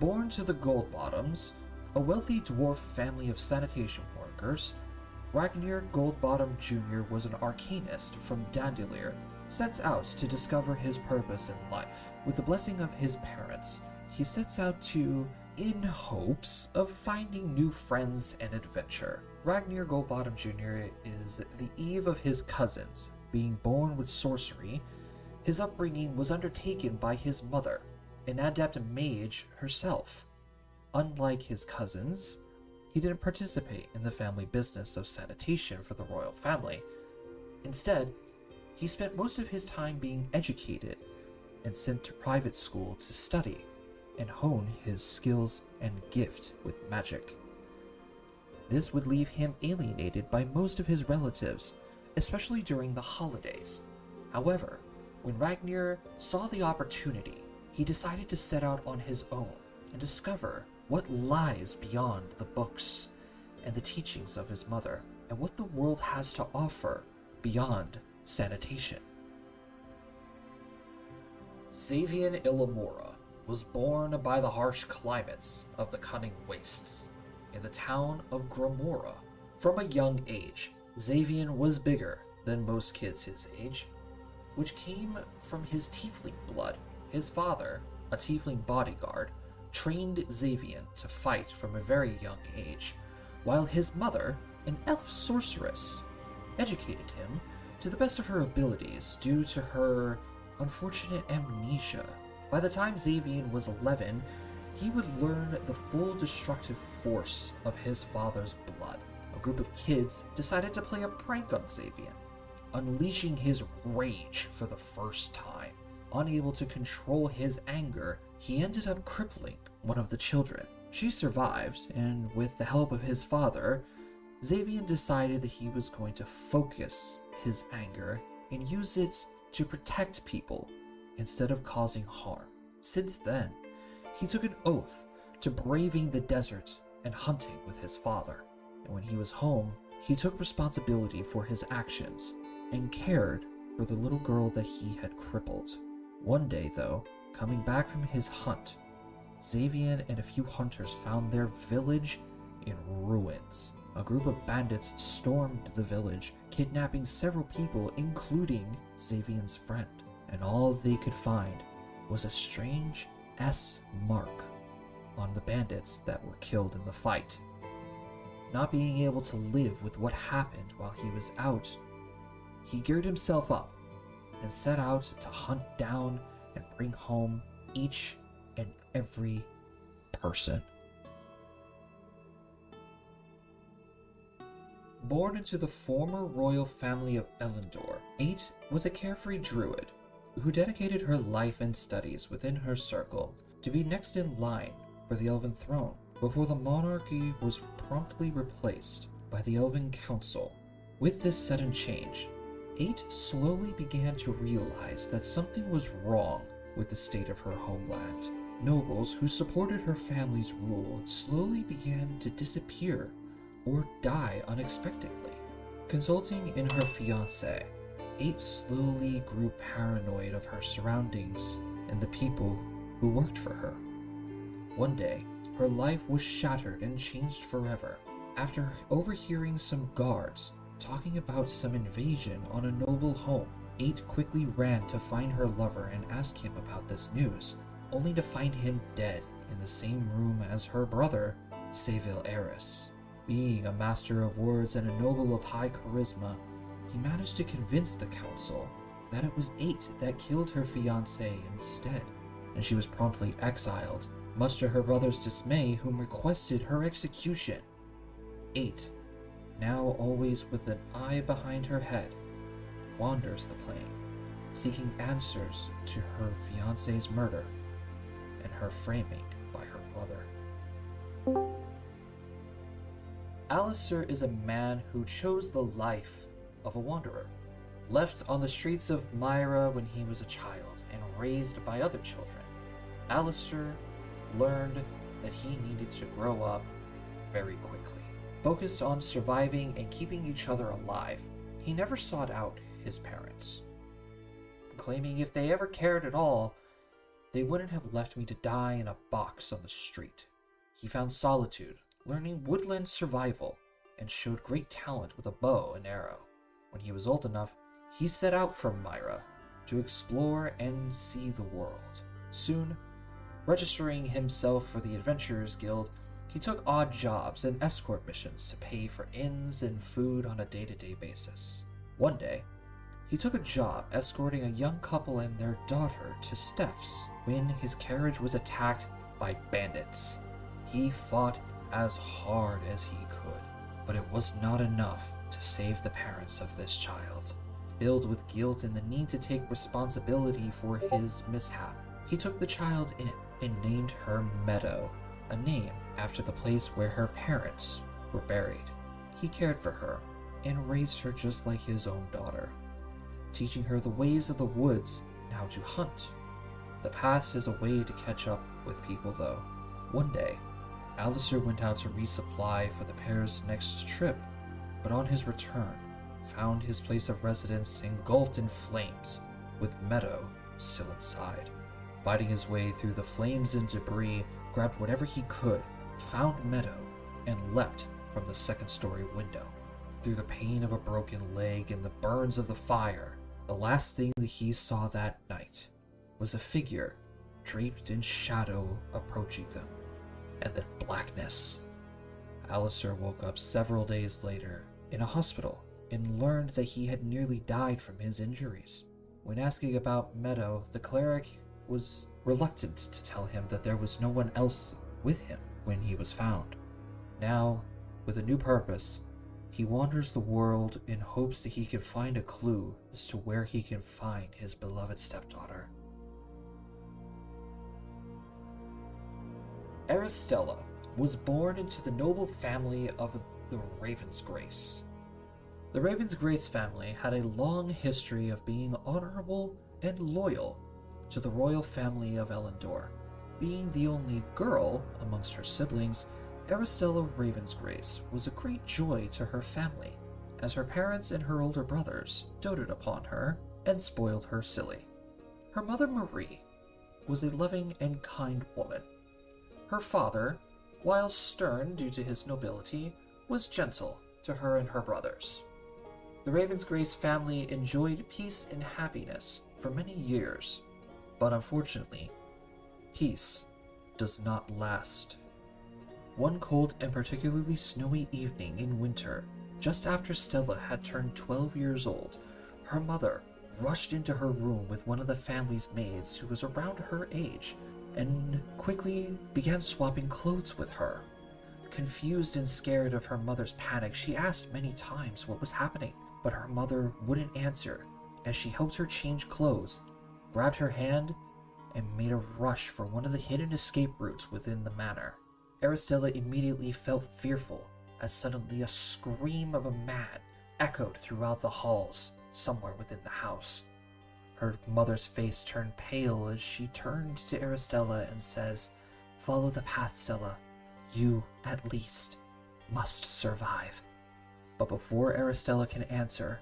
Born to the Goldbottoms, a wealthy dwarf family of sanitation workers, Ragnar Goldbottom Jr. was an arcanist from Dandelier, sets out to discover his purpose in life. With the blessing of his parents, he sets out in hopes of finding new friends and adventure. Ragnar Goldbottom Jr. is the eve of his cousins. Being born with sorcery, his upbringing was undertaken by his mother, an adept mage herself. Unlike his cousins, he didn't participate in the family business of sanitation for the royal family. Instead, he spent most of his time being educated and sent to private school to study and hone his skills and gift with magic. This would leave him alienated by most of his relatives, especially during the holidays. However, when Ragnar saw the opportunity, he decided to set out on his own and discover what lies beyond the books and the teachings of his mother, and what the world has to offer beyond sanitation. Xavian Illamora was born by the harsh climates of the cunning wastes in the town of Gramora. From a young age, Xavian was bigger than most kids his age, which came from his tiefling blood. His father, a tiefling bodyguard, trained Xavian to fight from a very young age, while his mother, an elf sorceress, educated him to the best of her abilities due to her unfortunate amnesia. By the time Xavian was 11, he would learn the full destructive force of his father's blood. A group of kids decided to play a prank on Xavian, unleashing his rage for the first time. Unable to control his anger, he ended up crippling one of the children. She survived, and with the help of his father, Xavian decided that he was going to focus his anger and use it to protect people instead of causing harm. Since then, he took an oath to braving the desert and hunting with his father. And when he was home, he took responsibility for his actions and cared for the little girl that he had crippled. One day, though, coming back from his hunt, Xavian and a few hunters found their village in ruins. A group of bandits stormed the village, kidnapping several people, including Xavian's friend. And all they could find was a strange S mark on the bandits that were killed in the fight. Not being able to live with what happened while he was out, he geared himself up and set out to hunt down and bring home each and every person. Born into the former royal family of Elendor, 8 was a carefree druid who dedicated her life and studies within her circle to be next in line for the Elven throne before the monarchy was promptly replaced by the Elven Council. With this sudden change, 8 slowly began to realize that something was wrong with the state of her homeland. Nobles who supported her family's rule slowly began to disappear or die unexpectedly. Consulting in her fiancé, 8 slowly grew paranoid of her surroundings and the people who worked for her. One day, her life was shattered and changed forever after overhearing some guards talking about some invasion on a noble home. 8 quickly ran to find her lover and ask him about this news, only to find him dead in the same room as her brother, Seville Eris. Being a master of words and a noble of high charisma, he managed to convince the council that it was 8 that killed her fiancé instead, and she was promptly exiled, much to her brother's dismay, whom requested her execution. 8, now always with an eye behind her head, wanders the plain, seeking answers to her fiancé's murder and her framing by her brother. Alistair is a man who chose the life of a wanderer, left on the streets of Myra when he was a child and raised by other children. Alistair learned that he needed to grow up very quickly. Focused on surviving and keeping each other alive, he never sought out his parents, claiming if they ever cared at all, They wouldn't have left me to die in a box on the street. He found solitude, learning woodland survival, and showed great talent with a bow and arrow. When he was old enough, he set out from Myra to explore and see the world. Soon, registering himself for the Adventurers Guild, he took odd jobs and escort missions to pay for inns and food on a day-to-day basis. One day, he took a job escorting a young couple and their daughter to Steph's when his carriage was attacked by bandits. He fought as hard as he could, but it was not enough to save the parents of this child. Filled with guilt and the need to take responsibility for his mishap, he took the child in and named her Meadow, a name after the place where her parents were buried. He cared for her and raised her just like his own daughter, teaching her the ways of the woods and how to hunt. The past is a way to catch up with people, though. One day, Alistair went out to resupply for the pair's next trip, but on his return, found his place of residence engulfed in flames, with Meadow still inside. Fighting his way through the flames and debris, grabbed whatever he could, found Meadow, and leapt from the second-story window. Through the pain of a broken leg and the burns of the fire, the last thing that he saw that night was a figure draped in shadow approaching them, and then blackness. Alistair woke up several days later in a hospital and learned that he had nearly died from his injuries. When asking about Meadow, the cleric was reluctant to tell him that there was no one else with him when he was found. Now, with a new purpose, he wanders the world in hopes that he can find a clue as to where he can find his beloved stepdaughter. Aristella was born into the noble family of the Ravensgrace. The Ravensgrace family had a long history of being honorable and loyal to the royal family of Elendor. Being the only girl amongst her siblings, Aristella Ravensgrace was a great joy to her family, as her parents and her older brothers doted upon her and spoiled her silly. Her mother Marie was a loving and kind woman. Her father, while stern due to his nobility, was gentle to her and her brothers. The Ravensgrace family enjoyed peace and happiness for many years, but unfortunately, peace does not last. One cold and particularly snowy evening in winter, just after Stella had turned 12 years old, her mother rushed into her room with one of the family's maids who was around her age and quickly began swapping clothes with her. Confused and scared of her mother's panic, she asked many times what was happening, but her mother wouldn't answer as she helped her change clothes, grabbed her hand, and made a rush for one of the hidden escape routes within the manor. Aristella immediately felt fearful as suddenly a scream of a man echoed throughout the halls somewhere within the house. Her mother's face turned pale as she turned to Aristella and says, "Follow the path, Stella. You, at least, must survive." But before Aristella can answer,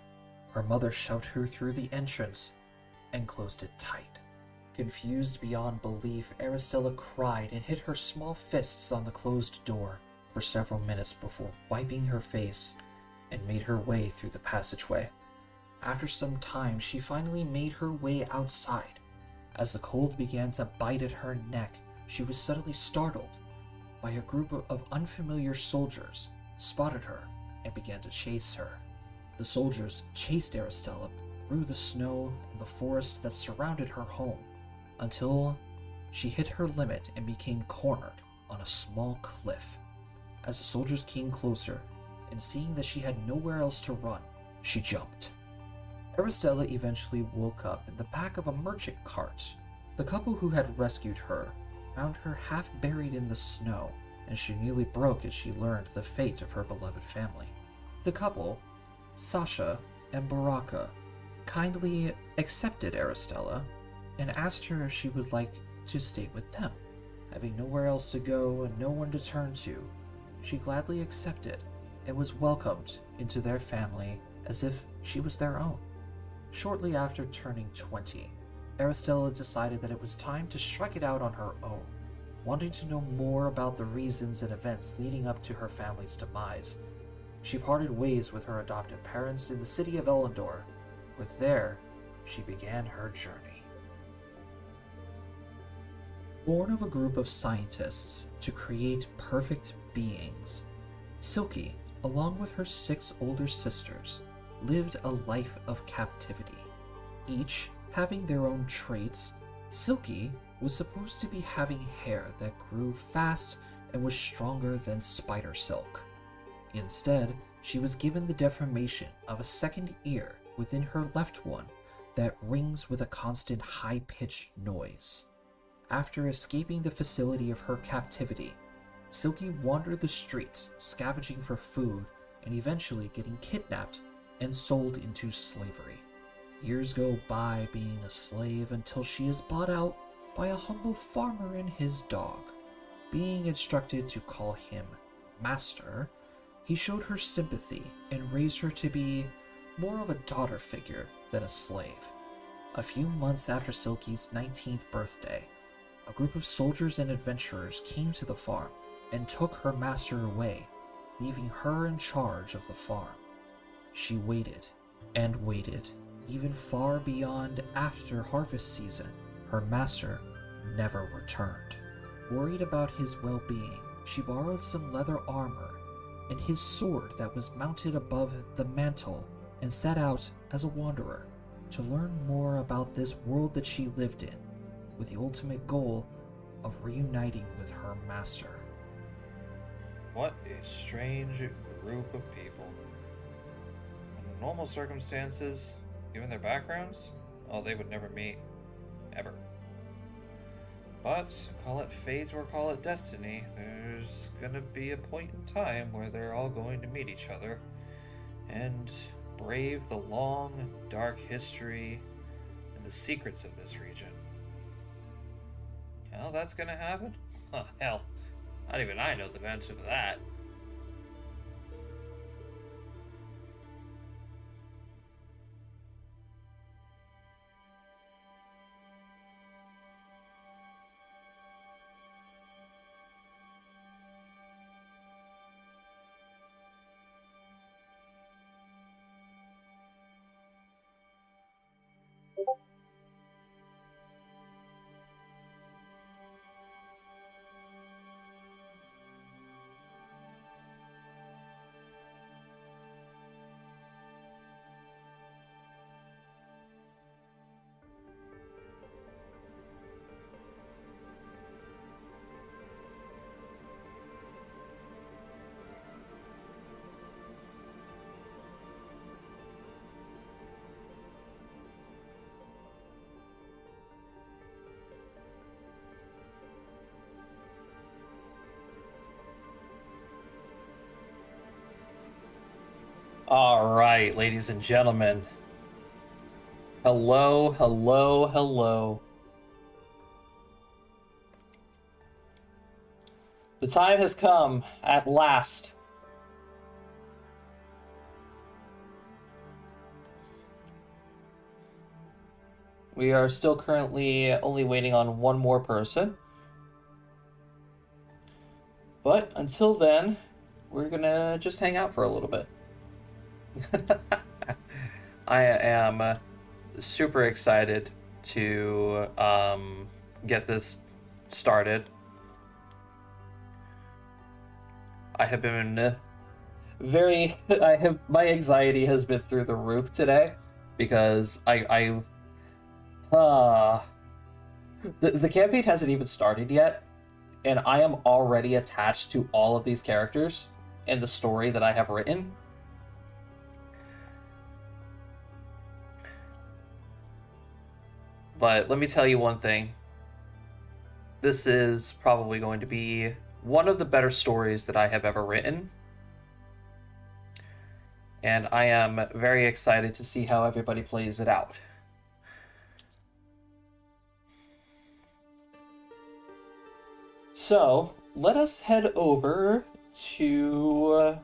her mother shoved her through the entrance and closed it tight. Confused beyond belief, Aristella cried and hit her small fists on the closed door for several minutes before wiping her face and made her way through the passageway. After some time, she finally made her way outside. As the cold began to bite at her neck, she was suddenly startled by a group of unfamiliar soldiers spotted her and began to chase her. The soldiers chased Aristella through the snow and the forest that surrounded her home until she hit her limit and became cornered on a small cliff. As the soldiers came closer, and seeing that she had nowhere else to run, she jumped. Aristella eventually woke up in the back of a merchant cart. The couple who had rescued her found her half buried in the snow, and she nearly broke as she learned the fate of her beloved family. The couple, Sasha and Baraka, kindly accepted Aristella and asked her if she would like to stay with them. Having nowhere else to go and no one to turn to, she gladly accepted and was welcomed into their family as if she was their own. Shortly after turning 20, Aristella decided that it was time to strike it out on her own. Wanting to know more about the reasons and events leading up to her family's demise, she parted ways with her adopted parents in the city of Elendor, where there she began her journey. Born of a group of scientists to create perfect beings, Silky, along with her 6 older sisters, lived a life of captivity. Each having their own traits, Silky was supposed to be having hair that grew fast and was stronger than spider silk. Instead, she was given the deformation of a second ear within her left one that rings with a constant high-pitched noise. After escaping the facility of her captivity, Silky wandered the streets, scavenging for food, and eventually getting kidnapped and sold into slavery. Years go by being a slave until she is bought out by a humble farmer and his dog. Being instructed to call him Master, he showed her sympathy and raised her to be more of a daughter figure than a slave. A few months after Silky's 19th birthday, a group of soldiers and adventurers came to the farm and took her master away, leaving her in charge of the farm. She waited and waited, even far beyond after harvest season. Her master never returned. Worried about his well-being, she borrowed some leather armor and his sword that was mounted above the mantle and set out as a wanderer to learn more about this world that she lived in, with the ultimate goal of reuniting with her master. What a strange group of people. Under normal circumstances, given their backgrounds, they would never meet, ever. But, call it fate or call it destiny, there's gonna be a point in time where they're all going to meet each other and brave the long, dark history and the secrets of this region. Hell, that's gonna happen? Huh, hell, not even I know the answer to that. All right, ladies and gentlemen. Hello, hello, hello. The time has come at last. We are still currently only waiting on one more person. But until then, we're gonna just hang out for a little bit. I am super excited to get this started. I have been my anxiety has been through the roof today because the campaign hasn't even started yet, and I am already attached to all of these characters and the story that I have written. But let me tell you one thing. This is probably going to be one of the better stories that I have ever written. And I am very excited to see how everybody plays it out. So, let us head over to...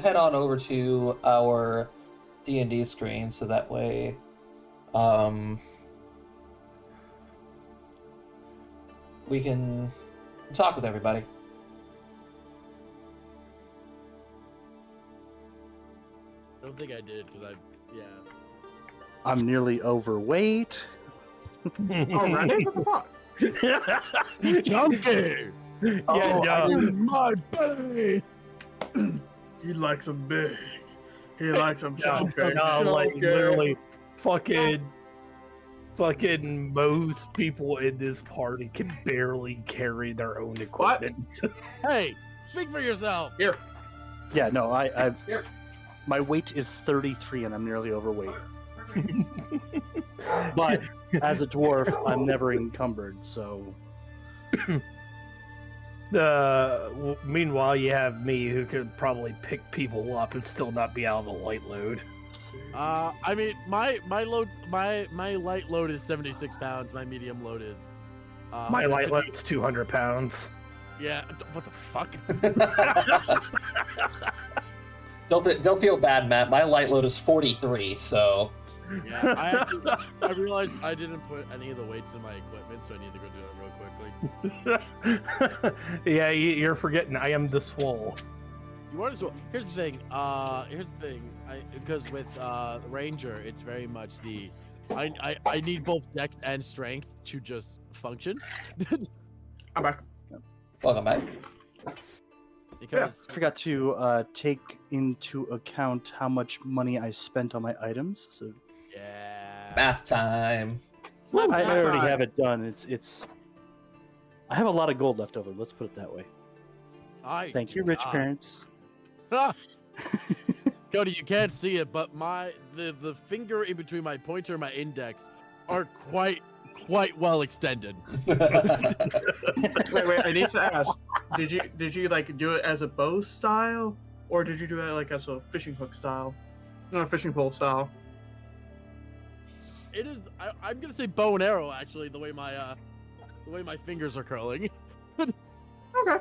head on over to our D&D screen so that way we can talk with everybody. I don't think I did because yeah. I'm nearly overweight. Already? What the fuck? Chunky! Yeah, My belly! He likes them big. He likes them chunky. like Chunky. literally, fucking most people in this party can barely carry their own equipment. Hey, speak for yourself. Here. Yeah, no, I've Here. my weight is 33 and I'm nearly overweight. But as a dwarf, I'm never encumbered, so Meanwhile, you have me who could probably pick people up and still not be out of a light load. I mean, my light load is 76 pounds. My medium load is. My light load's 200 pounds. Yeah. What the fuck? Don't feel bad, Matt. My light load is 43, so Yeah. I realized I didn't put any of the weights in my equipment, so I need to go do that real quickly. Yeah, you're forgetting I am the swole. You want to? Here's the thing. Because with Ranger, it's very much the. I need both dex and strength to just function. I'm back. welcome back. Because I forgot to take into account how much money I spent on my items. So yeah. Math time. I already have it done. It's I have a lot of gold left over. Let's put it that way. Thank you, rich parents. Cody, you can't see it, but the finger in between my pointer and my index are quite well extended. Wait, I need to ask. Did you like do it as a bow style, or did you do it like as a fishing hook style? No, a fishing pole style. It is. I'm gonna say bow and arrow. Actually, the way my fingers are curling. Okay.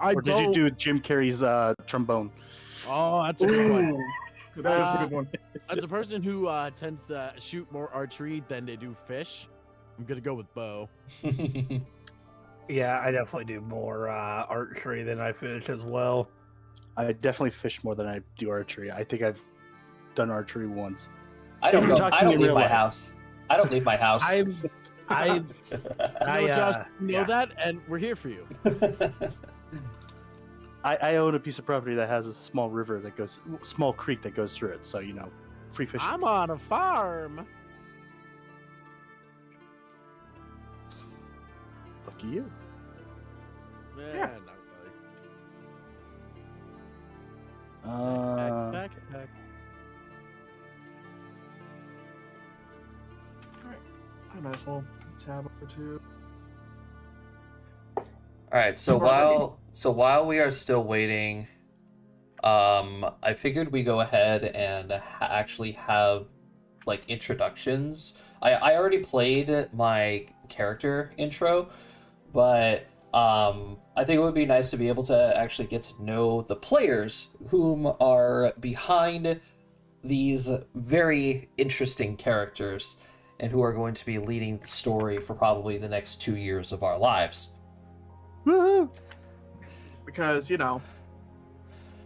Or did you do Jim Carrey's trombone? Oh, that's a good one. Ooh, that is a good one. As a person who tends to shoot more archery than they do fish, I'm gonna go with bow. Yeah, I definitely do more archery than I fish as well. I definitely fish more than I do archery. I think I've done archery once. I don't If you're go. I talking don't in leave real my life. house. I don't leave my house. I Josh, you know yeah. that, and we're here for you. I own a piece of property that has a small river that goes, small creek that goes through it. So free fishing. I'm on a farm. Lucky you. Yeah, not really. Back. I might as well tab over to. All right. So while we are still waiting, I figured we go ahead and actually have like introductions. I already played my character intro, but I think it would be nice to be able to actually get to know the players whom are behind these very interesting characters and who are going to be leading the story for probably the next 2 years of our lives. Woohoo! Because,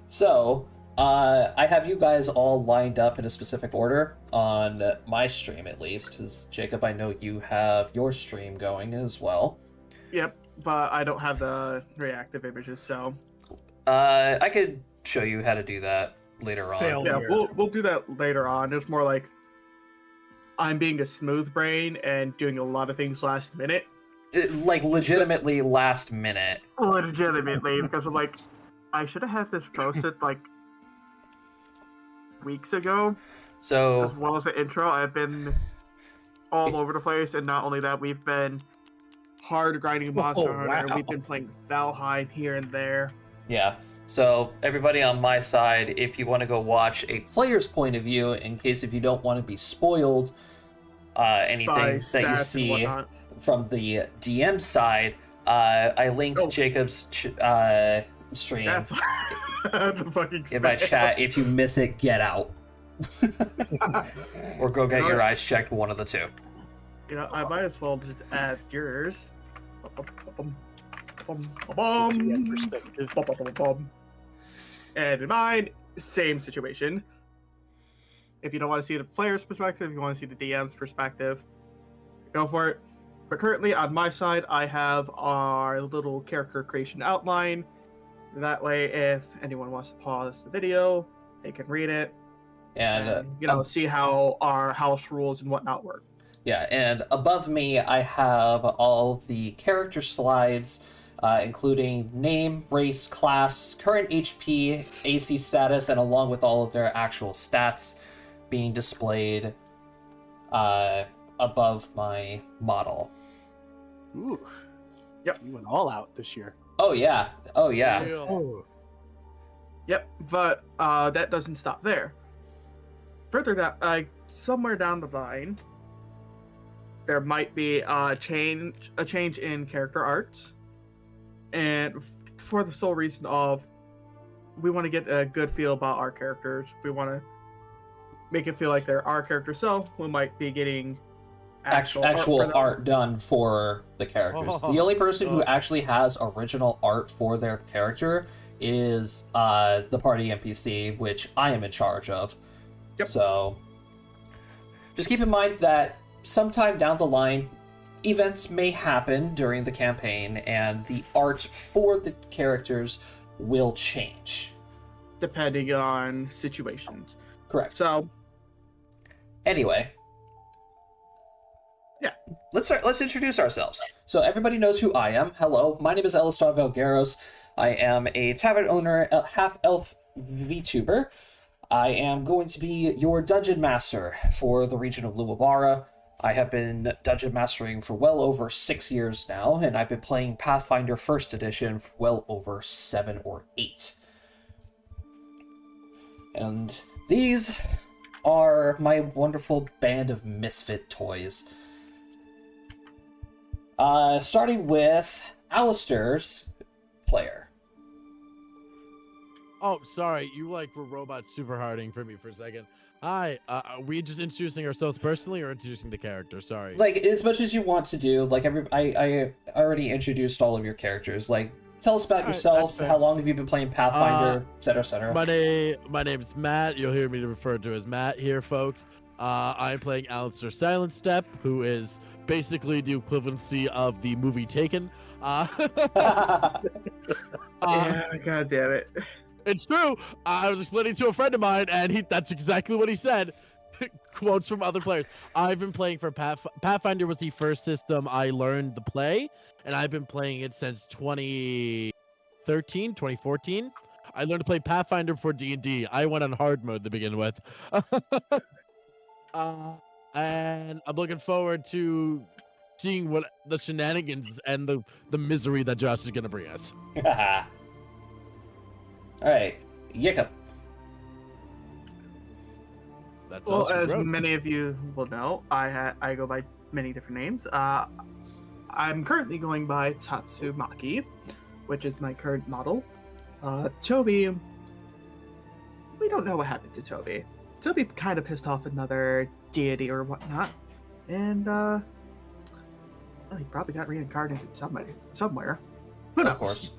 So, I have you guys all lined up in a specific order on my stream, at least, because Jacob, I know you have your stream going as well. Yep, but I don't have the reactive images, so. I could show you how to do that later on. Fail. Yeah, Weird. we'll do that later on. It's more like I'm being a smooth brain and doing a lot of things last minute. Like, legitimately last minute. Legitimately, because I'm like, I should have had this posted like weeks ago, So, as well as the intro. I've been all over the place, and not only that, we've been hard grinding Monster Hunter. Wow. We've been playing Valheim here and there. yeah. So, everybody on my side, if you want to go watch a player's point of view, in case if you don't want to be spoiled, anything By that stats you and see whatnot. from the DM side, I linked Oh. Jacob's stream. That's the fucking In my spam. chat, if you miss it, get out. Or go get your eyes checked, one of the two. You know, I might as well just add yours. Perspective. And in mine, same situation. If you don't want to see the player's perspective, if you want to see the DM's perspective, go for it. But currently, on my side, I have our little character creation outline. That way, if anyone wants to pause the video, they can read it And see how our house rules and whatnot work. yeah, and above me, I have all the character slides, including name, race, class, current HP, AC status, and along with all of their actual stats being displayed above my model. Ooh. Yep. You went all out this year. Oh yeah, oh yeah. Oh. Yep, but that doesn't stop there. Further down, somewhere down the line, there might be a change in character arts, and for the sole reason of we want to get a good feel about our characters. We want to make it feel like they're our characters, so we might be getting Actual art done for the characters. The only person who actually has original art for their character is the party NPC, which I am in charge of. Yep. So just keep in mind that sometime down the line, events may happen during the campaign, and the art for the characters will change. depending on situations. Correct. So, Anyway. Yeah. Let's introduce ourselves. So everybody knows who I am. Hello, my name is Elistar Velgaros. I am a tavern owner, half-elf VTuber. I am going to be your dungeon master for the region of Luavara. I have been dungeon mastering for well over 6 years now, and I've been playing Pathfinder 1st Edition for well over 7 or 8. And these are my wonderful band of misfit toys. Starting with Alistair's player. Oh, sorry, you were robot super harding for me for a second. Hi, are we just introducing ourselves personally or introducing the character? Sorry. As much as you want to do. I already introduced all of your characters. Tell us about yourself. How long have you been playing Pathfinder, etc., etc. My name is Matt. You'll hear me referred to as Matt here, folks. I'm playing Alistair Silent Step, who is basically the equivalency of the movie Taken. Yeah, god damn it. It's true. I was explaining to a friend of mine, and that's exactly what he said. Quotes from other players. I've been playing for Pathfinder was the first system I learned to play, and I've been playing it since 2013, 2014. I learned to play Pathfinder for D&D. I went on hard mode to begin with. And I'm looking forward to seeing what the shenanigans and the misery that Josh is going to bring us. Alright, Yickup. That's Well, awesome, as bro. many of you will know, I go by many different names. I'm currently going by Tatsumaki, which is my current model. Toby, we don't know what happened to Toby. Toby kind of pissed off another deity or whatnot, and well, he probably got reincarnated somewhere. Who knows? Of course.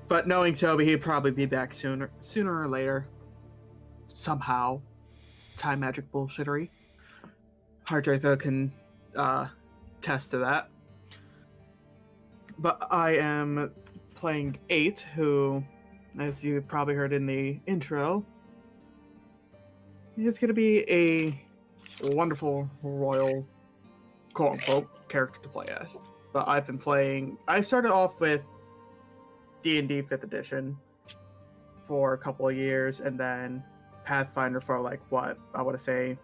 But knowing Toby, he'd probably be back sooner or later. Somehow. Time magic bullshittery. Hardratha can test to that. But I am playing 8, who, as you probably heard in the intro, is going to be a wonderful royal, quote-unquote, character to play as. But I started off with D&D 5th edition for a couple of years, and then Pathfinder for I want to say,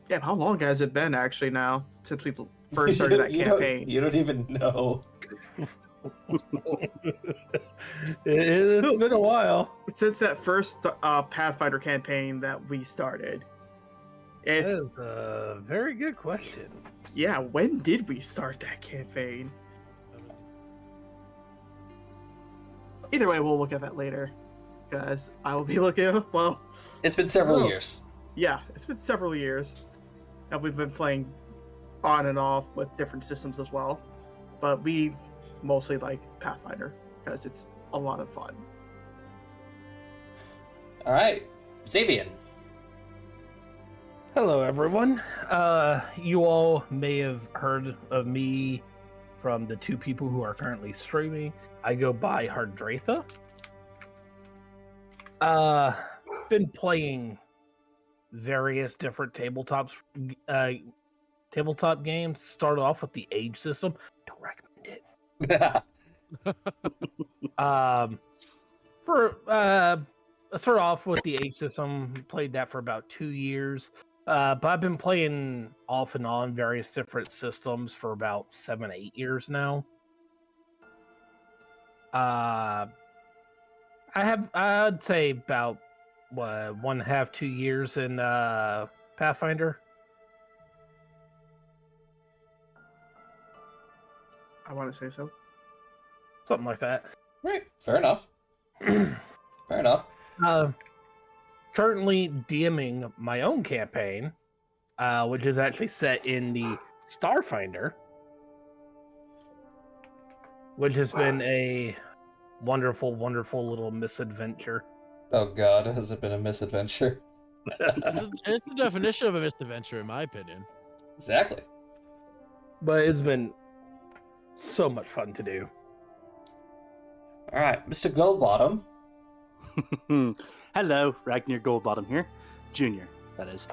damn, how long has it been actually now since we first started that campaign? You don't even know. It's been a while. Since that first Pathfinder campaign that we started. That is a very good question. Yeah, when did we start that campaign? either way, we'll look at that later, because I will be looking at, well... It's been several well, years. Yeah, it's been several years. And we've been playing on and off with different systems as well. But we mostly like Pathfinder, because it's a lot of fun. All right, Xavier. Hello, everyone. You all may have heard of me from the two people who are currently streaming. I go by Hardratha. Been playing various different tabletop games. Started off with the Age system. Don't recommend it. I started off with the Age system. Played that for about 2 years. But I've been playing off and on various different systems for about 7-8 years now. I'd say about 1.5, 2 years in Pathfinder. I want to say so. Something like that. Right, fair enough. Fair enough. Currently DMing my own campaign, which is actually set in the Starfinder, which has been a wonderful, wonderful little misadventure. Oh God, has it been a misadventure? It's the definition of a misadventure, in my opinion. Exactly. But it's been so much fun to do. All right, Mr. Goldbottom. Hello, Ragnar Goldbottom here. Junior, that is.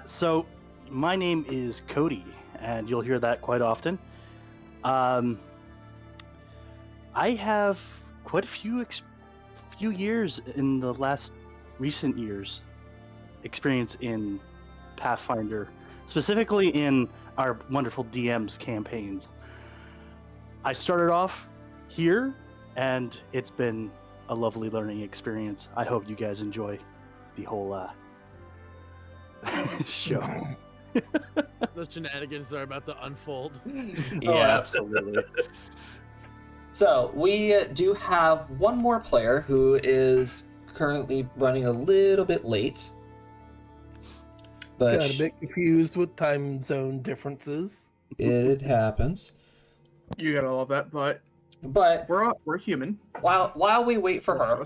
So, my name is Cody, and you'll hear that quite often. I have quite a few years in the last recent years experience in Pathfinder, specifically in our wonderful DM's campaigns. I started off here, and it's been a lovely learning experience. I hope you guys enjoy the whole show. The shenanigans are about to unfold. Oh, absolutely. So we do have one more player who is currently running a little bit late. But Got a bit confused with time zone differences. it happens. You gotta love that, but But we're human. while we wait for her,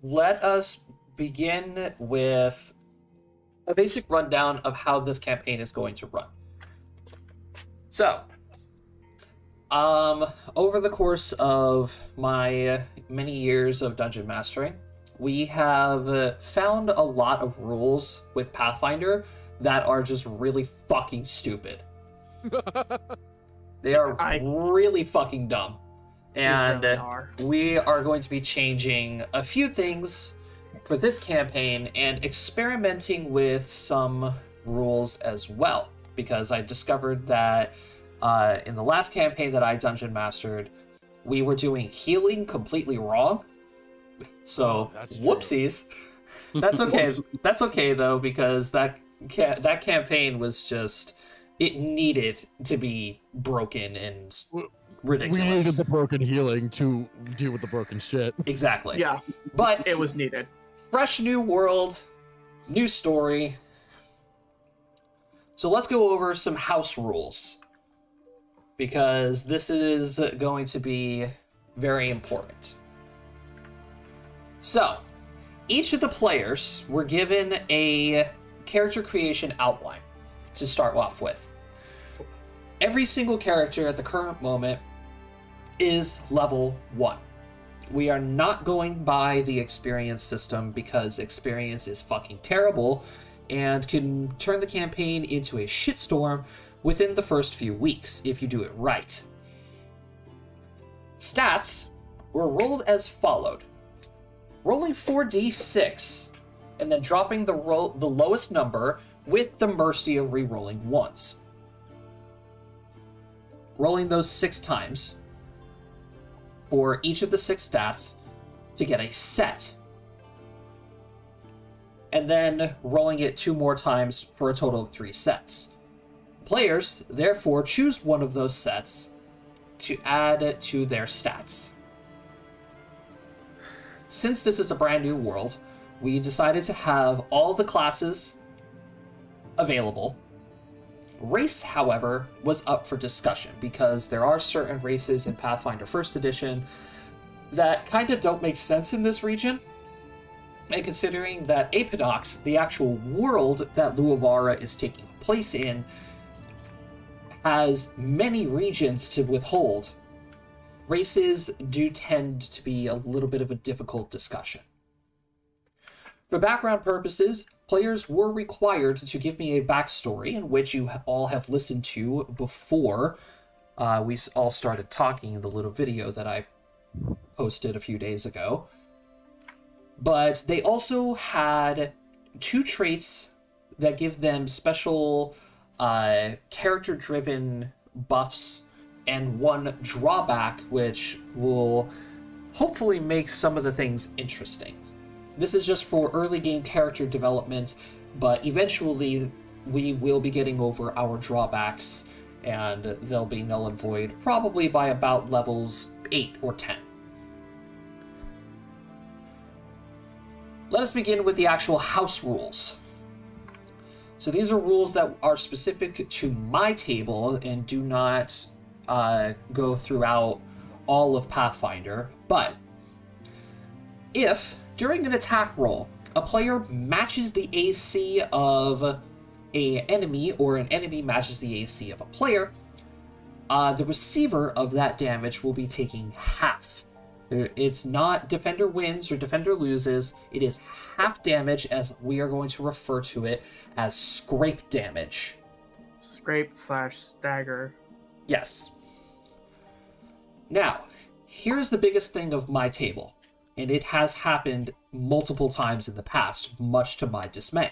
let us begin with a basic rundown of how this campaign is going to run. So, over the course of my many years of dungeon mastering, we have found a lot of rules with Pathfinder that are just really fucking stupid. They are really fucking dumb. And we are going to be changing a few things for this campaign and experimenting with some rules as well. Because I discovered that in the last campaign that I dungeon mastered, we were doing healing completely wrong. So, whoopsies. That's okay. That's okay, though, because that campaign was just... It needed to be broken and ridiculous. We needed the broken healing to deal with the broken shit. Exactly. Yeah, but it was needed. Fresh new world, new story. So let's go over some house rules, because this is going to be very important. So, each of the players were given a character creation outline to start off with. Every single character at the current moment is level 1. We are not going by the experience system because experience is fucking terrible and can turn the campaign into a shitstorm within the first few weeks if you do it right. Stats were rolled as followed. Rolling 4d6 and then dropping the lowest number with the mercy of re-rolling once. Rolling those 6 times for each of the 6 stats to get a set. And then rolling it 2 more times for a total of 3 sets. Players, therefore, choose one of those sets to add to their stats. since this is a brand new world, we decided to have all the classes available. Race, however, was up for discussion because there are certain races in Pathfinder 1st Edition that kind of don't make sense in this region. And considering that Apinox, the actual world that Luavara is taking place in, has many regions to withhold, races do tend to be a little bit of a difficult discussion. For background purposes, players were required to give me a backstory, in which you all have listened to before we all started talking in the little video that I posted a few days ago. But they also had 2 traits that give them special character-driven buffs, and 1 drawback, which will hopefully make some of the things interesting. This is just for early game character development, but eventually we will be getting over our drawbacks, and they'll be null and void probably by about levels 8 or 10. Let us begin with the actual house rules. So these are rules that are specific to my table and do not go throughout all of Pathfinder, but if during an attack roll a player matches the AC of an enemy, or an enemy matches the AC of a player, the receiver of that damage will be taking half. It's not defender wins or defender loses, it is half damage, as we are going to refer to it as scrape damage. Scrape / stagger. Yes. Now, here's the biggest thing of my table, and it has happened multiple times in the past, much to my dismay.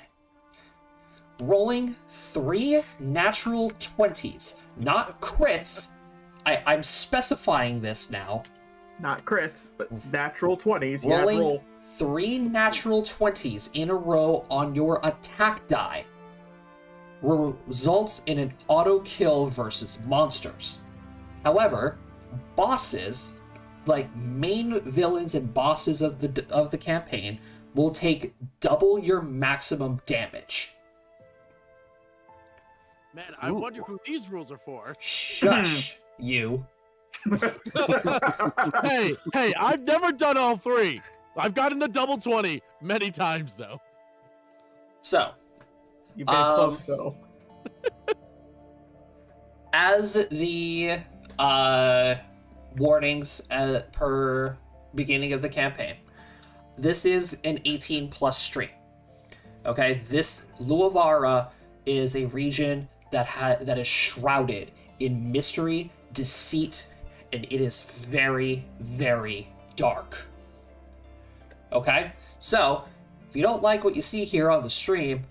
Rolling 3 natural 20s, not crits. I'm specifying this now. Not crit, but natural 20s. Rolling roll 3 natural 20s in a row on your attack die results in an auto kill versus monsters. However, bosses, like main villains and bosses of the campaign, will take double your maximum damage. Man, I wonder who these rules are for. Shush, you. hey, I've never done all 3. I've gotten the double 20 many times, though. So, You've been close, though. as the warnings per beginning of the campaign, this is an 18+ stream. Okay, this Luavara is a region that is shrouded in mystery, deceit, and it is very, very dark. Okay, so if you don't like what you see here on the stream,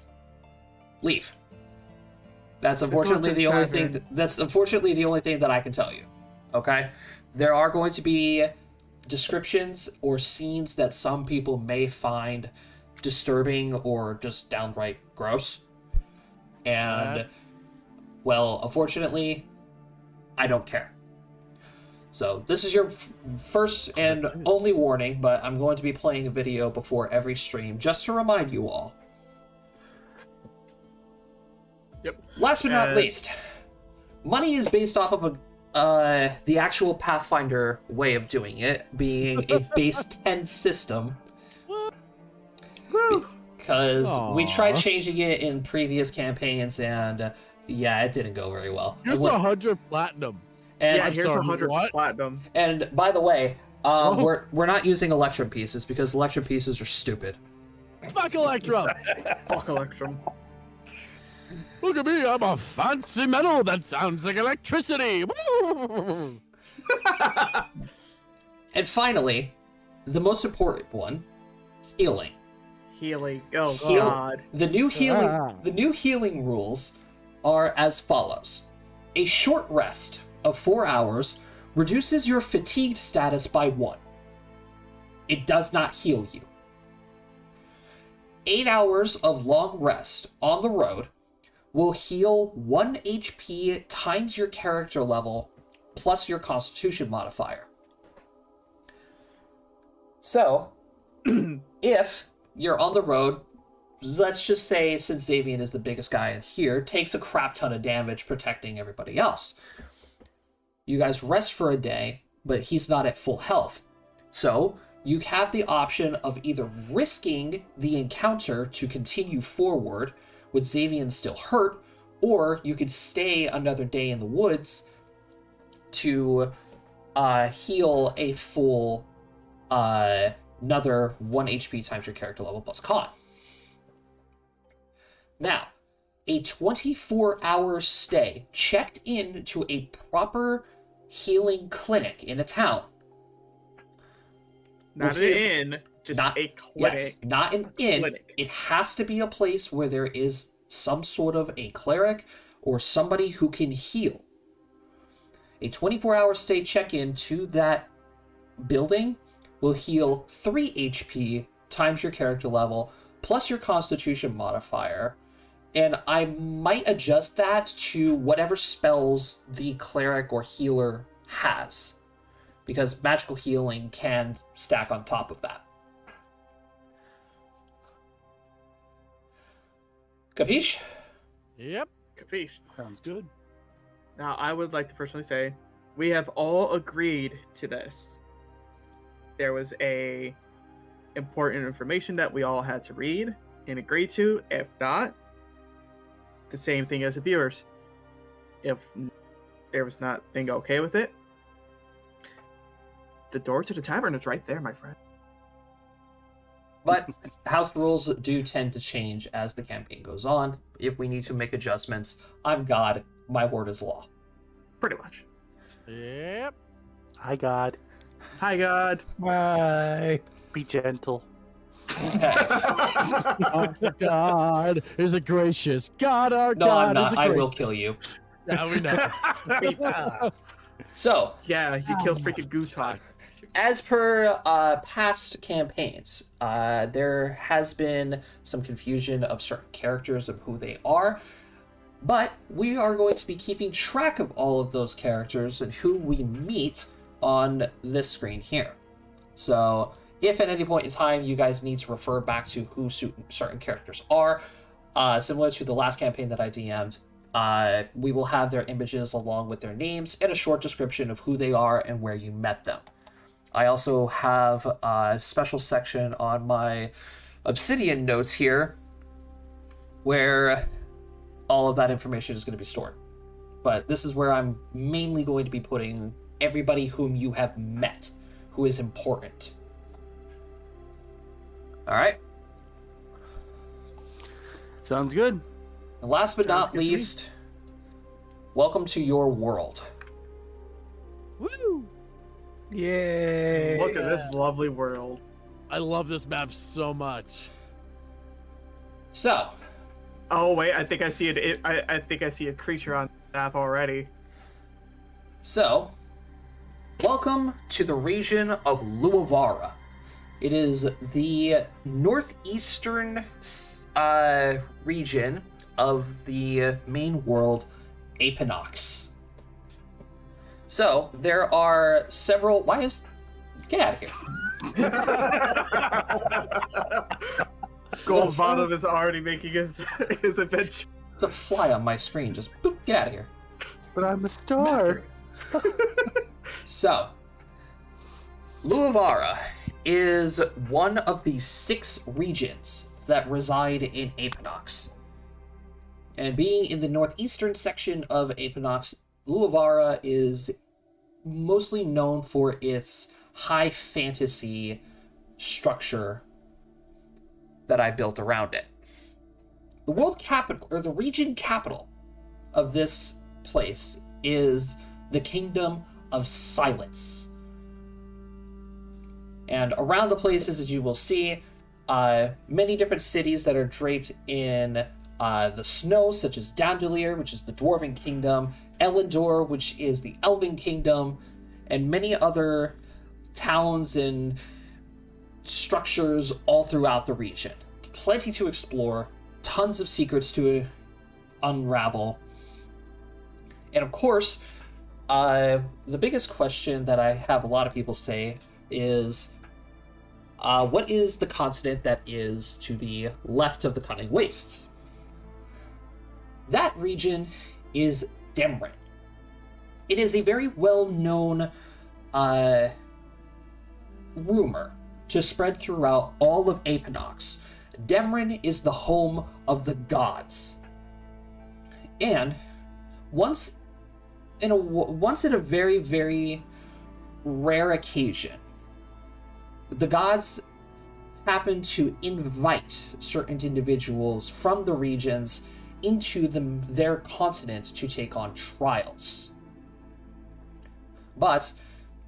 leave. That's unfortunately the only thing. That's unfortunately the only thing that I can tell you. Okay, there are going to be descriptions or scenes that some people may find disturbing or just downright gross, and well, unfortunately, I don't care. So this is your first and only warning, but I'm going to be playing a video before every stream just to remind you all. Yep. Last but not least, money is based off of the actual Pathfinder way of doing it, being a base 10 system. Because we tried changing it in previous campaigns, and yeah, it didn't go very well. Here's 100 platinum. And Yeah, here's 100 what? platinum. And by the way, we're not using Electrum pieces because Electrum pieces are stupid. Fuck Electrum. Fuck Electrum. Look at me, I'm a fancy metal that sounds like electricity. And finally, the most important one, healing. Healing. Oh Heal- god. The new healing rules are as follows. A short rest of 4 hours reduces your fatigued status by 1. It does not heal you. 8 hours of long rest on the road will heal 1 HP times your character level plus your constitution modifier. So, if you're on the road, let's just say, since Xavian is the biggest guy here, takes a crap ton of damage protecting everybody else. You guys rest for a day, but he's not at full health. So you have the option of either risking the encounter to continue forward with Xavian still hurt, or you could stay another day in the woods to heal a full another 1 HP times your character level plus con. Now, a 24-hour stay checked in to a proper healing clinic in a town. Not an inn, just not, a clinic. Yes, not an inn. Clinic. It has to be a place where there is some sort of a cleric or somebody who can heal. A 24-hour stay check-in to that building will heal 3 HP times your character level plus your constitution modifier. And I might adjust that to whatever spells the cleric or healer has, because magical healing can stack on top of that. Capiche? Yep. Capiche. Sounds good. Now, I would like to personally say, we have all agreed to this. There was a important information that we all had to read and agree to. If not, the same thing as the viewers. If there was not being okay with it, the door to the tavern is right there, my friend. But house rules do tend to change as the campaign goes on. If we need to make adjustments, I'm God, my word is law. Pretty much. Yep. Hi, God. Hi, God. Bye. Be gentle. Okay. Our God is a gracious. God, our No, God I'm not. is a I gracious. will kill you. Yeah, we know. So, Yeah, you killed freaking Gutai. as per past campaigns, there has been some confusion of certain characters of who they are, but we are going to be keeping track of all of those characters and who we meet on this screen here. So if at any point in time you guys need to refer back to who certain characters are, similar to the last campaign that I DM'd, we will have their images along with their names and a short description of who they are and where you met them. I also have a special section on my Obsidian notes here where all of that information is going to be stored. But this is where I'm mainly going to be putting everybody whom you have met, who is important. All right. Sounds good. And last but Sounds not good to me. least, welcome to your world. Woo! Yay. Look at this lovely world. I love this map so much. So, Oh wait, I think I see it. I think I see a creature on the map already. welcome to the region of Luavara. It is the northeastern region of the main world, Apinox. So, there are several... Get out of here. Gold Bottom is already making his adventure. It's a fly on my screen. Just boop, get out of here. But I'm a star. So, Luavara is one of the 6 regions that reside in Apinox. And being in the northeastern section of Apinox, Luavara is mostly known for its high fantasy structure that I built around it. The world capital, or the region capital of this place is the Kingdom of Silence. And around the places, as you will see, many different cities that are draped in the snow, such as Dandelier, which is the Dwarven Kingdom, Elendor, which is the Elven Kingdom, and many other towns and structures all throughout the region. Plenty to explore, tons of secrets to unravel. And of course, the biggest question that I have a lot of people say is, What is the continent that is to the left of the Cunning Wastes? That region is Demrin. It is a very well-known rumor to spread throughout all of Apinox. Demrin is the home of the gods. And once in a very, very rare occasion, the gods happen to invite certain individuals from the regions into their continent to take on trials. But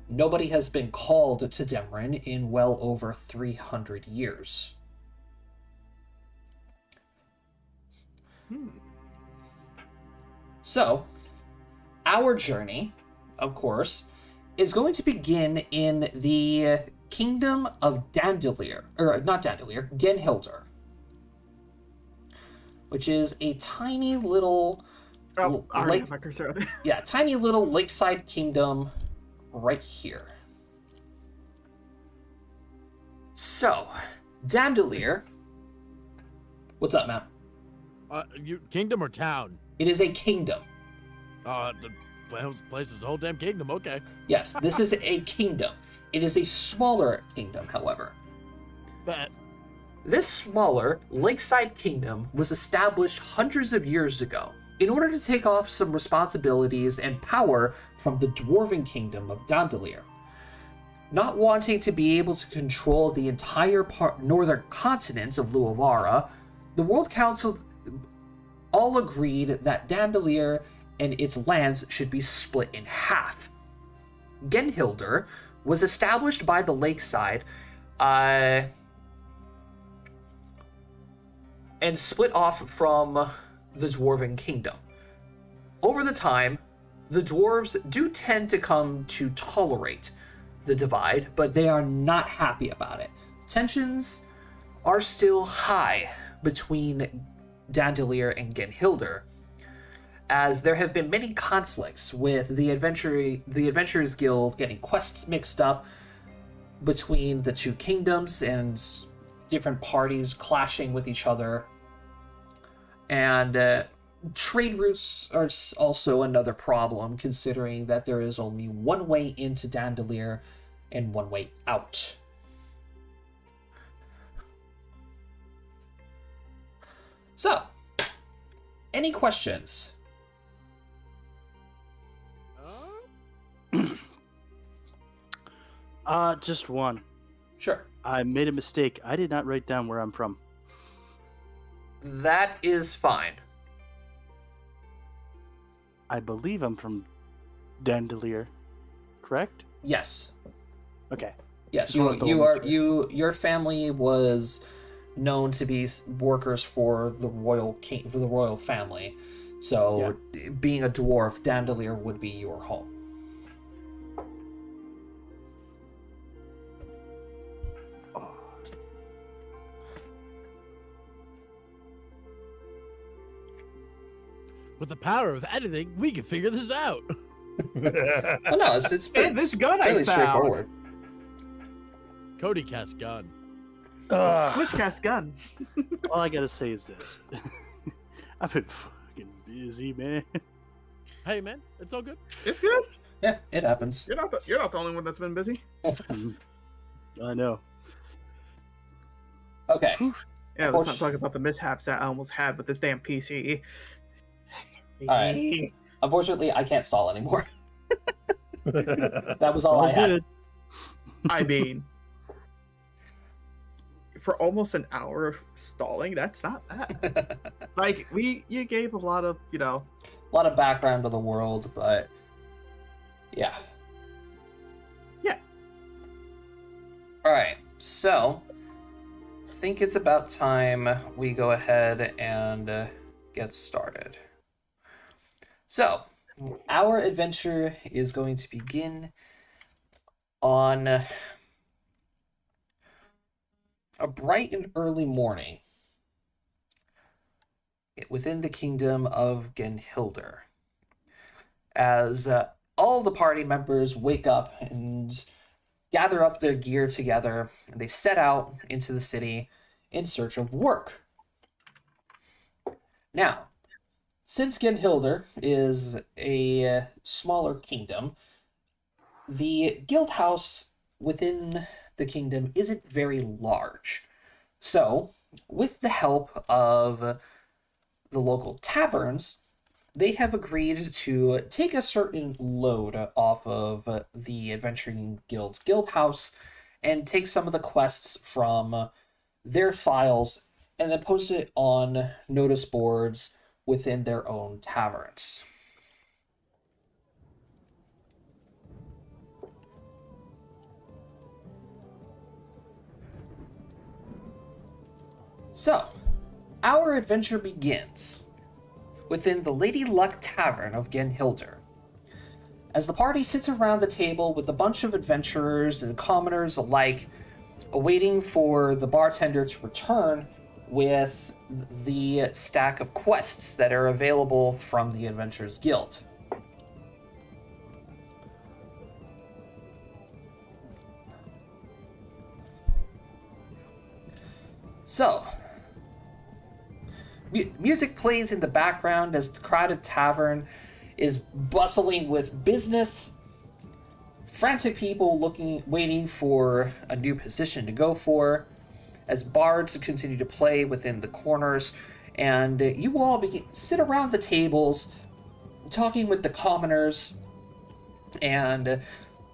nobody has been called to Demrin in well over 300 years. So, our journey, of course, is going to begin in the kingdom of Dandelier, or not Dandelier, Genhilder, which is a tiny little my cursor. yeah, tiny little lakeside kingdom right here. So, Dandelier, what's up, Matt? Kingdom or town? It is a kingdom. The place is a whole damn kingdom. Okay. Yes, this is a kingdom. It is a smaller kingdom, however. But This smaller lakeside kingdom was established hundreds of years ago in order to take off some responsibilities and power from the dwarven kingdom of Dandelier. Not wanting to be able to control the entire northern continent of Luavara, the World Council all agreed that Dandelier and its lands should be split in half. Genhilder was established by the lakeside and split off from the Dwarven Kingdom. Over the time, the dwarves do tend to come to tolerate the divide, but they are not happy about it. Tensions are still high between Dandelier and Genhilder, as there have been many conflicts with the Adventurers Guild getting quests mixed up between the two kingdoms and different parties clashing with each other. And trade routes are also another problem, considering that there is only one way into Dandelier and one way out. So, any questions? Just one. Sure. I made a mistake. I did not write down where I'm from. That is fine. I believe I'm from Dandelier, correct? Yes. Okay. Yes, Just wanted to double check. your family was known to be workers for the royal family. So, being a dwarf, Dandelier would be your home. with the power of editing, we can figure this out. Well, no, it's Hey, this gun I fairly found. straightforward. Cody cast gun. Switchcast gun. All I gotta say is this: I've been fucking busy, man. Hey man, it's all good. It's good. Yeah, it happens. You're not the only one that's been busy. I know. Okay. Yeah, let's not talk about the mishaps that I almost had with this damn PC. Alright. Unfortunately, I can't stall anymore. That was all I had. Good. I mean, for almost an hour of stalling, that's not bad. Like you gave a lot of, A lot of background to the world, but yeah. Yeah. Alright, so I think it's about time we go ahead and get started. So, our adventure is going to begin on a bright and early morning within the kingdom of Genhilder, as all the party members wake up and gather up their gear together, and they set out into the city in search of work. Now, since Genhilder is a smaller kingdom, the guild house within the kingdom isn't very large. So, with the help of the local taverns, they have agreed to take a certain load off of the Adventuring Guild's guild house and take some of the quests from their files and then post it on notice boards within their own taverns. So, our adventure begins within the Lady Luck Tavern of Genhilder. As the party sits around the table with a bunch of adventurers and commoners alike, awaiting for the bartender to return with the stack of quests that are available from the Adventurers Guild. So, music plays in the background as the crowded tavern is bustling with business. Frantic people waiting for a new position to go for, as bards continue to play within the corners, and you all sit around the tables, talking with the commoners, and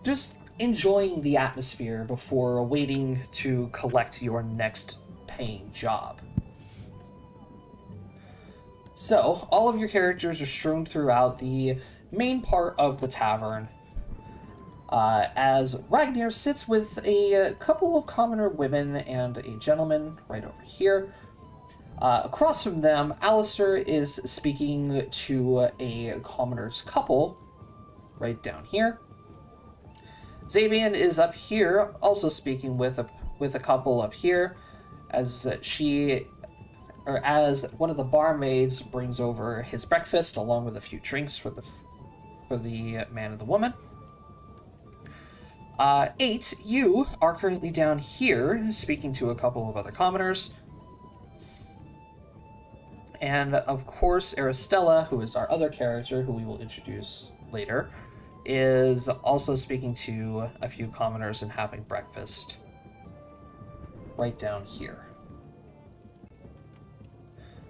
just enjoying the atmosphere before waiting to collect your next paying job. So, all of your characters are strewn throughout the main part of the tavern, as Ragnar sits with a couple of commoner women and a gentleman right over here. Across from them, Alistair is speaking to a commoner's couple right down here. Xavian is up here, also speaking with a couple up here, as one of the barmaids brings over his breakfast along with a few drinks for the man and the woman. 8, you are currently down here speaking to a couple of other commoners. And of course, Aristella, who is our other character, who we will introduce later, is also speaking to a few commoners and having breakfast right down here.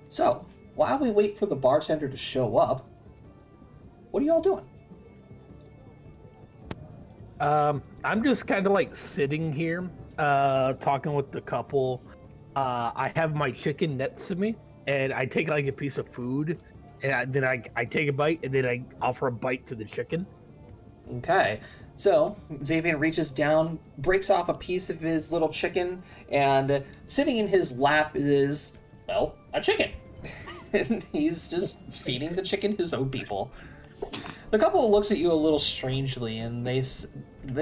So, while we wait for the bartender to show up, what are you all doing? I'm just kind of like sitting here, talking with the couple. I have my chicken next to me, and I take like a piece of food, and then I take a bite, and then I offer a bite to the chicken. Okay, so Xavier reaches down, breaks off a piece of his little chicken, and sitting in his lap is, well, a chicken. And he's just feeding the chicken his own people. The couple looks at you a little strangely, and they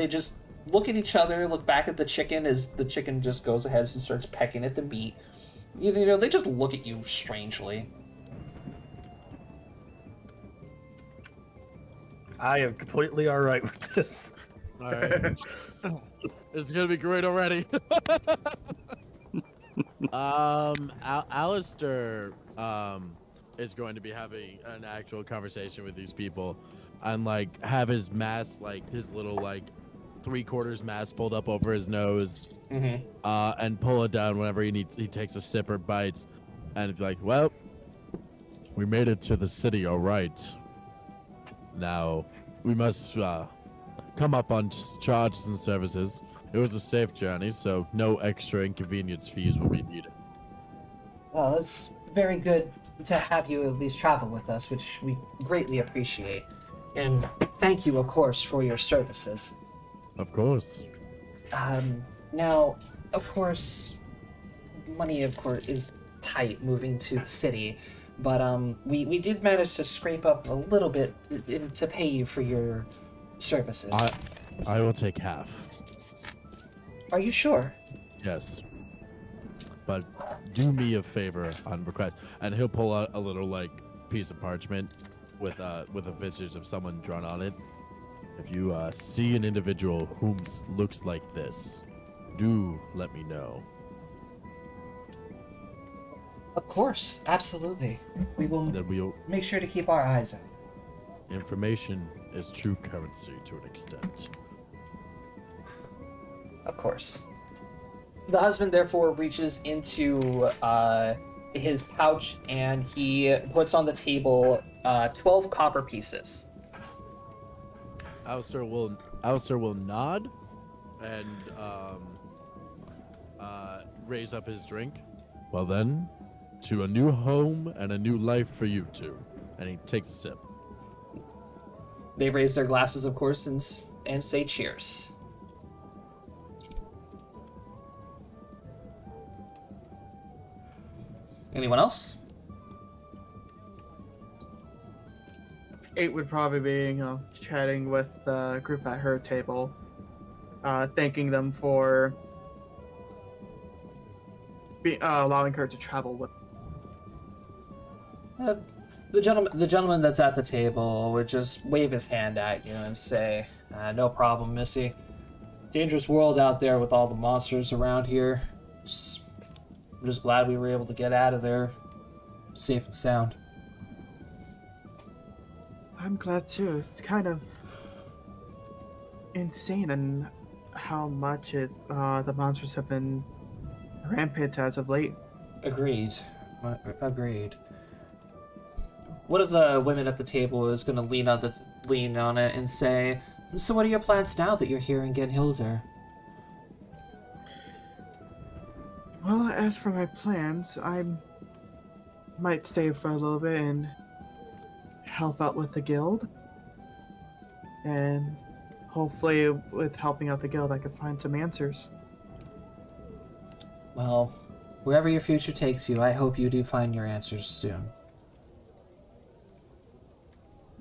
just look at each other, look back at the chicken as the chicken just goes ahead and starts pecking at the meat. You know, they just look at you strangely. I am completely all right with this. All right. It's gonna be great already. Alistair is going to be having an actual conversation with these people, and like have his mask, like his little like 3/4 mask pulled up over his nose, and pull it down whenever he takes a sip or bites, and it's like, well, we made it to the city, all right. Now we must come up on charges and services. It was a safe journey, so no extra inconvenience fees will be needed. Well, it's very good to have you at least travel with us, which we greatly appreciate. And thank you, of course, for your services. Of course. Now, of course, money, of course, is tight moving to the city, but we did manage to scrape up a little bit to pay you for your services. I will take half. Are you sure? Yes. But do me a favor on request, and he'll pull out a little like piece of parchment with a visage of someone drawn on it. If you see an individual whom looks like this, do let me know. Of course, absolutely. We will Then we'll. make sure to keep our eyes out. Information is true currency to an extent. Of course. The husband therefore reaches into his pouch and he puts on the table 12 copper pieces. Alistair will nod and raise up his drink. Well then, to a new home and a new life for you two. And he takes a sip. They raise their glasses, of course, and say cheers. Anyone else? Kate would probably be, chatting with the group at her table, thanking them for allowing her to travel with. The gentleman that's at the table would just wave his hand at you and say, "No problem, Missy. Dangerous world out there with all the monsters around here. I'm just glad we were able to get out of there safe and sound." I'm glad too. It's kind of insane and how much the monsters have been rampant as of late. Agreed. Agreed. One of the women at the table is going to lean on it and say, "So what are your plans now that you're here in Genhilder?" Well, as for my plans, I might stay for a little bit and help out with the guild. And hopefully with helping out the guild, I could find some answers. Well, wherever your future takes you, I hope you do find your answers soon.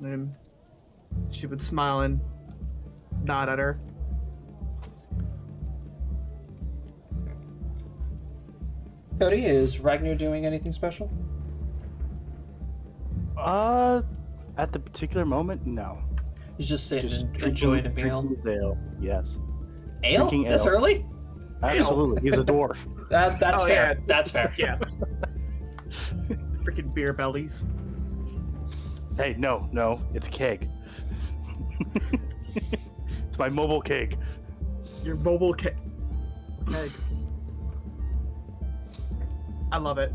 And she would smile and nod at her. Cody, is Ragnar doing anything special? At the particular moment, no. He's just sitting Just and enjoying a meal. drinking his ale. Yes, Ale? drinking This ale. early? absolutely. He's a dwarf. That's Oh, fair. yeah. That's fair. Yeah. Freaking beer bellies. Hey, no, it's a keg. It's my mobile keg. Your mobile keg. I love it.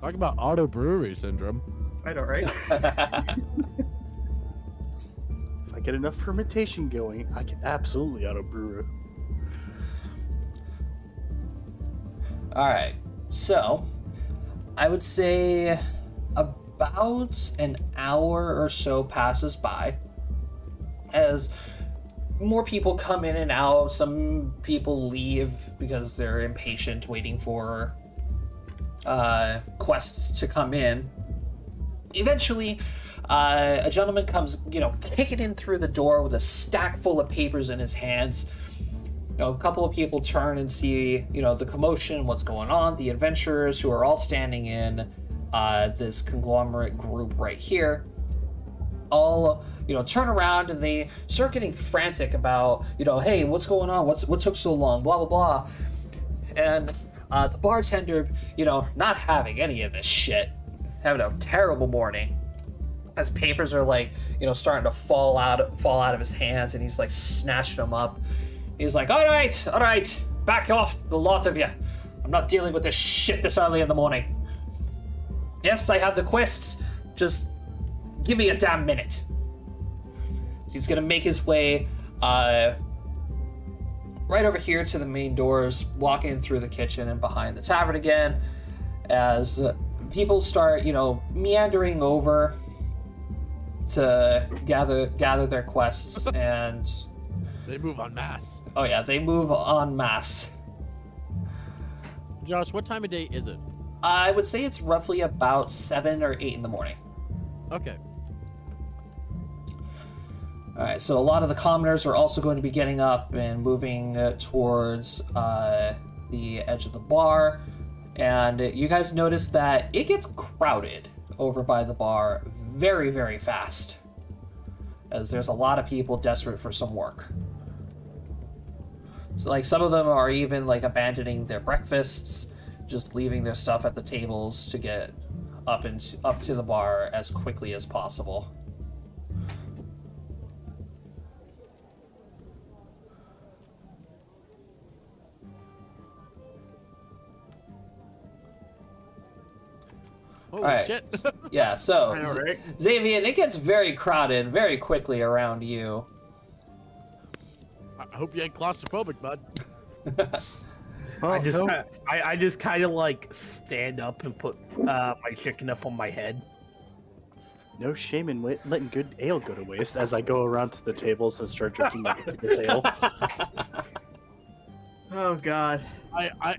Talk about auto brewery syndrome. I know, right? If I get enough fermentation going, I can absolutely auto brew it. Alright, so I would say about an hour or so passes by as more people come in and out. Some people leave because they're impatient waiting for quests to come in. Eventually, a gentleman comes, kicking in through the door with a stack full of papers in his hands. A couple of people turn and see, the commotion, what's going on. The adventurers who are all standing in this conglomerate group right here, all, turn around and they start getting frantic about, hey, what's going on? What took so long? Blah, blah, blah. And the bartender, not having any of this shit, having a terrible morning. As papers are starting to fall out of his hands, and he's snatching them up. He's like, all right, back off, the lot of you. I'm not dealing with this shit this early in the morning. Yes, I have the quests. Just give me a damn minute. So he's gonna make his way right over here to the main doors, walking through the kitchen and behind the tavern again, as people start, meandering over to gather their quests, and They move en masse. oh yeah, they move en masse. Josh, what time of day is it? I would say it's roughly about 7 or 8 in the morning. Okay. All right, so a lot of the commoners are also going to be getting up and moving towards the edge of the bar, and you guys notice that it gets crowded over by the bar very, very fast. as there's a lot of people desperate for some work. So like some of them are even like abandoning their breakfasts, just leaving their stuff at the tables to get up to the bar as quickly as possible. Holy Alright. shit. Yeah, so I know, right? Xavier, it gets very crowded very quickly around you. I hope you ain't claustrophobic, bud. Well, no. I just kind of like stand up and put my chicken up on my head. No shame in letting good ale go to waste as I go around to the tables and start drinking this ale. Oh God.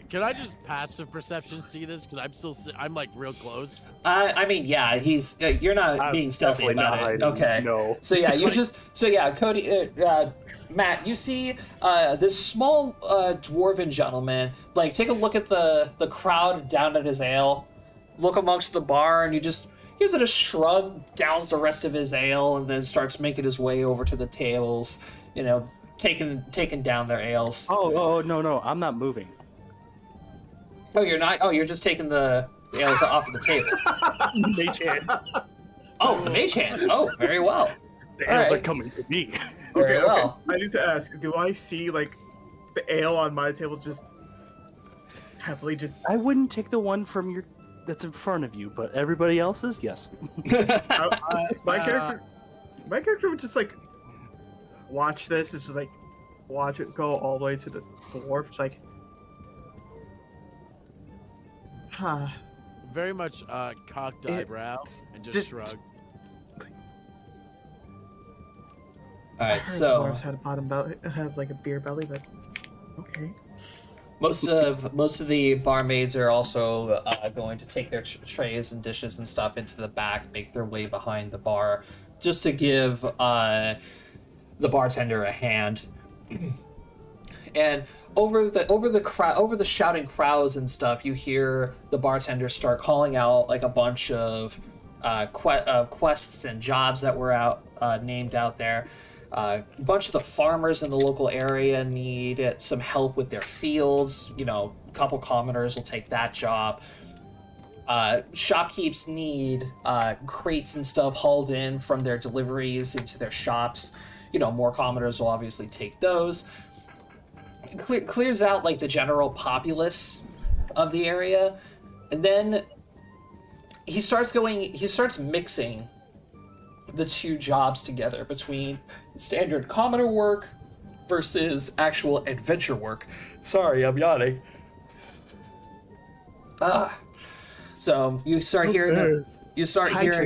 Can I just passive perception see this? Because I'm like real close. I mean, yeah, he's you're not I'm being stealthy definitely about not it. hiding, Okay. no. So yeah, Cody, Matt, you see this small dwarven gentleman. Like, take a look at the crowd down at his ale. Look amongst the bar, and he gives it a shrug, downs the rest of his ale, and then starts making his way over to the tables. You know, taking down their ales. Oh, no, I'm not moving. Oh, you're not. Oh, you're just taking the ales off of the table. Mage hand. Oh, the mage hand. Oh, very well. The All ales are right. coming to me. Very Okay, well. I need to ask, do I see like the ale on my table just happily just I wouldn't take the one from that's in front of you, but everybody else's, yes. my character would just like watch this. It's just like watch it go all the way to the dwarf. It's like, huh. Very much cocked eyebrow and just shrugged. All I right, heard so dwarves had a bottom belly, had like a beer belly, but okay. most of the barmaids are also going to take their trays and dishes and stuff into the back, make their way behind the bar, just to give the bartender a hand. And over the shouting crowds and stuff, you hear the bartender start calling out like a bunch of quests and jobs that were out named out there. A bunch of the farmers in the local area need some help with their fields. You know, a couple commoners will take that job. Shopkeepers need crates and stuff hauled in from their deliveries into their shops. You know, more commoners will obviously take those. It clears out like the general populace of the area, and then he starts mixing the two jobs together between standard commoner work versus actual adventure work. Sorry, I'm yawning. So you start hearing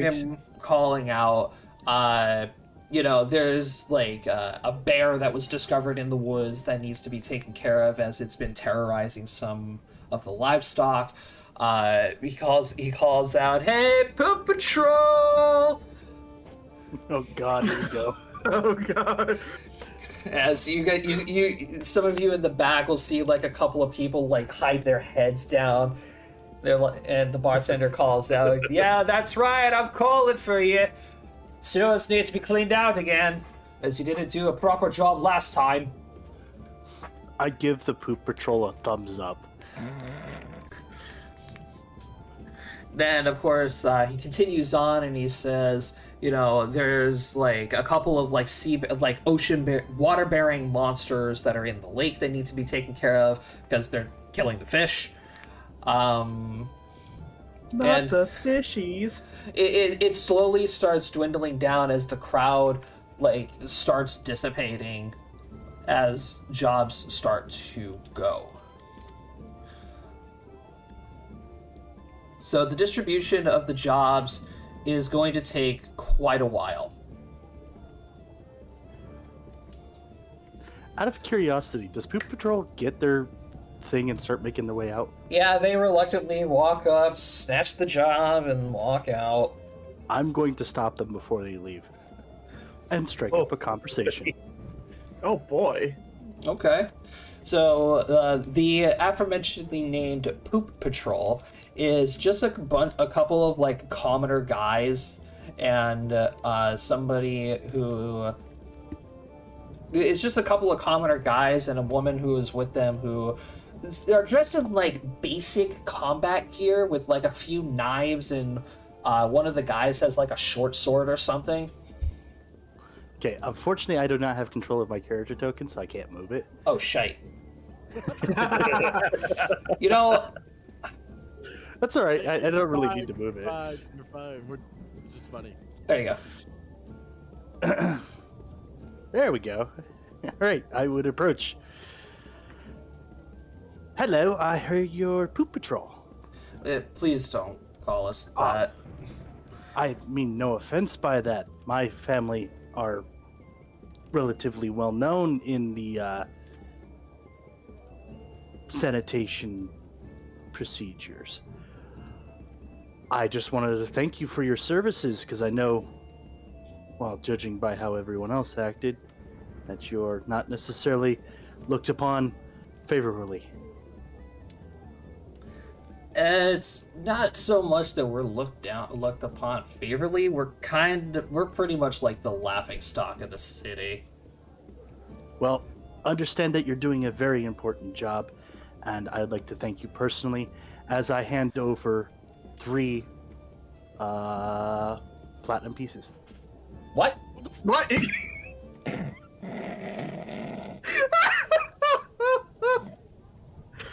him calling out. You know, there's like a bear that was discovered in the woods that needs to be taken care of as it's been terrorizing some of the livestock. He calls out, "Hey, Poop Patrol!" Oh God, here we go. Oh God. As some of you in the back will see like a couple of people like hide their heads down. And the bartender calls out, "Yeah, that's right, I'm calling for you. Sewers need to be cleaned out again, as you didn't do a proper job last time." I give the poop patrol a thumbs up. Then, of course, he continues on and he says, you know, there's like a couple of like water-bearing monsters that are in the lake that need to be taken care of because they're killing the fish. Not And- the fishies. It slowly starts dwindling down as the crowd like starts dissipating as jobs start to go. So the distribution of the jobs is going to take quite a while. Out of curiosity, does Poop Patrol get their thing and start making their way out? Yeah, they reluctantly walk up, snatch the job, and walk out. I'm going to stop them before they leave. And strike up a conversation. Oh boy. Okay. So the aforementionedly named Poop Patrol is just a couple of like commoner guys and somebody who... It's just a couple of commoner guys and a woman who is with them who... They're dressed in, like, basic combat gear with, like, a few knives, and one of the guys has, like, a short sword or something. Okay, unfortunately, I do not have control of my character token, so I can't move it. Oh, shite. You know... That's all right. I don't really need to move it. You're fine. It's just funny. There you go. There we go. All right, I would approach. Hello, I heard your poop patrol. Please don't call us Oh. that. I mean no offense by that. My family are relatively well known in the sanitation procedures. I just wanted to thank you for your services because I know, well, judging by how everyone else acted, that you're not necessarily looked upon favorably. It's not so much that we're looked upon favorably. We're pretty much like the laughing stock of the city. Well, understand that you're doing a very important job, and I'd like to thank you personally as I hand over 3 platinum pieces. What? What?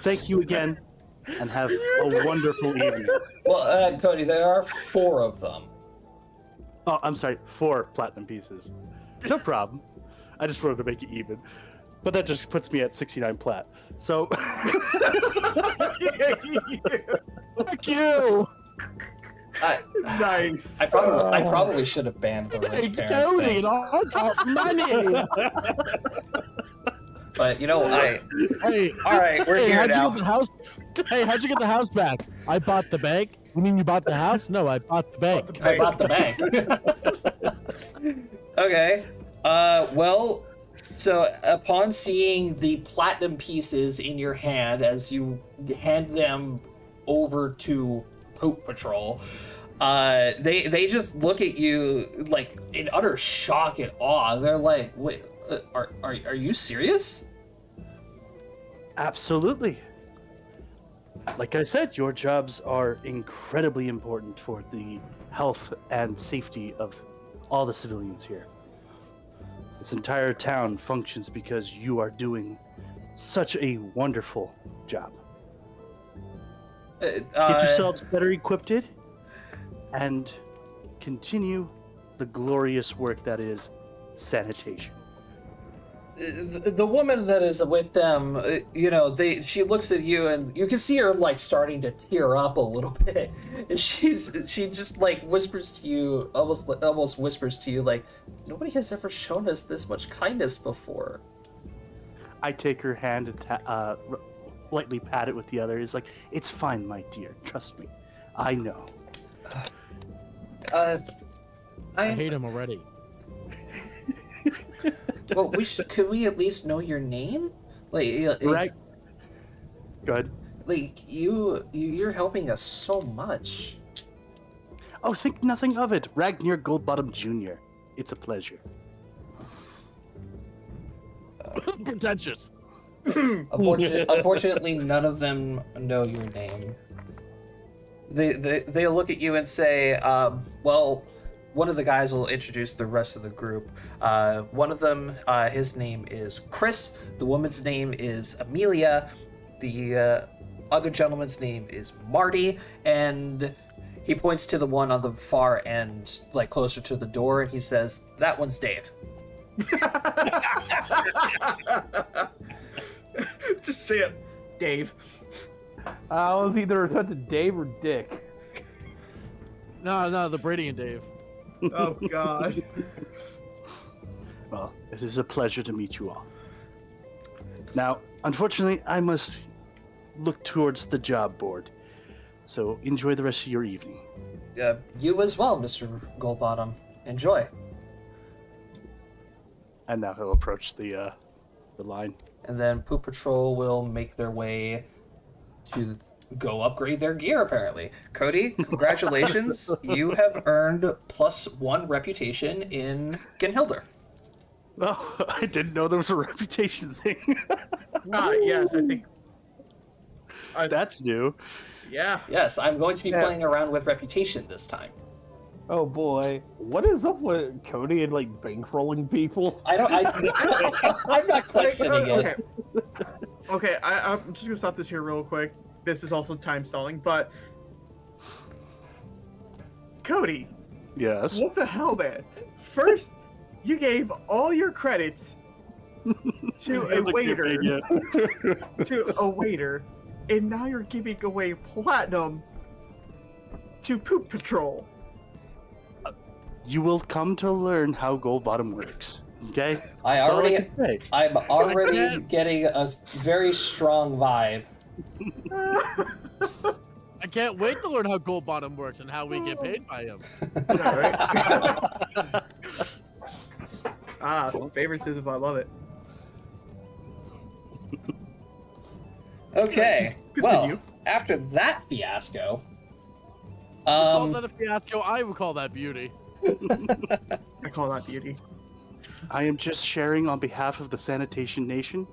Thank you again, and have a wonderful evening. Well, Cody, there are 4 of them. Oh, I'm sorry, 4 platinum pieces. No problem. I just wanted to make it even. But that just puts me at 69 plat. So... Fuck you! Nice. I probably should have banned the Hey, rich parents Cody, thing. it all got money! But you know, Hey, all right, we're hey, here how'd you now. get the house? Hey, how'd you get the house back? I bought the bank. You mean you bought the house? No, I bought the bank. I bought the bank. Okay. Well, so upon seeing the platinum pieces in your hand as you hand them over to Poop Patrol, they just look at you like in utter shock and awe. They're like, "Wait, are you serious?" Absolutely. Like I said, your jobs are incredibly important for the health and safety of all the civilians here. This entire town functions because you are doing such a wonderful job. Get yourselves better equipped and continue the glorious work that is sanitation. The woman that is with them, she looks at you and you can see her like starting to tear up a little bit, and she just like whispers to you, almost whispers to you like, nobody has ever shown us this much kindness before. I take her hand and lightly pat it with the other. It's like, it's fine, my dear. Trust me. I know. I hate him already. Well, could we at least know your name? Right. Good. Like you're helping us so much. Oh, think nothing of it. Ragnar Goldbottom Jr. It's a pleasure. Pretentious. Unfortunately, none of them know your name. They'll look at you and say, well, one of the guys will introduce the rest of the group. One of them, his name is Chris. The woman's name is Amelia. The other gentleman's name is Marty. And he points to the one on the far end, like closer to the door, and he says, that one's Dave. Just straight up, Dave. I was either referred to Dave or Dick. No, the Brady and Dave. Oh God. Well, it is a pleasure to meet you all. Now, unfortunately, I must look towards the job board. So enjoy the rest of your evening. You as well, Mr. Goldbottom. Enjoy. And now he'll approach the line. And then Poop Patrol will make their way to go upgrade their gear, apparently. Cody, congratulations. You have earned +1 reputation in Genhilder. Oh, I didn't know there was a reputation thing. Yes, I think. That's new. Yeah. Yes, I'm going to be Yeah. playing around with reputation this time. Oh boy, what is up with Cody and like bankrolling people? I'm not questioning it. Okay, I'm just gonna stop this here real quick. This is also time stalling, but Cody, Yes. what the hell, man? First, you gave all your credits to a waiter, and now you're giving away platinum to Poop Patrol. You will come to learn how Gold Bottom works. Okay? I'm say. already getting a very strong vibe. I can't wait to learn how Gold Bottom works and how we get paid by him. Favoritism, I love it. Okay, Continue. well, after that fiasco, Call that a fiasco. I would call that beauty. I call that beauty. I am just sharing on behalf of the Sanitation Nation.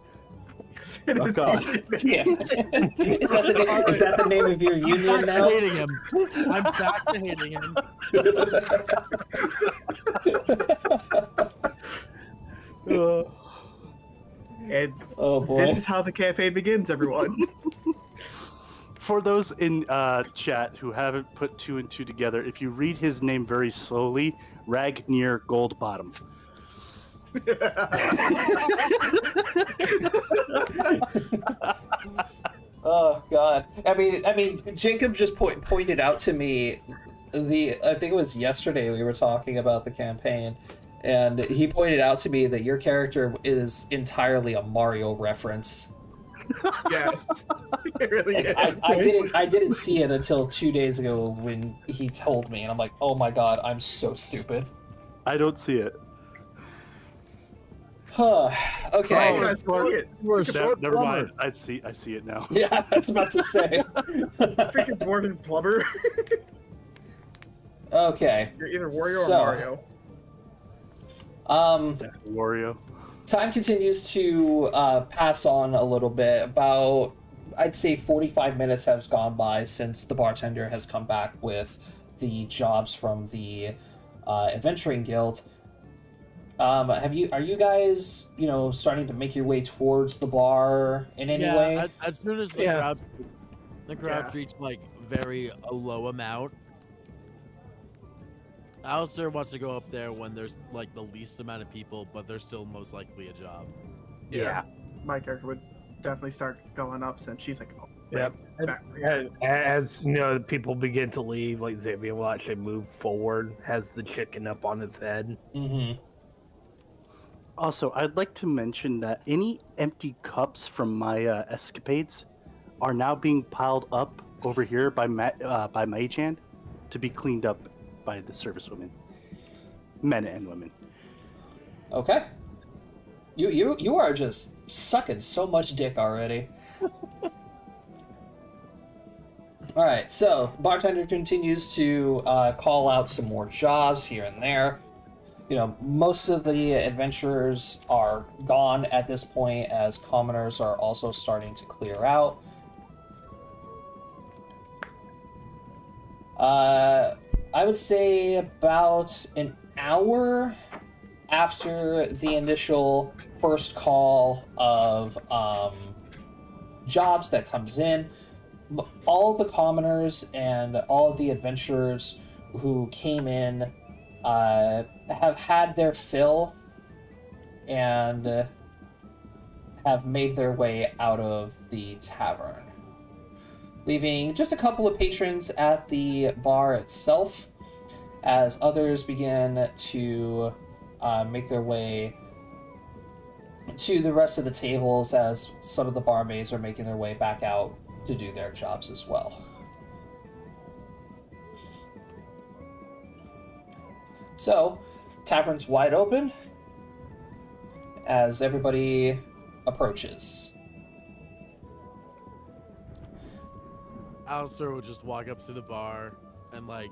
Oh, God. yeah. Is that the name of your union I'm now? hating him. I'm back to hating him. And Oh boy. this is how the cafe begins, everyone. For those in chat who haven't put 2 and 2 together, if you read his name very slowly, Ragnir Gold Bottom. Oh god. I mean, Jacob just pointed out to me I think it was yesterday we were talking about the campaign, and he pointed out to me that your character is entirely a Mario reference. Yes, it really is. I didn't see it until 2 days ago when he told me, and I'm like, oh my god, I'm so stupid. I don't see it. Okay. Oh, that's it. We're a short Never plumber. mind. I see it now. Yeah, I was about to say. Freaking dwarven plumber. Okay. You're either Wario So- or Mario. Wario. Time continues to pass on a little bit. About, I'd say 45 minutes has gone by since the bartender has come back with the jobs from the adventuring guild. Are you guys, starting to make your way towards the bar in any way? As soon as the Yeah. crowds reach like a low amount, Alistair wants to go up there when there's like the least amount of people, but there's still most likely a job. Yeah. My character would definitely start going up since she's like, oh, Yep. back. As people begin to leave, like Xavier will actually move forward, has the chicken up on its head. Mm-hmm. Also, I'd like to mention that any empty cups from my escapades are now being piled up over here by Mage Hand to be cleaned up by the servicewomen, men and women. Okay. You are just sucking so much dick already. All right, so bartender continues to call out some more jobs here and there. Most of the adventurers are gone at this point, as commoners are also starting to clear out. I would say about an hour after the initial first call of jobs that comes in, all of the commoners and all of the adventurers who came in have had their fill and have made their way out of the tavern, leaving just a couple of patrons at the bar itself, as others begin to make their way to the rest of the tables, as some of the barmaids are making their way back out to do their jobs as well. So, tavern's wide open as everybody approaches. Alistair will just walk up to the bar and like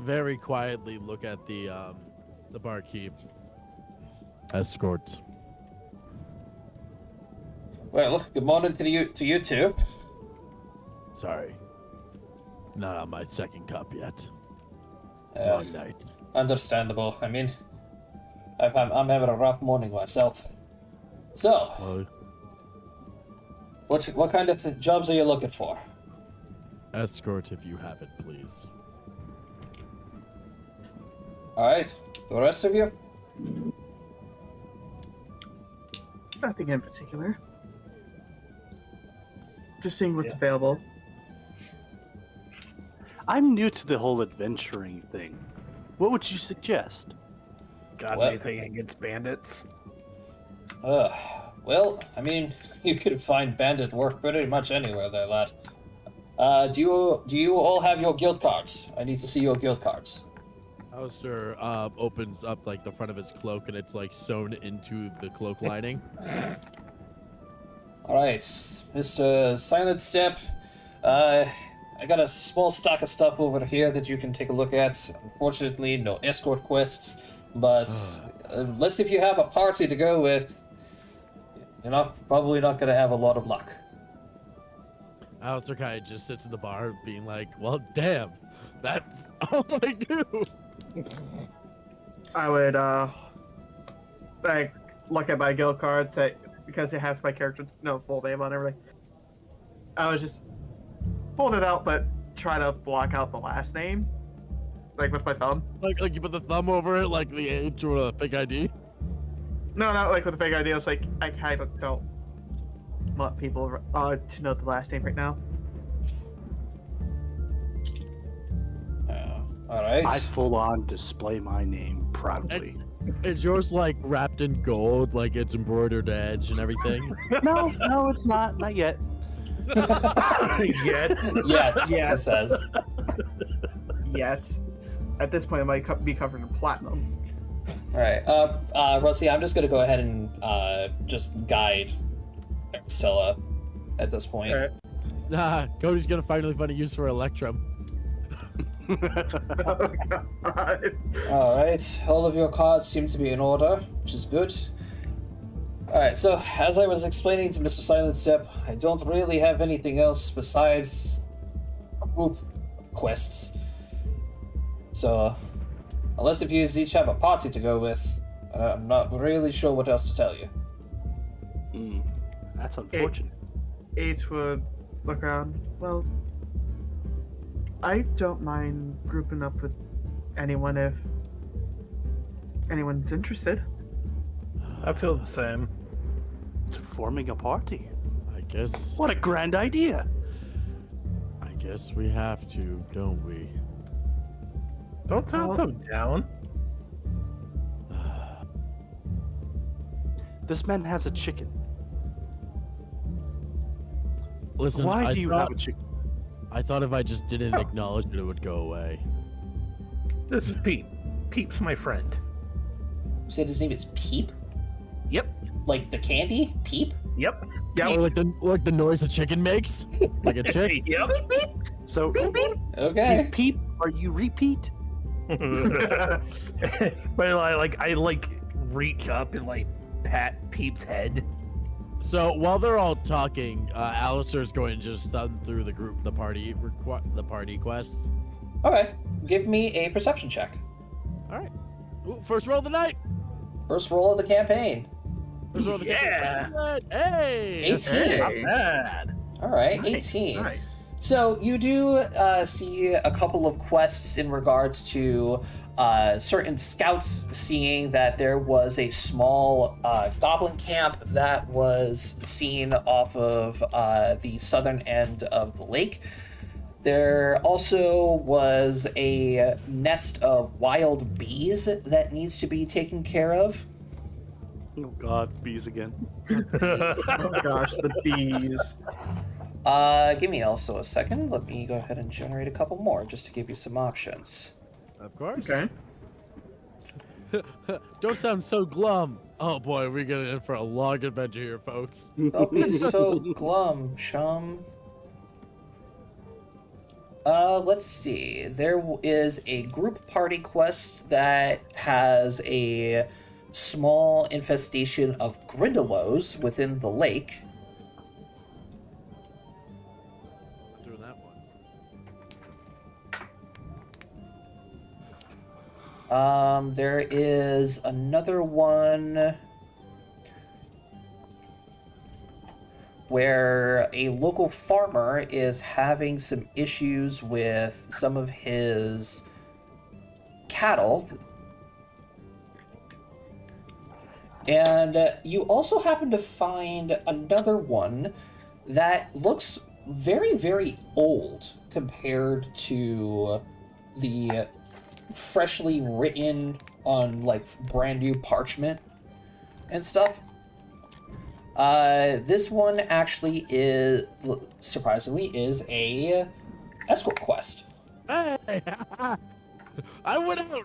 very quietly look at the barkeep. Escort. Well, good morning to you two. Sorry. Not on my second cup yet. Uh, Long night. Understandable. I mean, I'm having a rough morning myself. So, Well, what kind of jobs are you looking for? escort if you have it, please. All right, the rest of you. Nothing in particular. Just seeing what's available. I'm new to the whole adventuring thing. What would you suggest? Got What? anything against bandits? Well, I mean, you could find bandit work pretty much anywhere there, lad. Do you all have your guild cards? I need to see your guild cards. Alistair opens up like the front of his cloak and it's like sewn into the cloak lining. All right, Mr. Silent Step. I got a small stock of stuff over here that you can take a look at. Unfortunately, no escort quests, but unless if you have a party to go with, you're probably not going to have a lot of luck. Alistair kind of just sits at the bar being like, well, damn, that's all I do. I would like look at my guild card, say because it has my character full name on everything. I was just hold it out, but try to block out the last name, like with my thumb. Like you put the thumb over it, like the H or a fake ID. No, not like with the fake idea. It's like I kind of don't want people to know the last name right now. All right. I full on display my name proudly. Is yours like wrapped in gold, like it's embroidered edge and everything? No, it's not. Not yet. Yet. Yes. Yes. It says. Yet, at this point, it might be covered in platinum. All right. Rosie, I'm just gonna go ahead and just guide Stella at this point. Alright. Nah, Cody's gonna finally find a use for Electrum. Oh God. All right. All of your cards seem to be in order, which is good. All right. So, as I was explaining to Mr. Silent Step, I don't really have anything else besides group quests. So, unless if you each have a party to go with, I'm not really sure what else to tell you. That's unfortunate. H would look around. Well, I don't mind grouping up with anyone if anyone's interested. I feel the same. Forming a party. I guess. What a grand idea! I guess we have to, don't we? Don't sound so down. This man has a chicken. Listen, Why I do you thought, have a chicken? I thought if I just didn't acknowledge it, it would go away. This is Pete. Peep's my friend. You said his name is Peep? Yep. Like the candy? Peep? Yep. Or like the noise a chicken makes, like a chick. Yep. So, Okay. he's Peep. Are you repeat? But I reach up and like pat Peep's head. So while they're all talking, Alistair's going to just thumb through the party quests. Okay. Give me a perception check. All right. Ooh, first roll of the night. First roll of the campaign. First roll of the Yeah. campaign. Hey. 18. Not bad. All right, Nice, 18. Nice. So you do see a couple of quests in regards to certain scouts seeing that there was a small goblin camp that was seen off of the southern end of the lake. There also was a nest of wild bees that needs to be taken care of. Oh God, bees again. Oh gosh, the bees. Give me also a second. Let me go ahead and generate a couple more just to give you some options. Of course. Okay. Don't sound so glum. Oh boy, we're getting in for a long adventure here, folks. Don't be so glum, chum. Let's see. There is a group party quest that has a small infestation of grindylows within the lake. I'm doing that one. There is another one where a local farmer is having some issues with some of his cattle. And you also happen to find another one that looks very, very old compared to the freshly written on like brand new parchment and stuff. This one actually is, surprisingly, is a escort quest. Hey, I went out.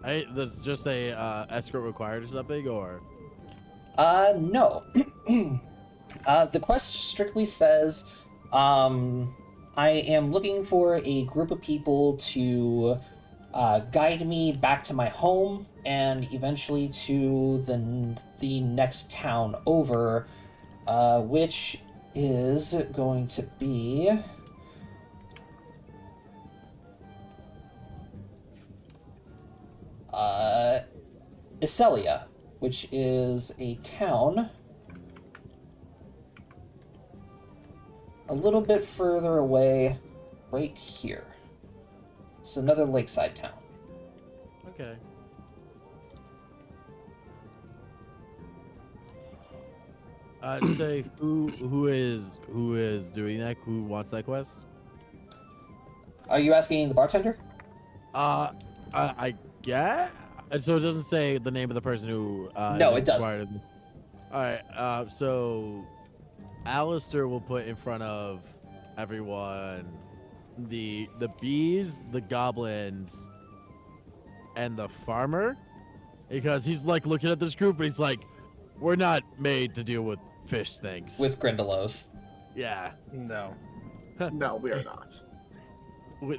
Hey, does just say escort required or something, or? No. The quest strictly says, I am looking for a group of people to guide me back to my home and eventually to the next town over, which is going to be Iselia, which is a town a little bit further away, right here. It's another lakeside town. Okay. Say who is doing that? Who wants that quest? Are you asking the bartender? I guess. And so it doesn't say the name of the person who. No, it doesn't. All right. So, Alistair will put in front of everyone the bees, the goblins, and the farmer, because he's like looking at this group and he's like, "We're not made to deal with fish things." With grindylows. Yeah. No. No, we are not.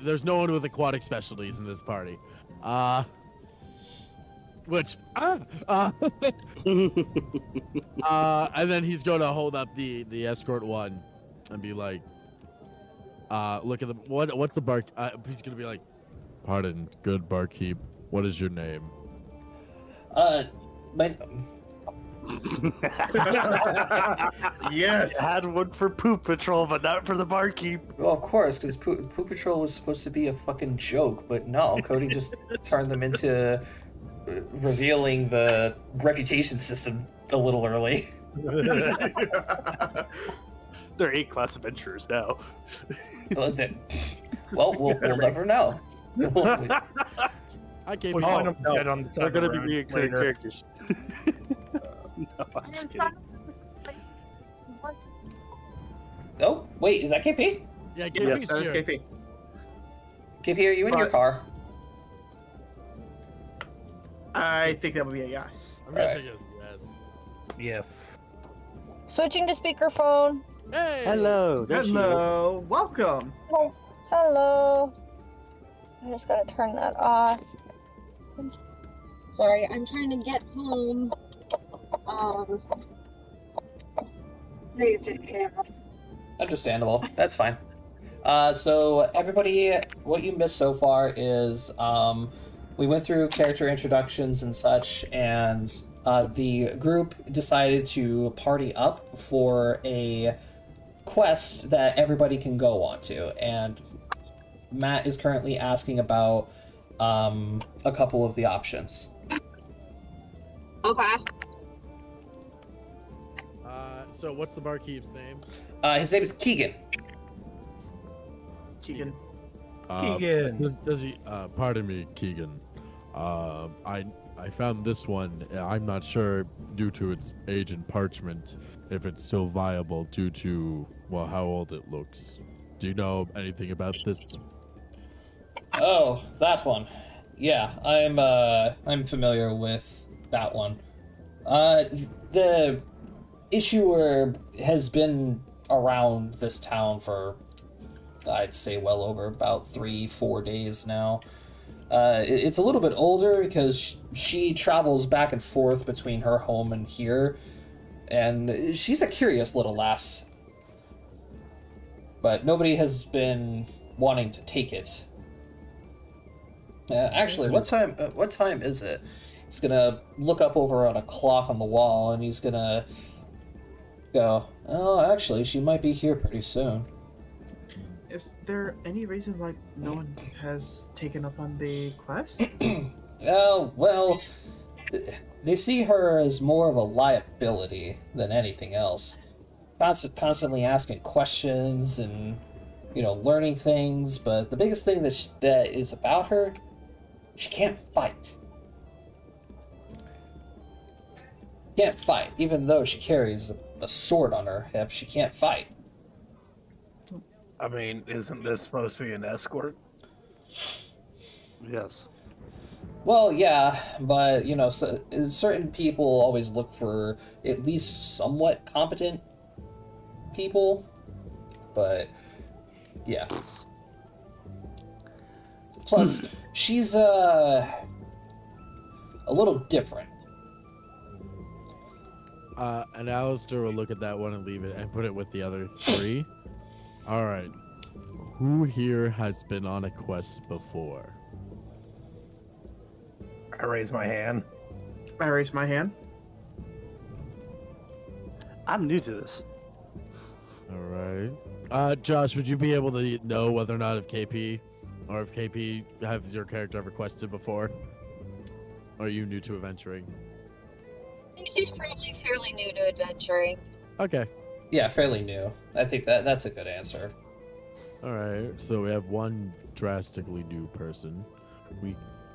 There's no one with aquatic specialties in this party. And then he's going to hold up the escort one and be like, look at the what's the bar? He's gonna be like, "Pardon, good barkeep. What is your name?" My Yes. I had one for Poop Patrol, but not for the barkeep. well, of course, because Poop Patrol was supposed to be a fucking joke, but no, Cody just turned them into revealing the reputation system a little early. They're A-class adventurers now. Well, we'll never know. I gave We'll you. find them dead on the They're side of gonna the be road recurring later. characters. No, I'm just kidding. Oh, wait, is that KP? Yeah, Yes, That is here. KP. KP, are you in your But- car? I think that would be a yes. I'm gonna Alright. take it as Yes. Switching to speakerphone. yes. Hey. Hello. There she is. Hello, welcome. Oh, hello. I just gotta turn that off. Sorry, I'm trying to get home. Today is just chaos. Understandable. That's fine. So everybody, what you missed so far is we went through character introductions and such, and the group decided to party up for a quest that everybody can go on to. And Matt is currently asking about a couple of the options. Okay. So what's the barkeep's name? His name is Keegan. Keegan. Keegan. Does he? Pardon me, Keegan. I found this one. I'm not sure due to its age and parchment if it's still viable due to how old it looks. Do you know anything about this? Oh, that one. Yeah, I'm familiar with that one. issuer has been around this town for, I'd say, well over about 3-4 days now. It's a little bit older because she travels back and forth between her home and here, and she's a curious little lass. But nobody has been wanting to take it. Actually, what time is it? He's gonna look up over on a clock on the wall, and he's gonna go, oh, actually, she might be here pretty soon. Is there any reason why no one has taken up on the quest? Oh, well, they see her as more of a liability than anything else. Constantly asking questions and, learning things, but the biggest thing that is about her, she can't fight. Can't fight, even though she carries a sword on her hip, she can't fight. I mean, isn't this supposed to be an escort? Yes. Well, yeah, but, certain people always look for at least somewhat competent people, but, yeah. Plus, she's, a little different. And Alistair will look at that one and leave it and put it with the other 3. All right. Who here has been on a quest before? I raise my hand. I raise my hand. I'm new to this. All right. Josh, would you be able to know whether or not if KP has your character ever quested before? Or are you new to adventuring? I think she's probably fairly new to adventuring. Okay. Yeah, fairly new. I think that's a good answer. All right. So we have one drastically new person.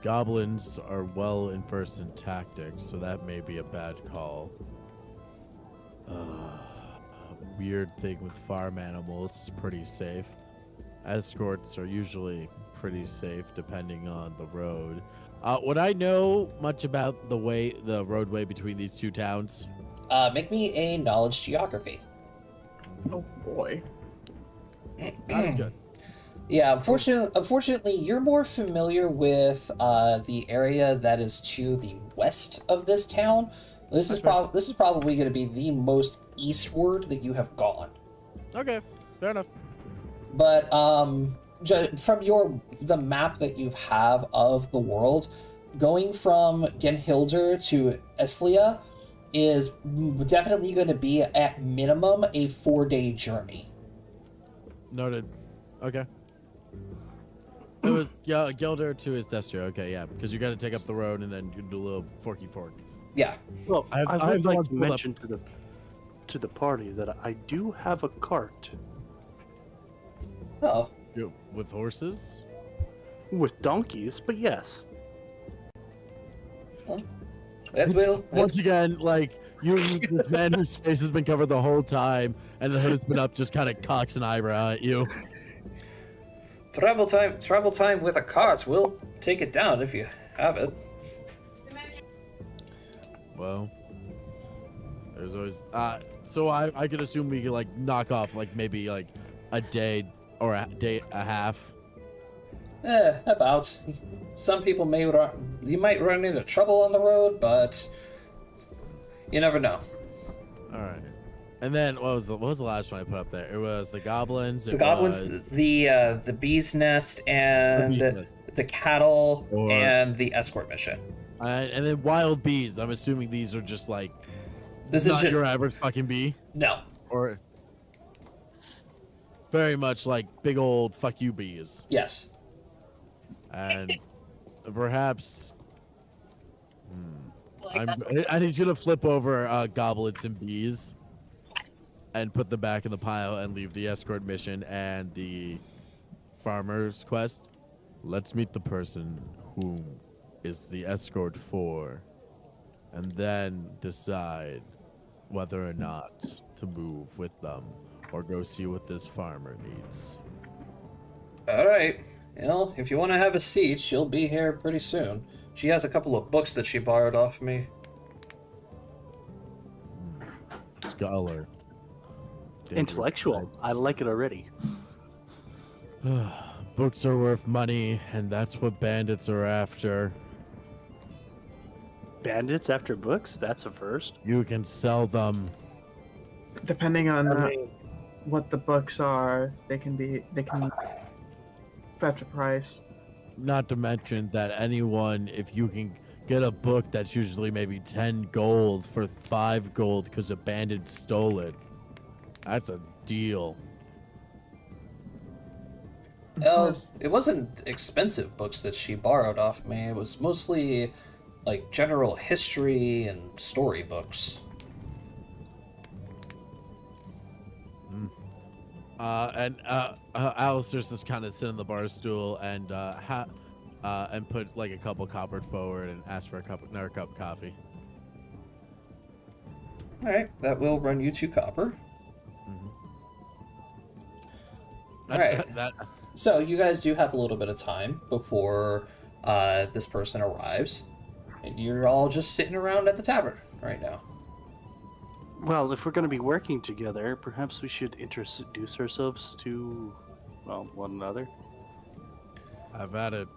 Goblins are well versed in tactics, so that may be a bad call. Weird thing with farm animals is pretty safe. Escorts are usually pretty safe depending on the road. Would I know much about the roadway between these two towns? Make me a knowledge geography. Oh boy. That is good. Yeah, unfortunately, you're more familiar with the area that is to the west of this town. This is probably going to be the most eastward that you have gone. Okay, fair enough. But from the map that you have of the world, going from Genhilder to Eslia is definitely going to be at minimum a 4-day journey. Noted. Okay. It was Gilder to his Destro. Okay, yeah, because you got to take up the road and then you do a little forky fork. Yeah. Well, I I have would no like one to pulled up. mention to the party that I do have a cart Oh, With horses? with donkeys, but yes. Once again, like this man whose face has been covered the whole time, and the hood has been up, just kind of cocks an eyebrow at you. travel time with a cart. We'll take it down if you have it. Well, there's always so I could assume we could like knock off like maybe like a day or a day a half. About. Some people you might run into trouble on the road, but you never know. All right. And then what was the last one I put up there? It was the goblins. The goblins, the bee's nest, and the cattle, and the escort mission. And then wild bees. I'm assuming these are just like This not is just, your average fucking bee, no. or very much like big old fuck you bees. Yes. And perhaps and he's gonna flip over goblins and bees and put them back in the pile and leave the escort mission and the farmer's quest. Let's meet the person whom is the escort for, and then decide whether or not to move with them or go see what this farmer needs. All right. Well, if you want to have a seat, she'll be here pretty soon. She has a couple of books that she borrowed off me. scholar. Intellectual. I like it already. Books are worth money, and that's what bandits are after. Bandits after books? That's a first. You can sell them. Depending on I mean, what the books are, they can fetch a price. Not to mention that anyone, if you can get a book that's usually maybe 10 gold for 5 gold because a bandit stole it, that's a deal. Well, it wasn't expensive books that she borrowed off me. It was mostly like general history and story books. Alistair's just kind of sit on the bar stool and put like a couple copper forward and ask for another cup of coffee. All right, that will run you 2 copper. All right. So you guys do have a little bit of time before this person arrives, and you're all just sitting around at the tavern right now. Well, if we're going to be working together, perhaps we should introduce ourselves to, well, one another. I've had it.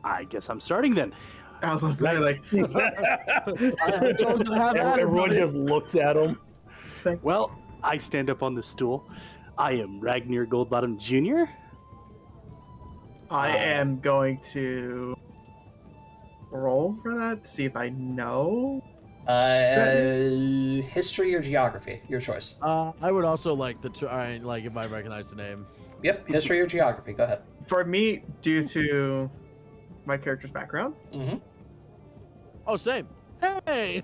I guess I'm starting then. I was gonna say, like, everyone just looks at him. Well, I stand up on the stool. I am Ragnar Goldbottom Jr. I am going to roll for that to see if I know. History or geography, your choice. I would also like to try, like, if I recognize the name. Yep, history or geography. Go ahead. For me, due to my character's background, Oh, same. Hey!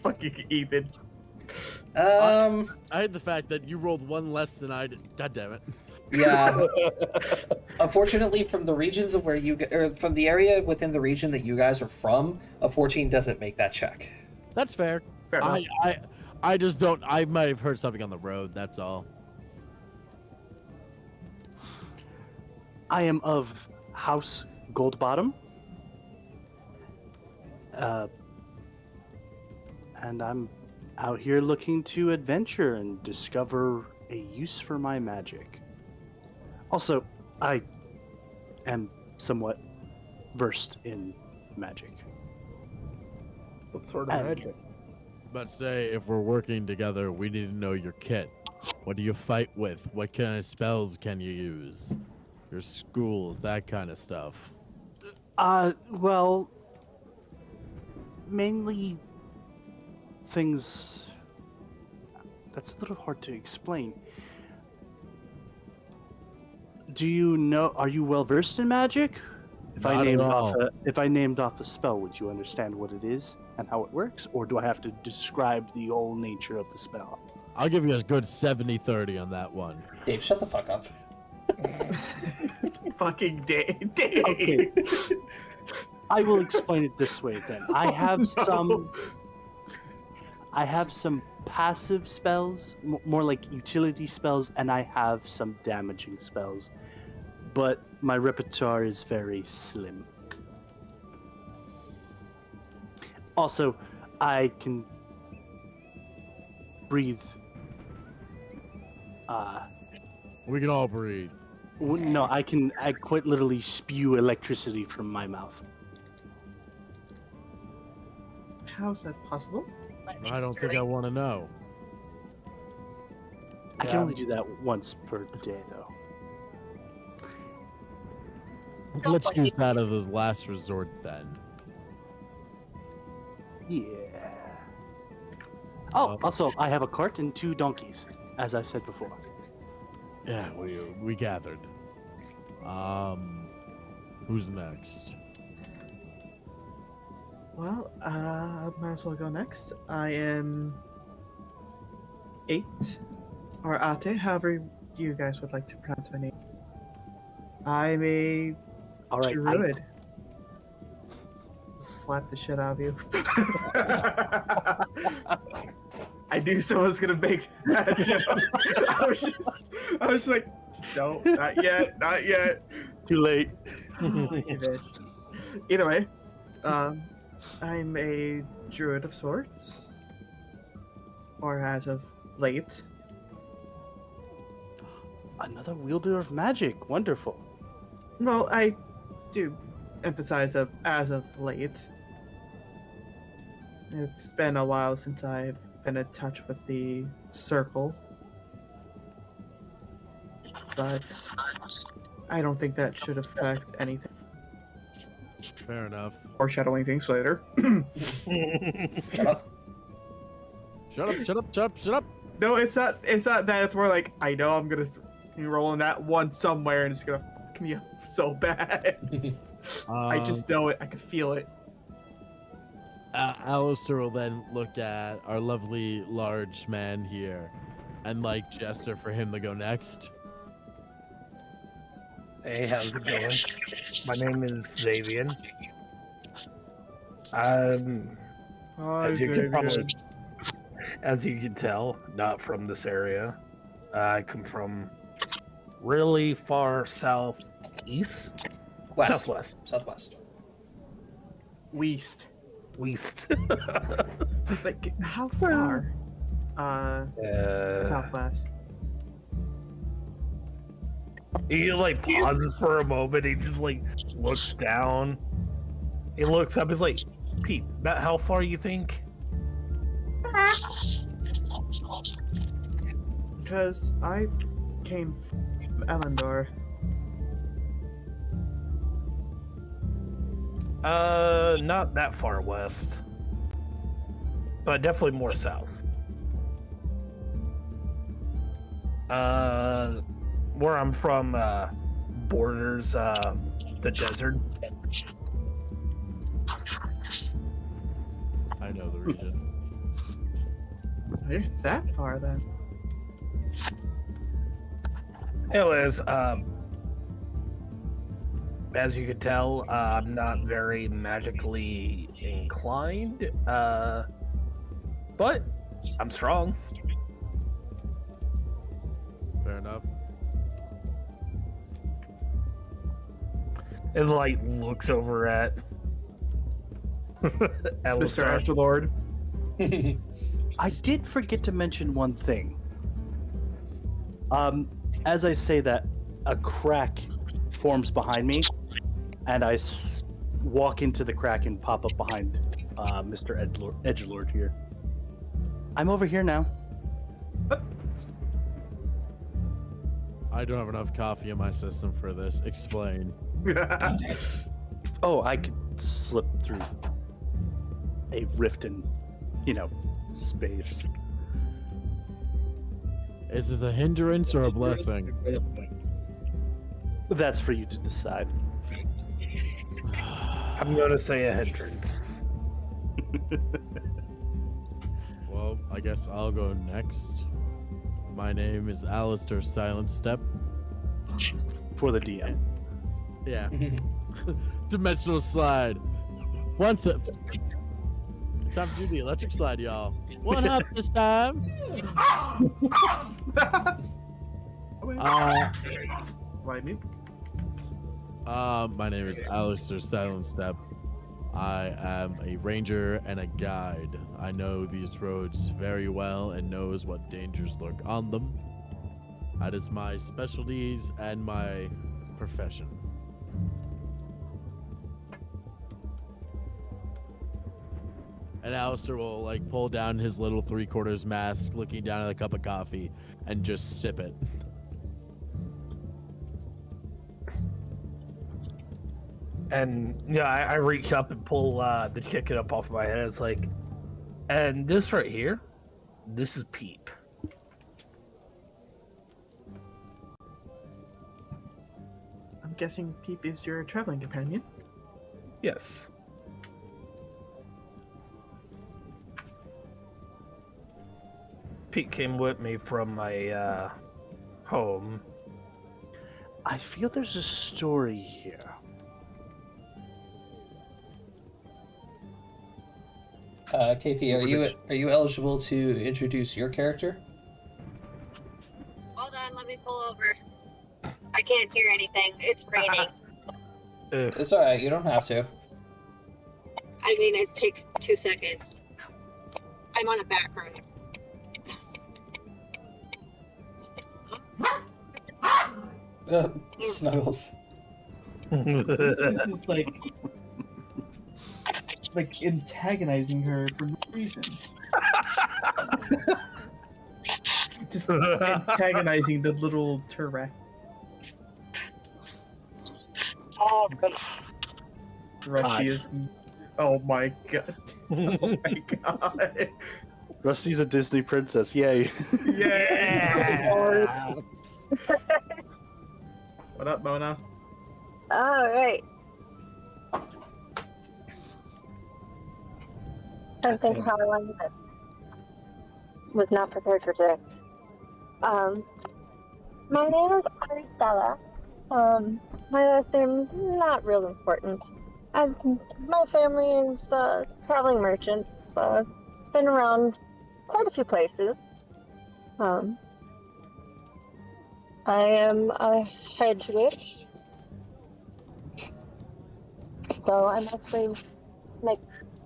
fucking Ethan. I hate the fact that you rolled 1 less than I did. God damn it. Yeah. Unfortunately, from the regions of where from the area within the region that you guys are from, a 14 doesn't make that check. That's fair. Fair enough. I just don't. I might have heard something on the road. That's all. I am of House Goldbottom. And I'm out here looking to adventure and discover a use for my magic. Also, I am somewhat versed in magic. What sort of magic? But say, if we're working together, we need to know your kit. What do you fight with? What kind of spells can you use? Your schools, that kind of stuff. Well, mainly things that's a little hard to explain. Do you know, are you well versed in magic? If Not at all. if I named off a spell, would you understand what it is and how it works? Or do I have to describe the whole nature of the spell? I'll give you a good 70-30 on that one. Dave, shut the fuck up. Fucking Dave. Okay. I will explain it this way then. I have some passive spells, more like utility spells, and I have some damaging spells. But my repertoire is very slim. Also, I can breathe. We can all breathe. No, I quite literally spew electricity from my mouth. How's that possible? I don't think I want to know. I can only do that once per day, though. Let's use that as a last resort then. Yeah. Oh, also, I have a cart and 2 donkeys, as I said before. Yeah, we gathered. Who's next? Well, might as well go next. I am 8, or Ate, however you guys would like to pronounce my name. I'm a druid. Slap the shit out of you. I knew someone was gonna make that joke. I was like, no, not yet, not yet. Too late. You bitch. Either way, I'm a druid of sorts. Or as of late. Another wielder of magic. Wonderful. Well, I do emphasize as of late. It's been a while since I've been in touch with the circle. But I don't think that should affect anything. Fair enough. Foreshadowing things later. Shut up. Shut up, shut up, shut up, shut up. No, it's not. It's not that. It's more like I know I'm gonna roll in that one somewhere, and it's gonna fuck me up so bad. I just know it. I can feel it. Alistair will then look at our lovely large man here and like gesture for him to go next. Hey, how's it going? My name is Xavier. As you can tell, not from this area. I come from really far southeast, West. southwest, West. west. Like how far? Southwest. He like pauses for a moment. He just like looks down. He looks up. He's like, "Pete, about how far you think?" Because I came from Elendor. Not that far west, but definitely more south. Where I'm from, borders the desert. I know the region. You're that far then. Anyways, as you can tell, I'm not very magically inclined, but I'm strong. Fair enough. And like looks over at Mr. Alistair. Ashlord. I did forget to mention one thing. As I say that, a crack forms behind me, and I walk into the crack and pop up behind Mr. Edgelord here. I'm over here now. I don't have enough coffee in my system for this. Explain. Oh, I could slip through a rift in, space. Is this a hindrance or a blessing? That's for you to decide. I'm gonna say a hindrance. Well, I guess I'll go next. My name is Alistair Silent Step. For the DM. Yeah. Dimensional slide. One step. Time to do the electric slide, y'all. One up this time. Why me? My name is Alistair Silent Step. I am a ranger and a guide. I know these roads very well and knows what dangers lurk on them. That is my specialties and my profession. And Alistair will like pull down his little 3/4 mask, looking down at a cup of coffee, and just sip it. And I reach up and pull the chicken up off my head. It's like, and this right here, this is Peep. I'm guessing Peep is your traveling companion. Yes. Pete came with me from my home. I feel there's a story here. KP, are you eligible to introduce your character? Hold on, let me pull over. I can't hear anything. It's raining. Ugh. It's alright, you don't have to. I mean, it takes 2 seconds. I'm on a back road. Snuggles. This is like antagonizing her for no reason. Just antagonizing the little Turek. Oh, good. Rusty is. Oh my god. Oh my god. Rusty's a Disney princess. Yay. Yeah. What up, Mona? All right. I think how I wanted this. Was not prepared for today. My name is Aristella. My last name's not real important. My family is traveling merchants. Been around quite a few places. I am a hedge witch. So I mostly make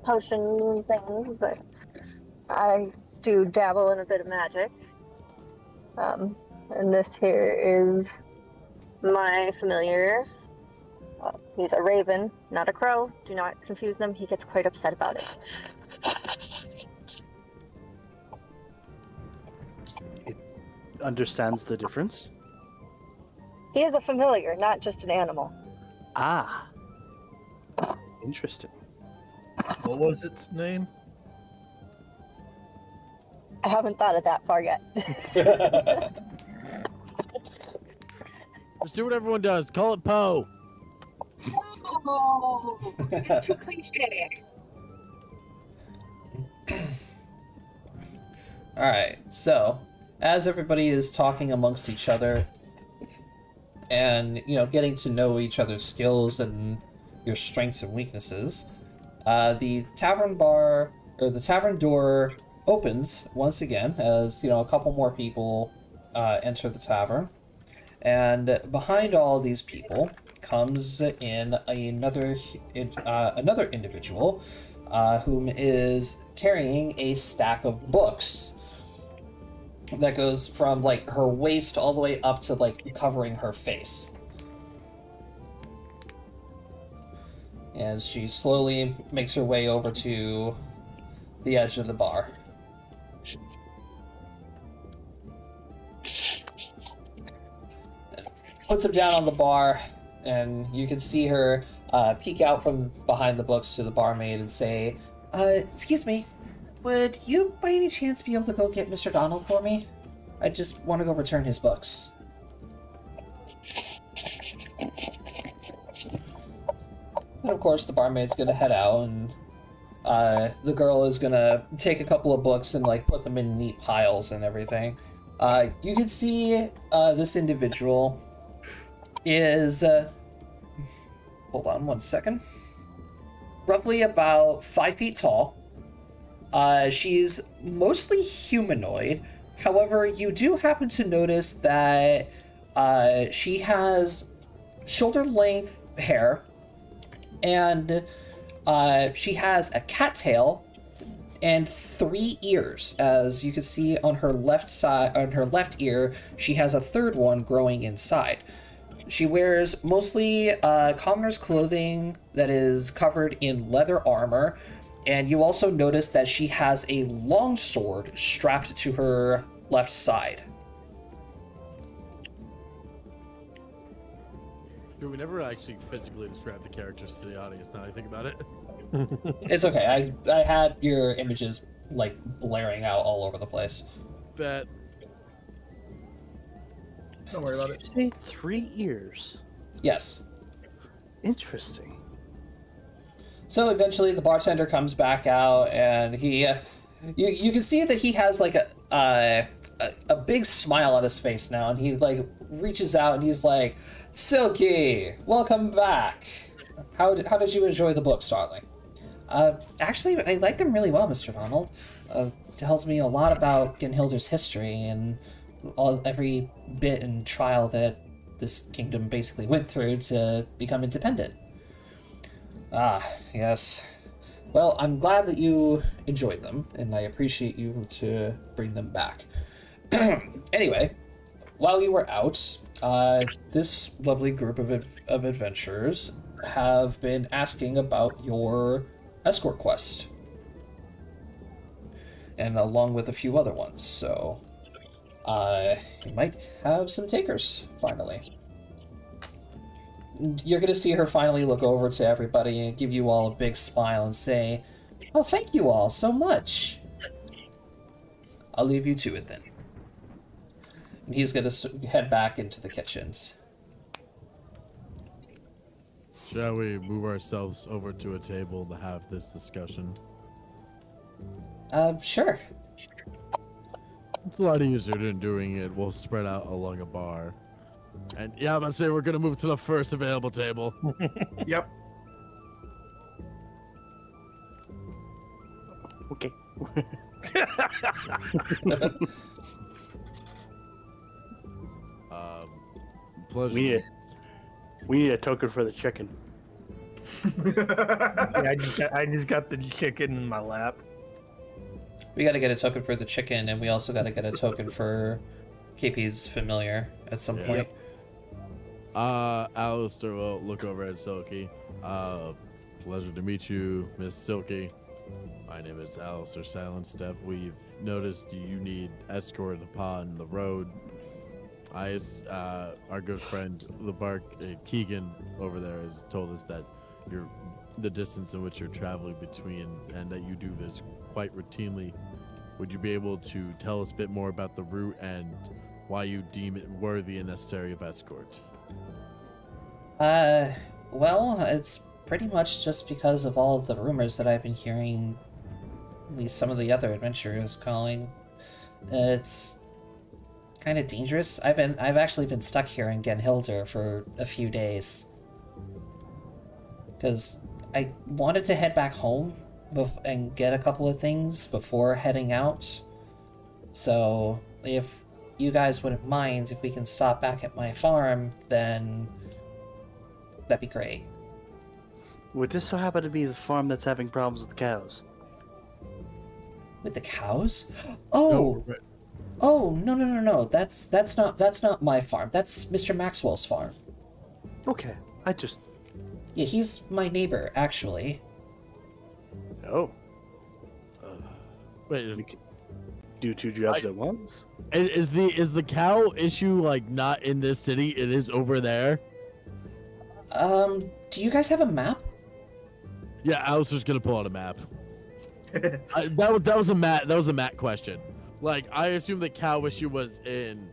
potion things, but I do dabble in a bit of magic. And this here is my familiar. He's a raven, not a crow. Do not confuse them. He gets quite upset about it. It understands the difference. He is a familiar, not just an animal. Ah. Interesting. What was its name? I haven't thought of that far yet. Just do what everyone does. Call it Poe. Oh, that's too cliche. Alright, so as everybody is talking amongst each other and, getting to know each other's skills and your strengths and weaknesses, the tavern door opens once again as, a couple more people enter the tavern. And behind all these people comes in another individual whom is carrying a stack of books that goes from her waist all the way up to covering her face. And she slowly makes her way over to the edge of the bar. Puts him down on the bar, and you can see her peek out from behind the books to the barmaid and say, excuse me, would you by any chance be able to go get Mr. Donald for me? I just want to go return his books. And of course, the barmaid's gonna head out, and the girl is gonna take a couple of books and put them in neat piles and everything. You can see this individual is hold on one second. Roughly about 5 feet tall. She's mostly humanoid. However, you do happen to notice that she has shoulder-length hair, and she has a cattail and 3 ears. As you can see on her left side, on her left ear, she has a third one growing inside. She wears mostly commoner's clothing that is covered in leather armor, and you also notice that she has a long sword strapped to her left side. Dude, we never actually physically described the characters to the audience, now I think about it. It's okay, I had your images blaring out all over the place. Bet. Don't worry about it. Say 3 ears. Yes. Interesting. So eventually the bartender comes back out, and he, you can see that he has a big smile on his face now, and he reaches out and he's like, Silky, welcome back. How did you enjoy the books, darling? Actually, I like them really well, Mr. Donald. Tells me a lot about Ginhilder's history and every bit and trial that this kingdom basically went through to become independent. Ah, yes. Well, I'm glad that you enjoyed them, and I appreciate you to bring them back. Anyway, while you were out, this lovely group of adventurers have been asking about your escort quest, and along with a few other ones, so you might have some takers, finally. You're going to see her finally look over to everybody and give you all a big smile and say, "Oh, thank you all so much. I'll leave you to it then." And he's going to head back into the kitchens. Shall we move ourselves over to a table to have this discussion? Sure. It's a lot easier than doing it. We'll spread out along a bar. And yeah, I'm gonna say we're gonna move to the first available table. Yep. Okay. Pleasure. We need a token for the chicken. Yeah, I just got the chicken in my lap. We got to get a token for the chicken, and we also got to get a token for KP's familiar at some point. Alistair will look over at Silky. Pleasure to meet you, Miss Silky. My name is Alistair Silentstep. We've noticed you need escort upon the road. Our good friend Keegan over there has told us that the distance in which you're traveling between, and that you do this quite routinely. Would you be able to tell us a bit more about the route and why you deem it worthy and necessary of escort? Well, it's pretty much just because of all of the rumors that I've been hearing, at least some of the other adventurers calling. It's kind of dangerous. I've actually been stuck here in Genhilder for a few days. Because I wanted to head back home and get a couple of things before heading out. So if you guys wouldn't mind, if we can stop back at my farm, then that'd be great. Would this so happen to be the farm that's having problems with the cows? With the cows? Oh! No, Oh, no. That's not my farm. That's Mr. Maxwell's farm. Okay, Yeah, he's my neighbor, actually. Oh, wait, we could do two jobs at once? is the cow issue like not in this city? It is over there. Do you guys have a map? Yeah, I was just gonna pull out a map. That was a Matt question. Like, I assume the cow issue was in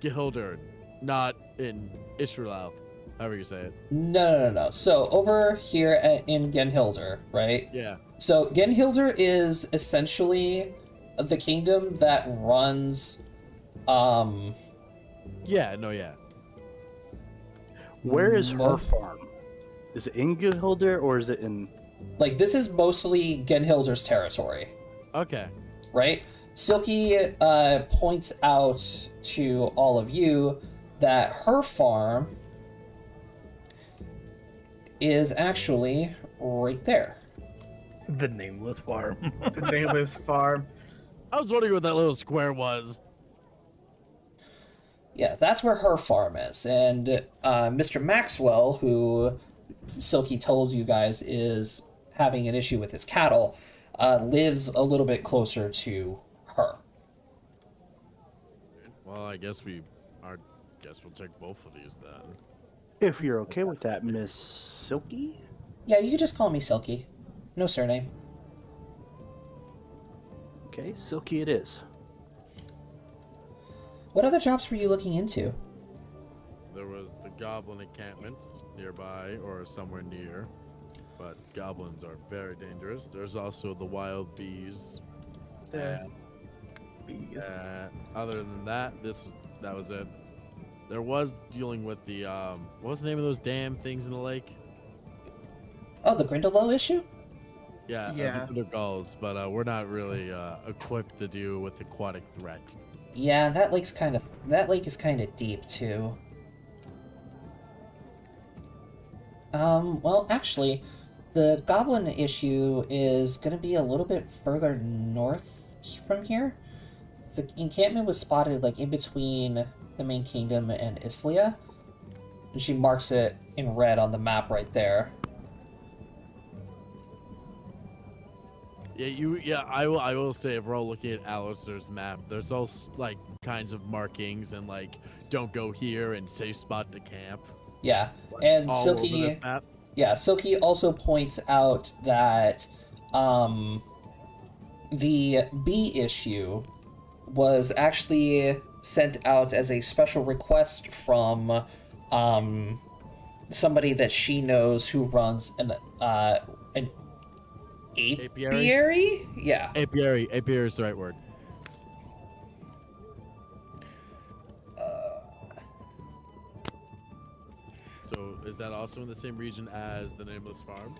Gehilder, not in Israel, however you say it. No. So over here in Genhilder, right? Yeah. So Genhilder is essentially the kingdom that runs, Yeah. Where is No. her farm? Is it in Goodholder or is it in... Like, this is mostly Genhilder's territory, Okay. right? Silky points out to all of you that her farm is actually right there. The nameless farm. The nameless farm. I was wondering what that little square was. Yeah, that's where her farm is. And Mr. Maxwell, who Silky told you guys is having an issue with his cattle, lives a little bit closer to her. Well, I guess we'll take both of these then. If you're okay with that, Miss Silky? Yeah, you can just call me Silky. No surname. Okay, Silky it is. What other jobs were you looking into? There was the goblin encampment nearby or somewhere near, but goblins are very dangerous. There's also the wild bees. The bees. Other than that, that was it. There was dealing with the what was the name of those damn things in the lake? Oh, the Grindelow issue? Yeah, Yeah. the gulls, but we're not really equipped to deal with aquatic threat. Yeah, that lake is kind of deep too. Well, actually, The goblin issue is going to be a little bit further north from here. The encampment was spotted like in between the main kingdom and Islia, and she marks it in red on the map right there. Yeah, I will say, if we're all looking at Alistair's map, there's all like kinds of markings and like don't go here and safe spot to camp. Yeah, and All over this map. Yeah, Silky also points out that the B issue was actually sent out as a special request from somebody that she knows who runs an apiary? Yeah. Apiary is the right word. So is that also in the same region as the Nameless Farm?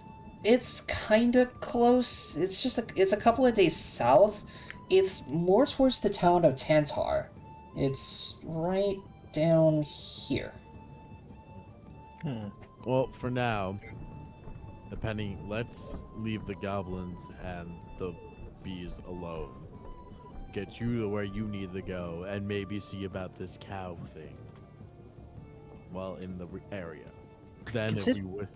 It's kind of close. It's a couple of days south. It's more towards the town of Tantar. It's right down here. Well, for now, let's leave the goblins and the bees alone. Get you to where you need to go, and maybe see about this cow thing while in the area. Then if we would...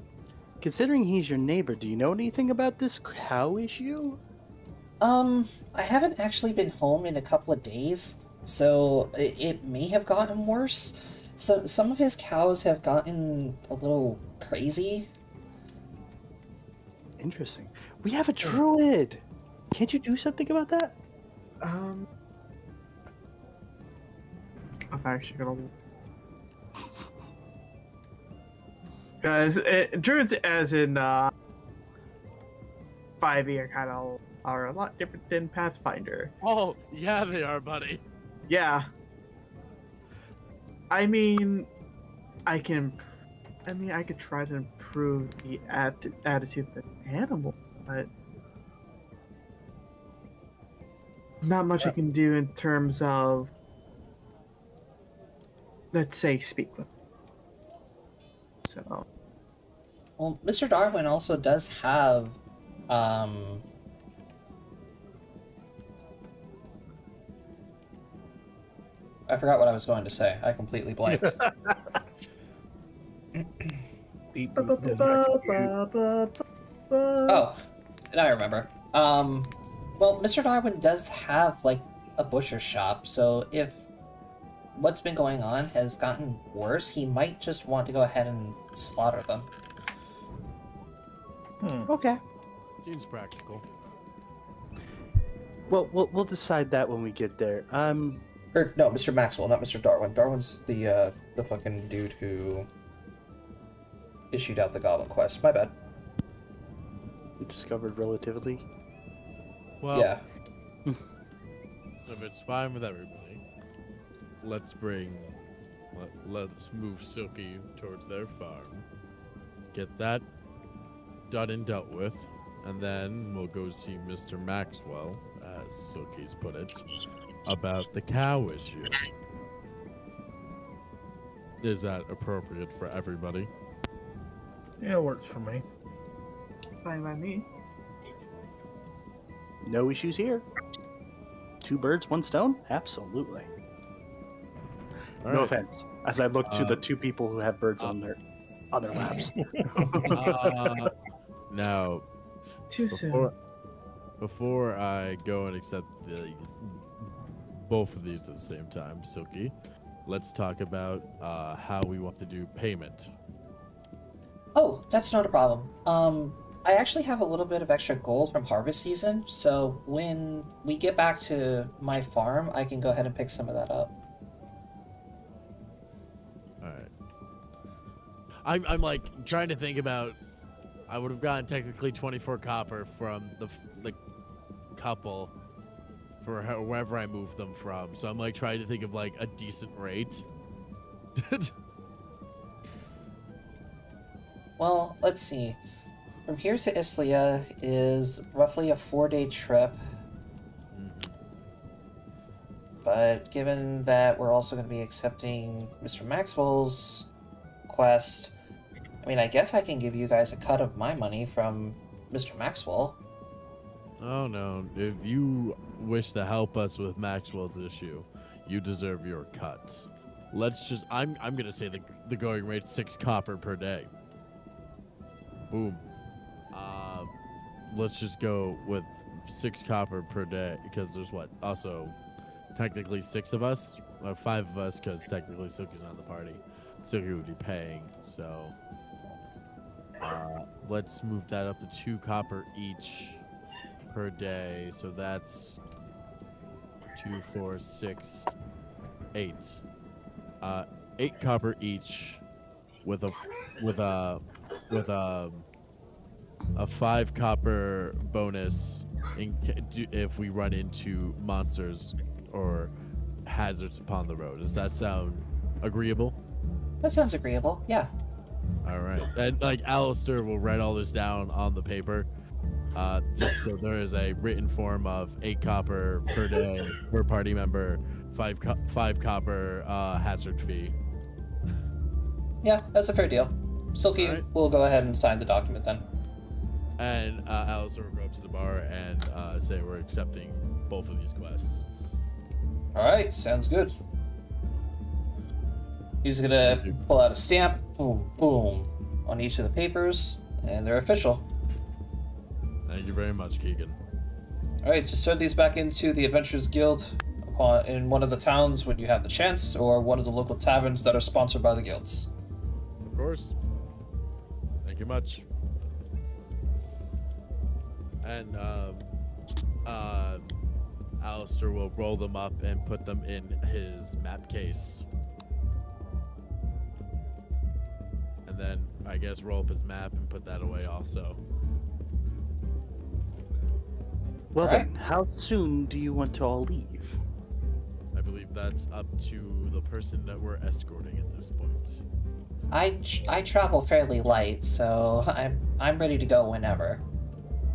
Considering he's your neighbor, do you know anything about this cow issue? I haven't actually been home in a couple of days, so it may have gotten worse. So some of his cows have gotten a little crazy. Interesting. We have a druid. Can't you do something about that? I'm actually gonna. Guys, druids, as in 5e, are a lot different than Pathfinder. Oh, yeah, they are, buddy. Yeah. I could try to improve the attitude of the animal, but not much I can do in terms of, let's say, speak with them. So. Well, Mr. Darwin also does have, I forgot what I was going to say. I completely blanked. Oh, now I remember. Well, Mr. Darwin does have, like, a butcher shop, so if what's been going on has gotten worse, he might just want to go ahead and slaughter them. Okay. Seems practical. Well, we'll decide that when we get there. Or, no, Mr. Maxwell, not Mr. Darwin. Darwin's the fucking dude who issued out the Goblin Quest. My bad. Discovered relatively. Well, Yeah. if it's fine with everybody, let's move Silky towards their farm. Get that done and dealt with, and then we'll go see Mr. Maxwell, as Silky's put it, about the cow issue. Is that appropriate for everybody? Yeah, it works for me. Fine by me. No issues here. 2 birds, 1 stone? Absolutely. All No right. offense. As I look to the 2 people who have birds on their laps. Now, Too soon. before I go and accept both of these at the same time, Silky, let's talk about how we want to do payment. Oh, that's not a problem. I actually have a little bit of extra gold from harvest season, so when we get back to my farm, I can go ahead and pick some of that up. Alright. I'm like trying to think about, I would have gotten technically 24 copper from the couple for wherever I moved them from, so I'm like trying to think of like a decent rate. Well, let's see. From here to Islia is roughly a 4-day trip. But given that we're also going to be accepting Mr. Maxwell's quest, I mean, I guess I can give you guys a cut of my money from Mr. Maxwell. Oh no, if you wish to help us with Maxwell's issue, you deserve your cut. Let's just I'm gonna say the going rate 6 copper per day. Boom. Let's just go with 6 copper per day because there's what? Also technically 6 of us, 5 of us because technically Silky's not in the party. Silky would be paying, so let's move that up to 2 copper each per day. So that's 2, 4, 6, 8. 8 copper each with a 5 copper bonus if we run into monsters or hazards upon the road. Does that sound agreeable? That sounds agreeable, yeah. All right. And like Alistair will write all this down on the paper. Just so there is a written form of 8 copper per day per party member, 5 copper hazard fee. Yeah, that's a fair deal. Silky All right. will go ahead and sign the document then. And Alistair will go up to the bar and say we're accepting both of these quests. Alright, sounds good. He's gonna pull out a stamp, boom, boom, on each of the papers, and they're official. Thank you very much, Keegan. Alright, just turn these back into the Adventurers Guild in one of the towns when you have the chance, or one of the local taverns that are sponsored by the guilds. Of course. Thank you much. And Alistair will roll them up and put them in his map case. And then I guess roll up his map and put that away also. Well Alright. then, how soon do you want to all leave? I believe that's up to the person that we're escorting at this point. I travel fairly light, so I'm ready to go whenever.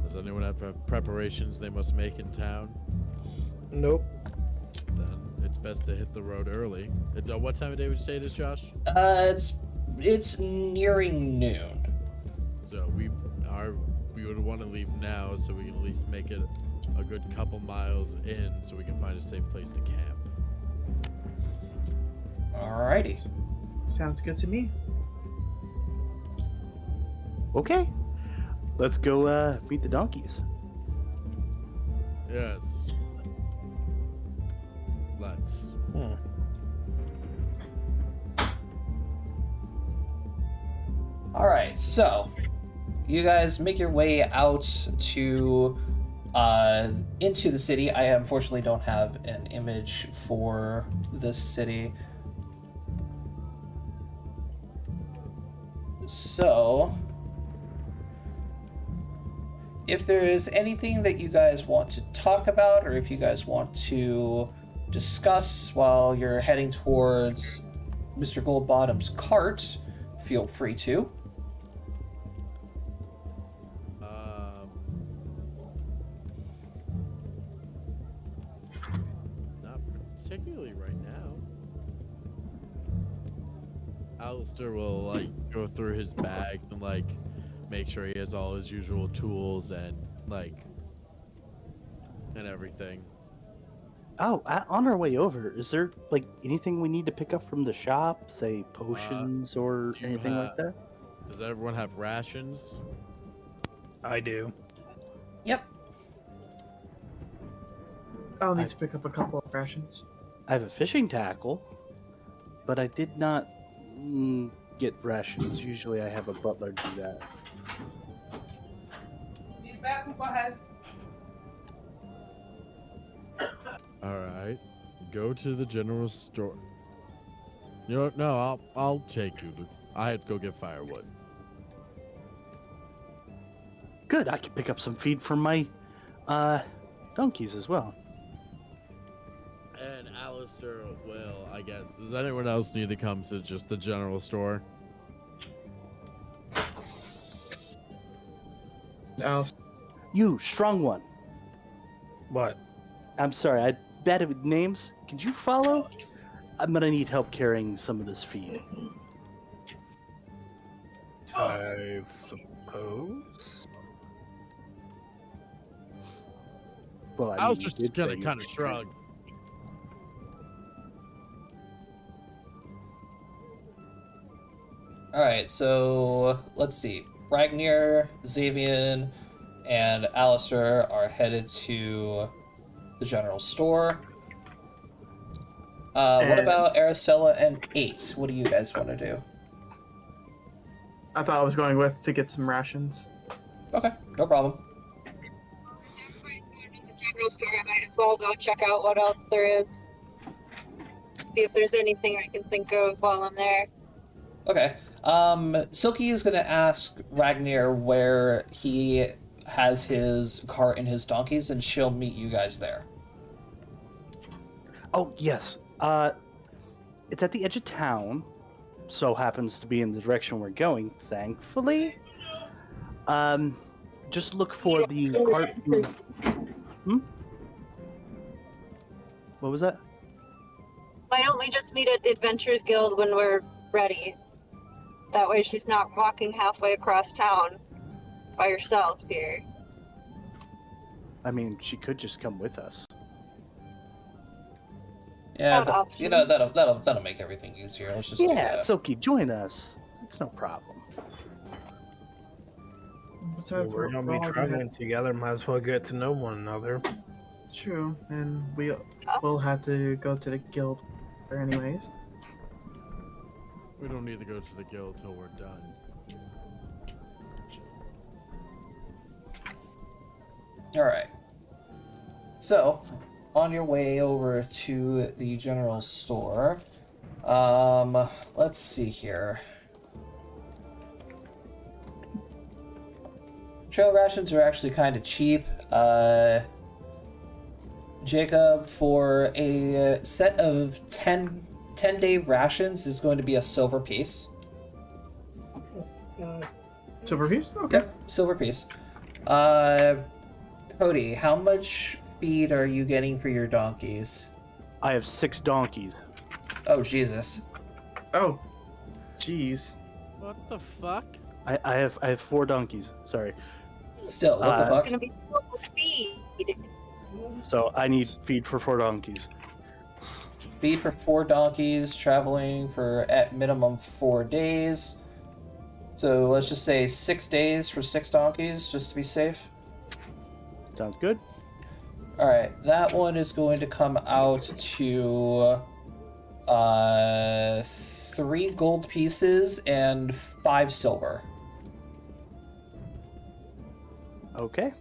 Does anyone have preparations they must make in town? Nope. Then it's best to hit the road early. It's, what time of day would you say it is, Josh? It's nearing noon. So we would want to leave now so we can at least make it a good couple miles in so we can find a safe place to camp. Alrighty. Sounds good to me. Okay, let's go meet the donkeys. Yes. Let's. Alright, so you guys make your way out to into the city. I unfortunately don't have an image for this city. So if there is anything that you guys want to talk about, or if you guys want to discuss while you're heading towards Mr. Goldbottom's cart, feel free to. Not particularly right now. Alistair will like go through his bag and like make sure he has all his usual tools and like and everything. Oh, on our way over, is there like anything we need to pick up from the shop? Say potions or you anything like that? Does everyone have rations? I do. Yep. I'll need to pick up a couple of rations. I have a fishing tackle, but I did not get rations. Usually I have a butler do that. Need a bathroom? Go ahead. All right, go to the general store. You know what? No, I'll take you. I have to go get firewood. Good, I can pick up some feed from my donkeys as well. And Alistair will, I guess. Does anyone else need to come to just the general store? No. You, strong one. What? I'm sorry, I'm bad with names. Could you follow? I'm gonna need help carrying some of this feed. I suppose. Well, I was you just did say gonna you kind of were shrug. All right, so let's see. Ragnar, Xavian, and Alistair are headed to the general store. What And- about Aristella and 8? What do you guys want to do? I thought I was going with to get some rations. Okay, no problem. General store, I might as well go check out what else there is. See if there's anything I can think of while I'm there. Okay. Silky is gonna ask Ragnar where he has his cart and his donkeys, and she'll meet you guys there. Oh, yes. It's at the edge of town. So happens to be in the direction we're going, thankfully. Just look for the cart. Hmm? What was that? Why don't we just meet at the Adventurers Guild when we're ready? That way she's not walking halfway across town by herself here. I mean, she could just come with us. Yeah, Not option. you know that'll make everything easier. Let's just do Yeah, that. Silky, join us. It's no problem. We're gonna be traveling together. Might as well get to know one another. True, and we'll have to go to the guild there anyways. We don't need to go to the guild till we're done. All right. So, on your way over to the general store, let's see here. Trail rations are actually kind of cheap. Jacob, for a set of 10-day rations is going to be a silver piece. Silver piece? Okay. Yep, silver piece. Cody, how much feed are you getting for your donkeys? I have 6 donkeys. Oh, Jesus. Oh, jeez. What the fuck? I have 4 donkeys. Sorry. Still, what the It's fuck? gonna be full of feed. So I need feed for 4 donkeys. Feed for 4 donkeys, traveling for at minimum 4 days. So let's just say 6 days for 6 donkeys, just to be safe. Sounds good. Alright, that one is going to come out to 3 gold pieces and 5 silver. Okay.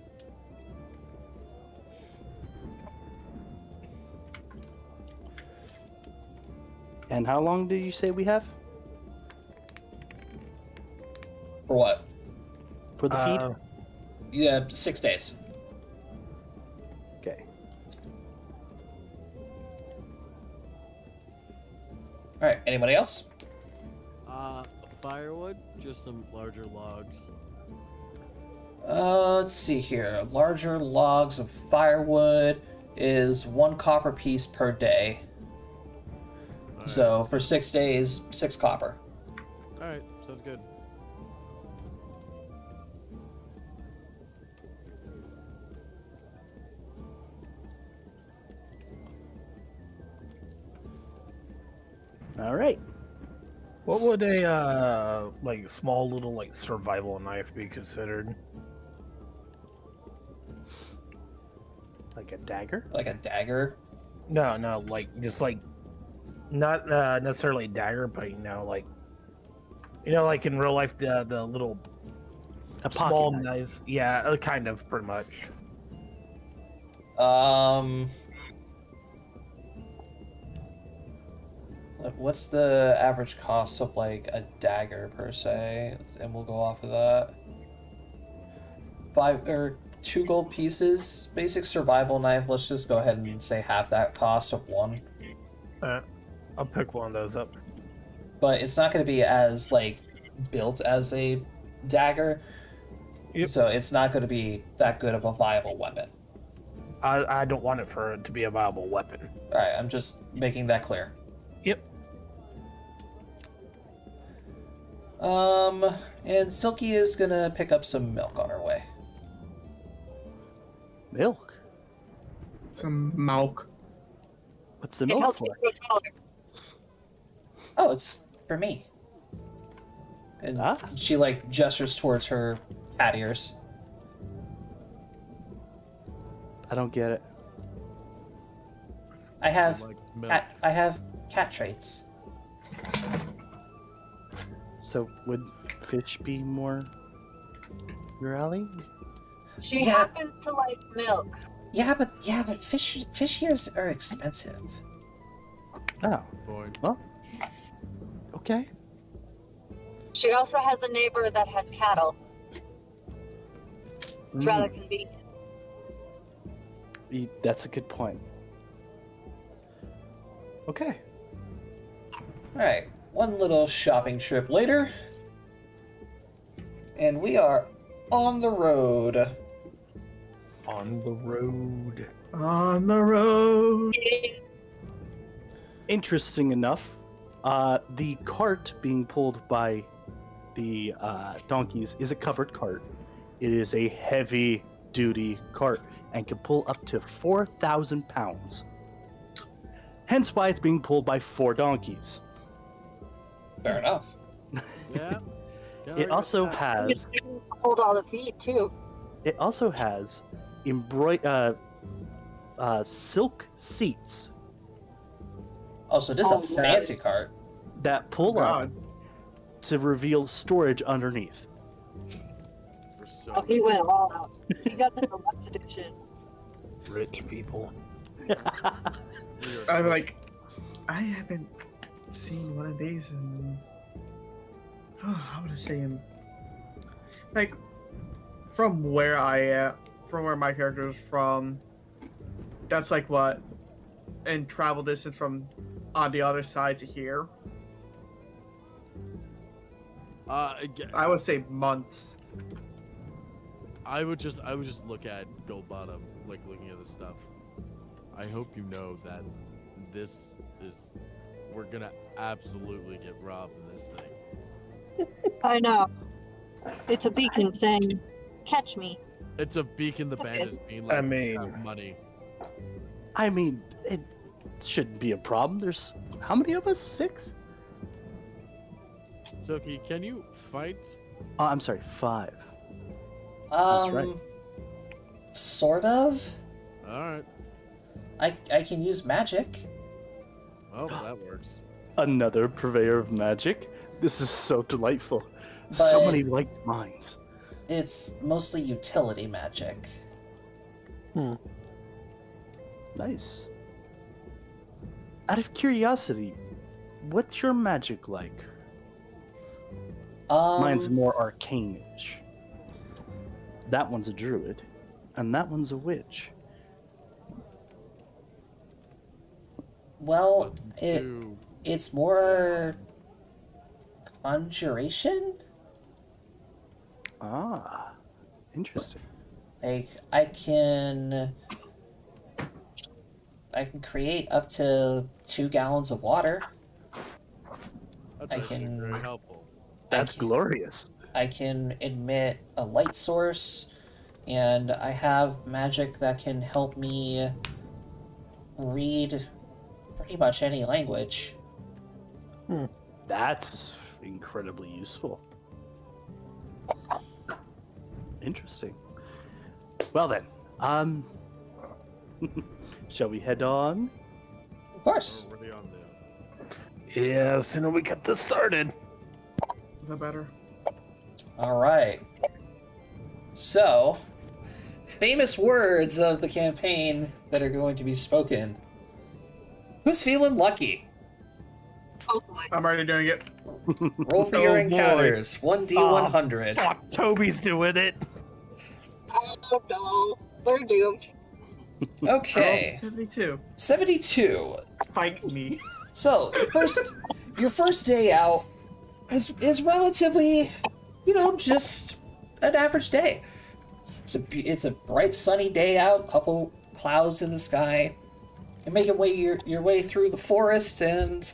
And how long did you say we have For what? for the feed? Yeah, 6 days. Okay. Alright, anybody else? Firewood, just some larger logs. Let's see here. Larger logs of firewood is 1 copper piece per day. Alright, So for 6 days, 6 copper. Alright, sounds good. All right. What would a like small little like survival knife be considered? Like a dagger? Like a dagger. No, like just like not necessarily a dagger, but like like in real life the little A pocket small knife. knives. Yeah, kind of pretty much. What's the average cost of like a dagger per se? And we'll go off of that. 2 gold pieces. Basic survival knife. Let's just go ahead and say half that cost of 1. I'll pick one of those up. But it's not going to be as like built as a dagger. Yep. So it's not going to be that good of a viable weapon. I don't want it to be a viable weapon. All right, I'm just making that clear. Yep. And Silky is gonna pick up some milk on her way. Milk? Some milk. What's the It milk helps for? you grow taller. Oh, it's for me. And Ah. she like gestures towards her cat ears. I don't get it. I have Like milk. I have cat traits. So would fish be more your alley? She Yeah. happens to like milk. Yeah, but fish ears are expensive. Oh, Point. okay. She also has a neighbor that has cattle. It's rather convenient. That's a good point. Okay. Alright, one little shopping trip later. And we are on the road. On the road. On the road. Interesting enough, the cart being pulled by the donkeys is a covered cart. It is a heavy-duty cart and can pull up to 4,000 pounds. Hence why it's being pulled by 4 donkeys. Fair enough. Yeah. It also has Hold all the feet too. silk seats Oh, so this is a Oh, fancy cart. that pull up to reveal storage underneath. We're so Oh, he went all out. He got the deluxe edition. Rich people. we are I'm like, I haven't seen one of these in. Oh, I would say in. Like, from where from where my character is from, that's like what, in travel distance from on the other side to here. Again, I would say months. I would just look at Gold Bottom, like looking at this stuff. I hope you know that this is we're gonna absolutely get robbed in this thing. I know. It's a beacon saying, "Catch me." It's a beacon the bandits mean like I mean- money. I mean, it shouldn't be a problem. There's how many of us? 6? Silky, can you fight? Oh, I'm sorry, 5. That's right. Sort of. Alright. I can use magic. Oh, that works. Another purveyor of magic. This is so delightful. So But- many like minds. It's mostly utility magic. Nice. Out of curiosity, what's your magic like? Mine's more arcane-ish. That one's a druid, and that one's a witch. Well, Two. it's more conjuration. Ah, interesting. Like I can create up to 2 gallons of water. That's I actually can- very helpful. That's can- glorious. I can emit a light source, and I have magic that can help me read pretty much any language. That's incredibly useful. Interesting. Well then, shall we head on? Of course. We're already on there. Yeah, the sooner we get this started. The better. All right. So, famous words of the campaign that are going to be spoken. Who's feeling lucky? Oh boy. I'm already doing it. Roll for your Oh, boy. encounters. 1d100. Fuck, Toby's doing it. Oh no. We're doomed. Okay. 72. 72. Fight me. So, your first day out is relatively, just an average day. It's a bright sunny day out, couple clouds in the sky. You're making your way through the forest, and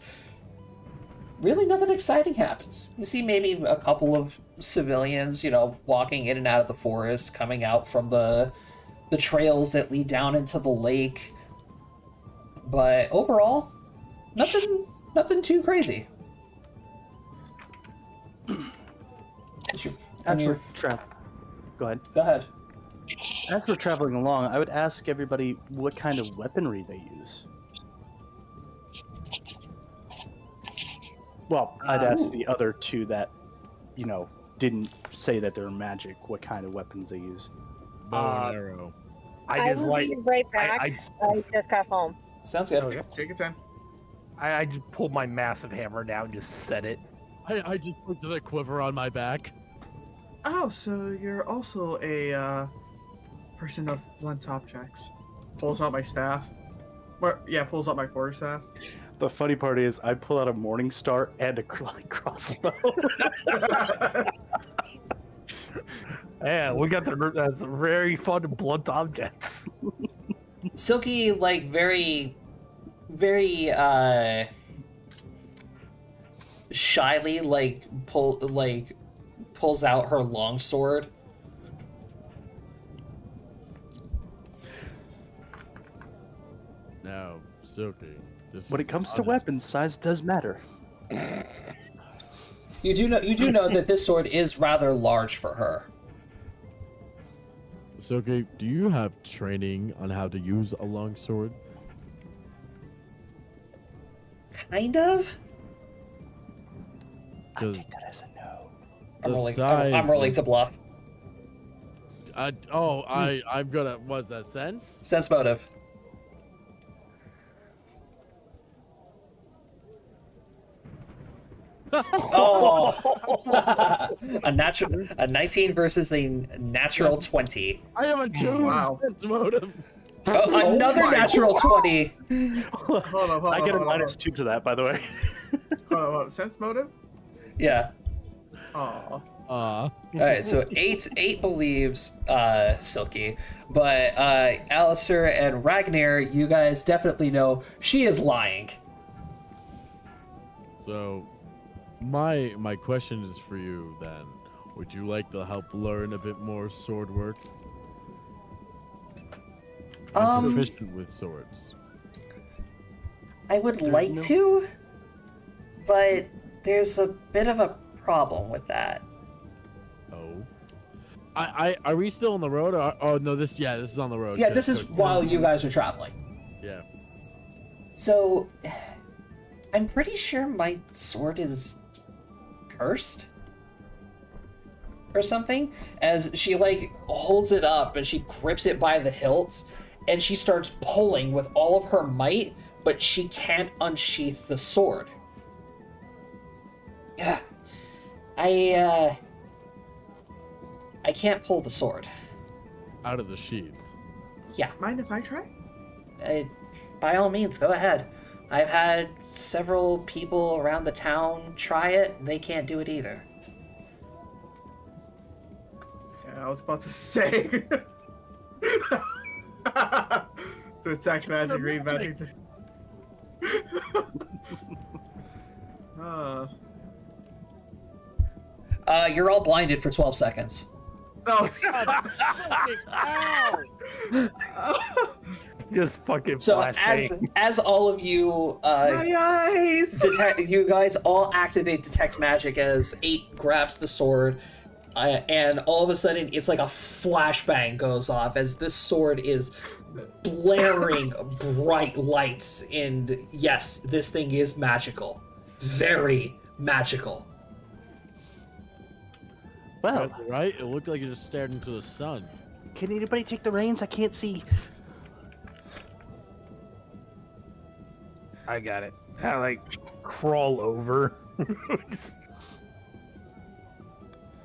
really nothing exciting happens. You see maybe a couple of civilians, walking in and out of the forest, coming out from the trails that lead down into the lake. But overall, nothing too crazy. As we're go ahead. Go ahead. As we're traveling along, I would ask everybody what kind of weaponry they use. Well, I'd ask the other two that, didn't say that they're magic, what kind of weapons they use. Bow and arrow. I just will like be right back. I just got home. Sounds good. Okay, take your time. I just pulled my massive hammer down and just set it. I just put the quiver on my back. Oh, so you're also a person of blunt objects. Pulls out my staff. Pulls out my quarterstaff. The funny part is, I pull out a Morning Star and a crossbow. Yeah, we got that's very fun blunt objects. Silky, very, very shyly, pulls out her longsword. Now, Silky. When it comes to weapons, size does matter. You do know that this sword is rather large for her. Silky, do you have training on how to use a longsword? Kind of. I take that as a no. I'm rolling to bluff. I'm gonna. Was that sense? Sense motive. Oh, a 19 versus a natural 20. I have a 2 Wow. sense motive. Oh, another my natural 20. Hold on, I get a -2 to that, by the way. Hold on. Sense motive? Yeah. Aw. All right, so eight believes Silky, but Alistair and Ragnar, you guys definitely know she is lying. So, my question is for you then. Would you like to help learn a bit more sword work? I'm proficient with swords. I would like to, but there's a bit of a problem with that. Oh. Are we still on the road? No, this is on the road. Yeah, this is while you guys are traveling. Yeah. So, I'm pretty sure my sword is cursed or something, as she holds it up and she grips it by the hilt and she starts pulling with all of her might, but she can't unsheath the sword. Yeah. I can't pull the sword. Out of the sheath. Yeah. Mind if I try? By all means, go ahead. I've had several people around the town try it. They can't do it either. Yeah, I was about to say. Detect magic, read magic. You're all blinded for 12 seconds. Oh, Just fucking So flashbang. as all of you my eyes! you guys all activate detect magic as 8 grabs the sword, and all of a sudden it's like a flashbang goes off as this sword is blaring bright lights, and yes, this thing is magical. Very magical. Well, Right? It looked like you just stared into the sun. can anybody take the reins? I can't see. I got it. I crawl over.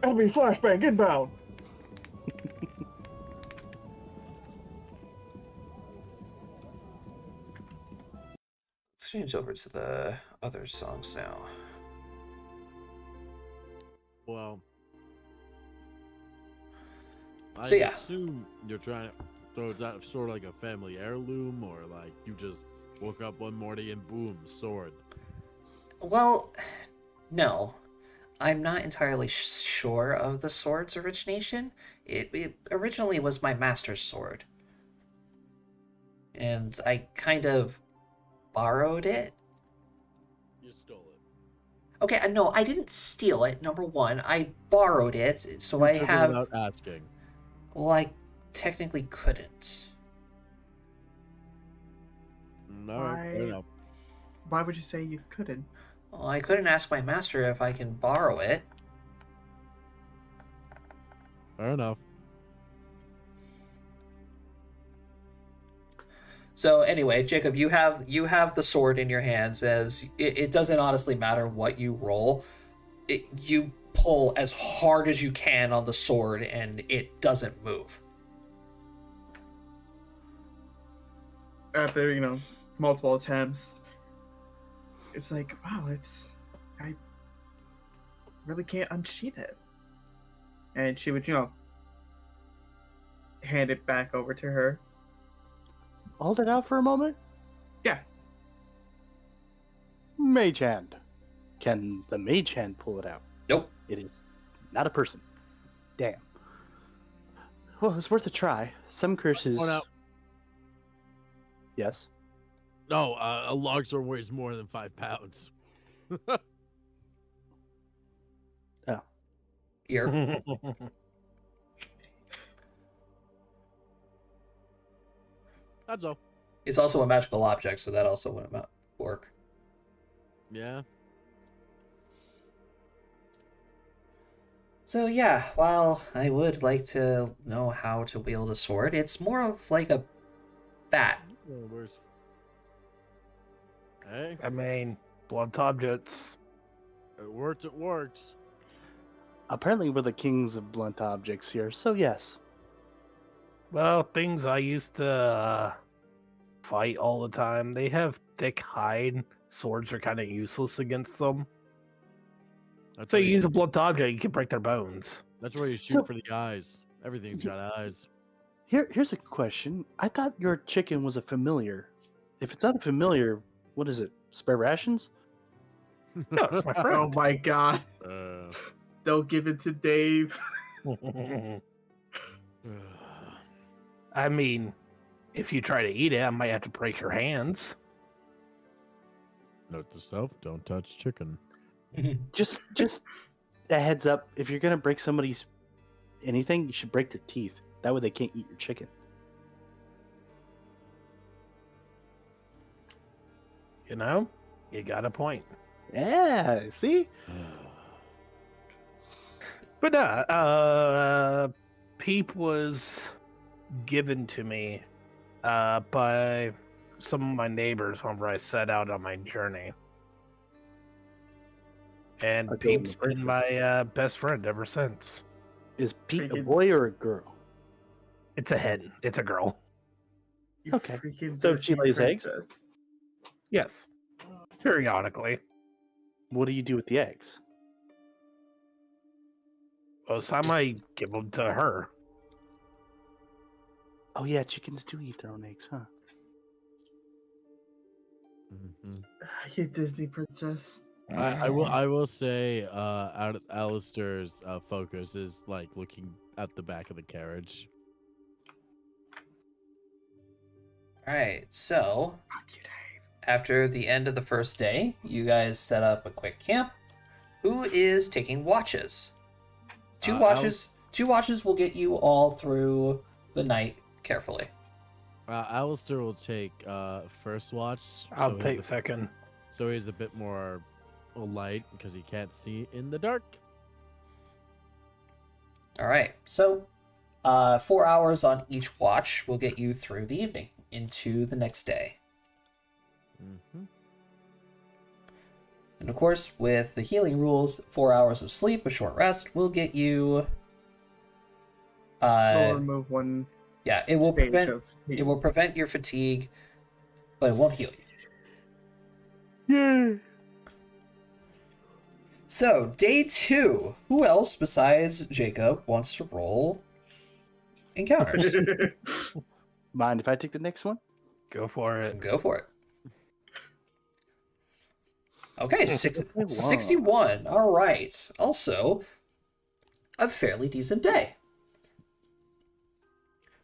Enemy flashbang inbound! Let's change over to the other songs now. Well, I So, yeah. assume you're trying to. So is that sort of like a family heirloom, or like you just woke up one morning and boom, sword? Well, no. I'm not entirely sure of the sword's origination. It originally was my master's sword. And I kind of borrowed it. You stole it. Okay, no, I didn't steal it, number one. I borrowed it, so You I took it have... without asking. Well, I technically couldn't. No, fair enough. Why would you say you couldn't? Well, I couldn't ask my master if I can borrow it. Fair enough. So anyway, Jacob, you have the sword in your hands. As it doesn't honestly matter what you roll. You pull as hard as you can on the sword, and it doesn't move. After, multiple attempts, it's like, wow, I really can't unsheath it. And she would, hand it back over to her. Hold it out for a moment. Yeah. Mage hand. Can the mage hand pull it out? Nope. It is not a person. Damn. Well, it's worth a try. Some curses. Point out. Yes. No, a log sword weighs more than 5 pounds. Here. That's all. It's also a magical object, so that also wouldn't work. Yeah. So yeah, while I would like to know how to wield a sword, it's more of like a bat. Where's... Hey, I mean, blunt objects. it worked. It works. Apparently, we're the kings of blunt objects here, so yes. Well, things I used to fight all the time. They have thick hide. Swords are kind of useless against them. That's So why you use a blunt object, you can break their bones. That's why you shoot So- for the eyes. Everything's got eyes. Here's a question. I thought your chicken was a familiar. If it's not a familiar, what is it? Spare rations? No, it's my Oh friend. my god. Uh, Don't give it to Dave. I mean, if you try to eat it, I might have to break your hands. Note to self: don't touch chicken. Just a heads up. If you're gonna break somebody's anything, you should break their teeth. That way they can't eat your chicken. You know, you got a point. Yeah. See? But Peep was given to me by some of my neighbors whenever I set out on my journey. And I don't Peep's know. been my best friend ever since. Is Pete a Freaking- boy or a girl? It's a hen. It's a girl. You Okay. freaking So she Disney lays eggs? princess. Yes. Periodically. What do you do with the eggs? Most time I give them to her. Oh yeah, chickens do eat their own eggs, huh? Mhm. You Disney princess. I will say, Alistair's focus is like looking at the back of the carriage. Alright, so Fuck you, Dave. after the end of the first day, you guys set up a quick camp. Who is taking watches? Two watches will get you all through the night carefully. Alistair will take first watch. I'll so take he's second. so he's a bit more light because he can't see in the dark. Alright, so 4 hours on each watch will get you through the evening into the next day. Mm-hmm. And of course, with the healing rules, 4 hours of sleep, a short rest, will get you. We'll remove one Yeah, it will stage prevent of it will prevent your fatigue, but it won't heal you. Yay! So, day 2. Who else besides Jacob wants to roll encounters? Mind if I take the next one? Go for it. Go for it. Okay, 61. All right. Also, a fairly decent day.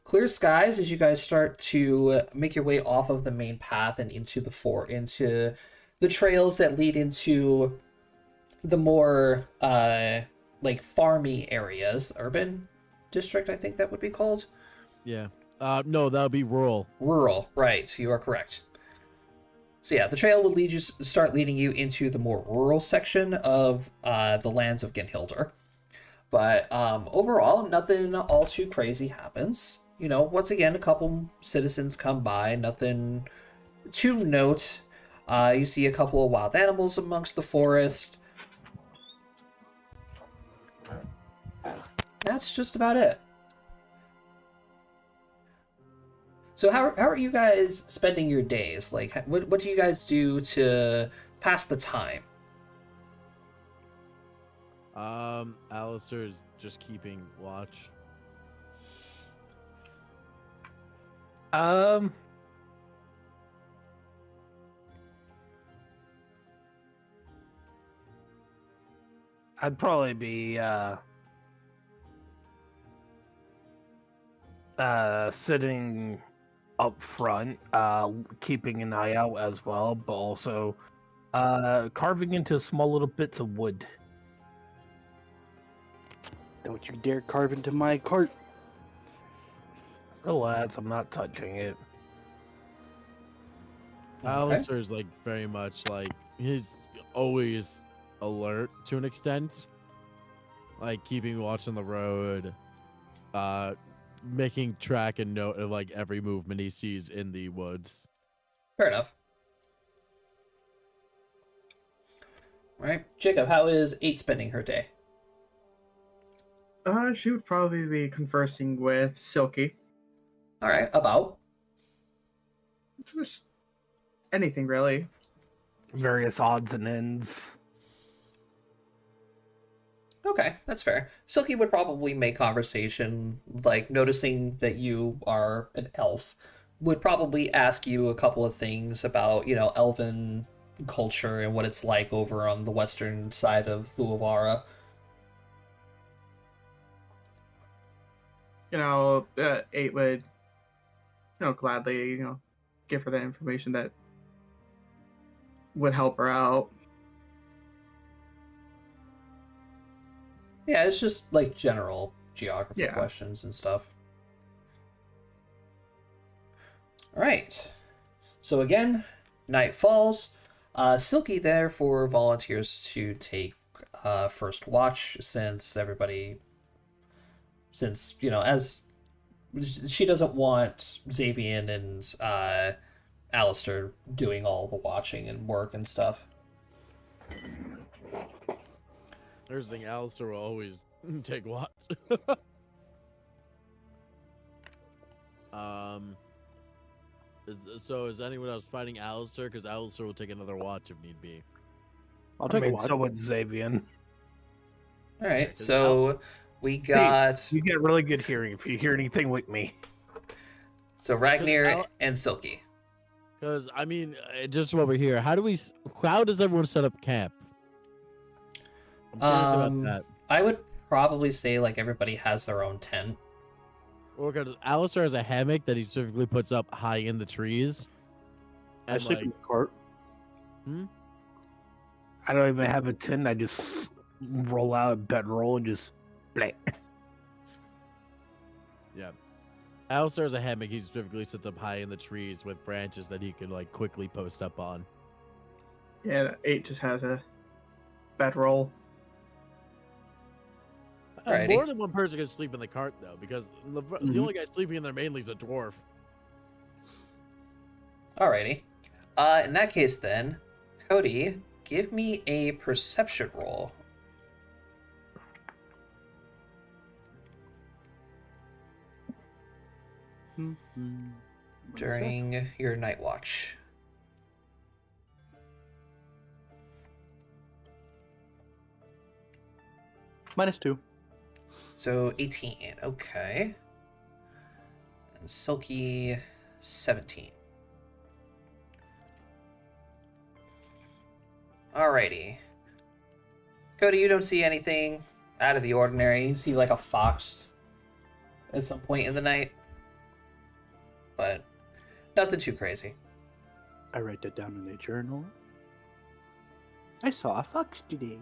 Clear skies as you guys start to make your way off of the main path and into into the trails that lead into the more like farmy areas, urban district, I think that would be called. Yeah. No, that would be rural. Rural, right? You are correct. So yeah, the trail will start leading you into the more rural section of the lands of Genhilder. But overall, nothing all too crazy happens. You know, once again, a couple citizens come by, nothing to note. You see a couple of wild animals amongst the forest. That's just about it. So how are you guys spending your days? Like, what do you guys do to pass the time? Alistair's just keeping watch. I'd probably be sitting up front, keeping an eye out as well, but also carving into small little bits of wood. Don't you dare carve into my cart. Relax, I'm not touching it. Alistair's like very much like he's always alert to an extent, like keeping watch on the road, making track and note of like every movement he sees in the woods. Fair enough. All right, Jacob, how is 8 spending her day? She would probably be conversing with Silky. All right, about? Just anything, really. Various odds and ends. Okay, that's fair. Silky would probably make conversation, like noticing that you are an elf, would probably ask you a couple of things about, you know, elven culture and what it's like over on the western side of Luavara. You know, 8 would, gladly, give her the information that would help her out. Yeah, it's just like general geography Yeah. questions and stuff. All right. So again, night falls. Silky therefore volunteers to take first watch since as she doesn't want Xavier and Alistair doing all the watching and work and stuff. There's the thing, Alistair will always take watch. Is anyone else fighting Alistair? Because Alistair will take another watch if need be. I'll take a watch. So would Xavier. All right, so we got You get really good hearing if you hear anything with me. so Ragnar and Silky. Because I mean, just over here, how does everyone set up camp? I'm curious about that. I would probably say like everybody has their own tent. Or because Alistair has a hammock that he specifically puts up high in the trees. I And sleep like, in the cart. I don't even have a tin. I just roll out a bedroll and just play. yeah. Alistair has a hammock he specifically sits up high in the trees with branches that he could like quickly post up on. Yeah, 8 just has a bedroll. Alrighty. More than one person can sleep in the cart though, because the only guy sleeping in there mainly is a dwarf. Alrighty. In that case then, Cody, give me a perception roll. During your night watch. -2. So 18, okay. And Silky, 17. Alrighty. Cody, you don't see anything out of the ordinary. You see like a fox at some point in the night, but nothing too crazy. I write that down in a journal. I saw a fox today.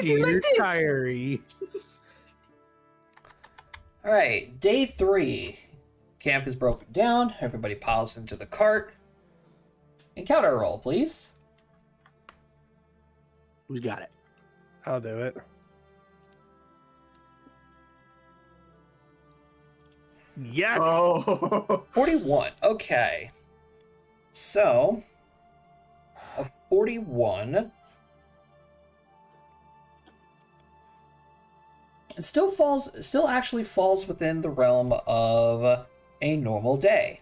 Dear diary. Alright, day 3. Camp is broken down. Everybody piles into the cart. Encounter roll, please. Who's got it? I'll do it. Yes. Oh. 41. Okay. So, a 41. It still actually falls within the realm of a normal day.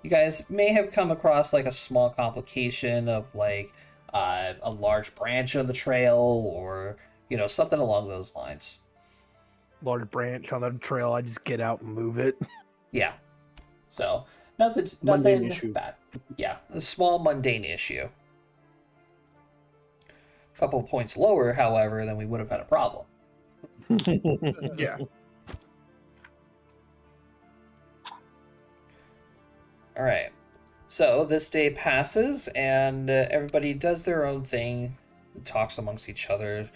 You guys may have come across like a small complication of like a large branch on the trail, or something along those lines. Large branch on the trail. I just get out and move it. Yeah. So Mundane nothing issue. bad. Yeah, a small mundane issue. A couple of points lower, however, then we would have had a problem. Yeah. All right. So this day passes, and everybody does their own thing, talks amongst each other.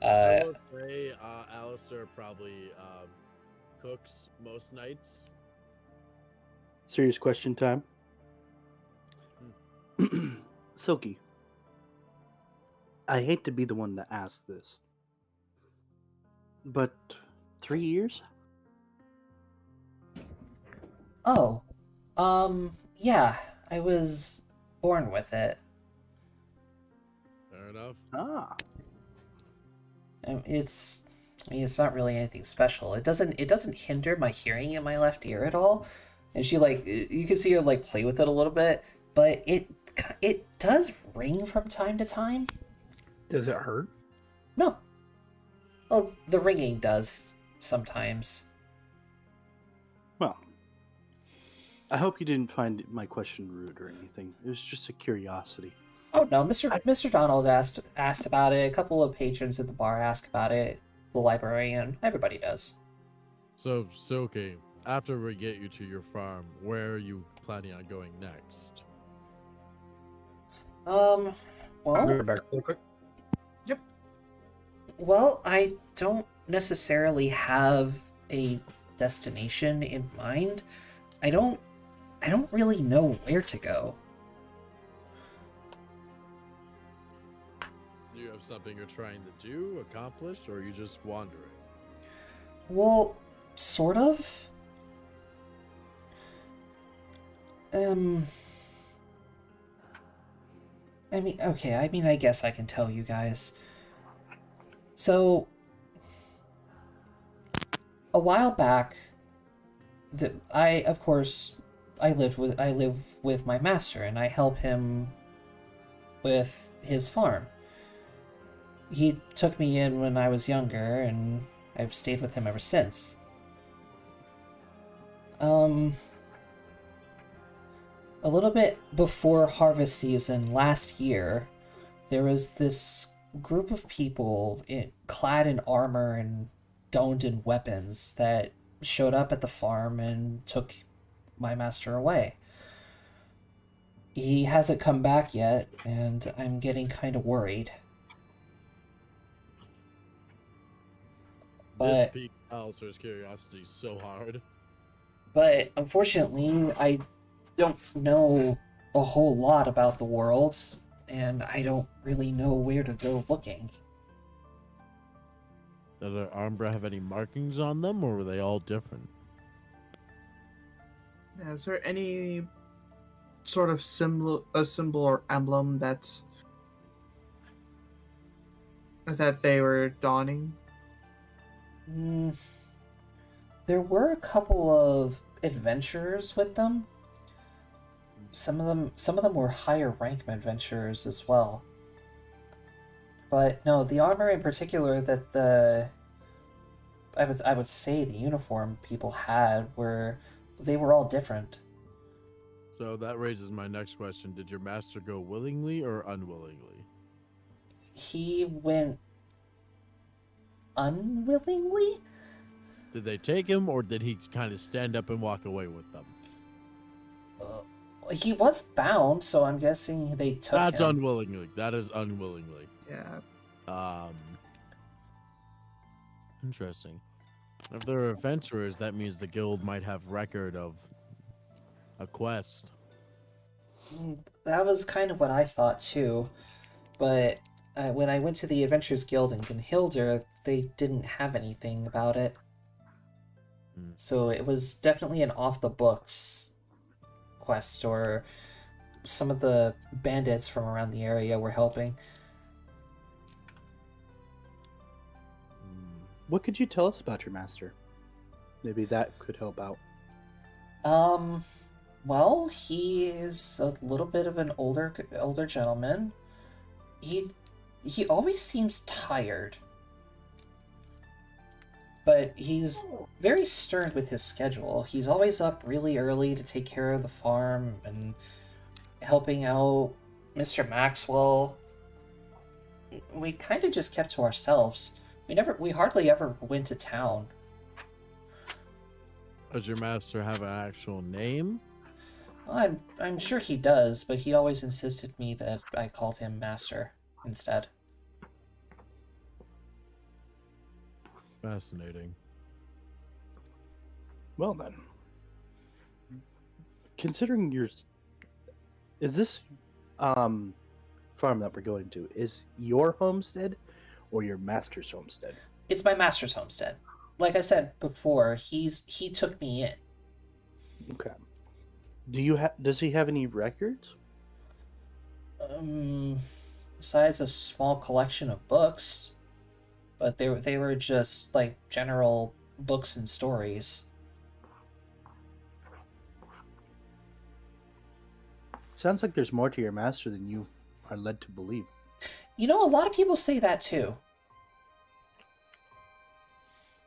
I will say, Alistair probably cooks most nights. Serious question time. Silky, I hate to be the one to ask this, but 3 years? Oh, yeah, I was born with it. Fair enough. Ah, It's not really anything special. It doesn't hinder my hearing in my left ear at all. And she you can see her play with it a little bit, but it does ring from time to time. Does it hurt? No. Well, the ringing does sometimes. well, I hope you didn't find my question rude or anything. It was just a curiosity. Oh no, Mr. Donald asked about it. A couple of patrons at the bar asked about it. The librarian, everybody does. So, Silky, after we get you to your farm, where are you planning on going next? I'll be Well, right back real quick. well, I don't necessarily have a destination in mind. I don't really know where to go. Do you have something you're trying to do, accomplish, or are you just wandering? Well, sort of. I guess I can tell you guys. So, a while back, I live with my master, and I help him with his farm. He took me in when I was younger, and I've stayed with him ever since. A little bit before harvest season last year, there was this group of people clad in armor and doned in weapons that showed up at the farm and took my master away. He hasn't come back yet, and I'm getting kind of worried. This But piqued Alistair's curiosity so hard. But unfortunately, I don't know a whole lot about the world, and I don't really know where to go looking. Did their armbra have any markings on them, or were they all different? Is there any sort of symbol or emblem that they were donning? There were a couple of adventurers with them. Some of them were higher rank adventurers as well. But no, the armor in particular that I would say the uniform people had they were all different. So that raises my next question. Did your master go willingly or unwillingly? He went unwillingly? Did they take him, or did he kind of stand up and walk away with them? He was bound, so I'm guessing they took That's him. unwillingly. That is unwillingly. Yeah. Interesting. If they're adventurers, that means the guild might have record of a quest. That was kind of what I thought too, but when I went to the Adventurers Guild in Gunhildr, they didn't have anything about it. So it was definitely an off-the-books quest, or some of the bandits from around the area were helping. What could you tell us about your master? Maybe that could help out. Well, he is a little bit of an older gentleman. He always seems tired. But he's very stern with his schedule. He's always up really early to take care of the farm and helping out Mr. Maxwell. We kind of just kept to ourselves. We hardly ever went to town. Does your master have an actual name? Well, I'm sure he does, but he always insisted me that I called him Master instead. Fascinating. Well then, considering is this farm that we're going to is your homestead or your master's homestead? It's my master's homestead. Like I said before, he took me in. Okay. Does he have any records? Besides a small collection of books, but they were just like general books and stories. Sounds like there's more to your master than you are led to believe. You know, a lot of people say that too.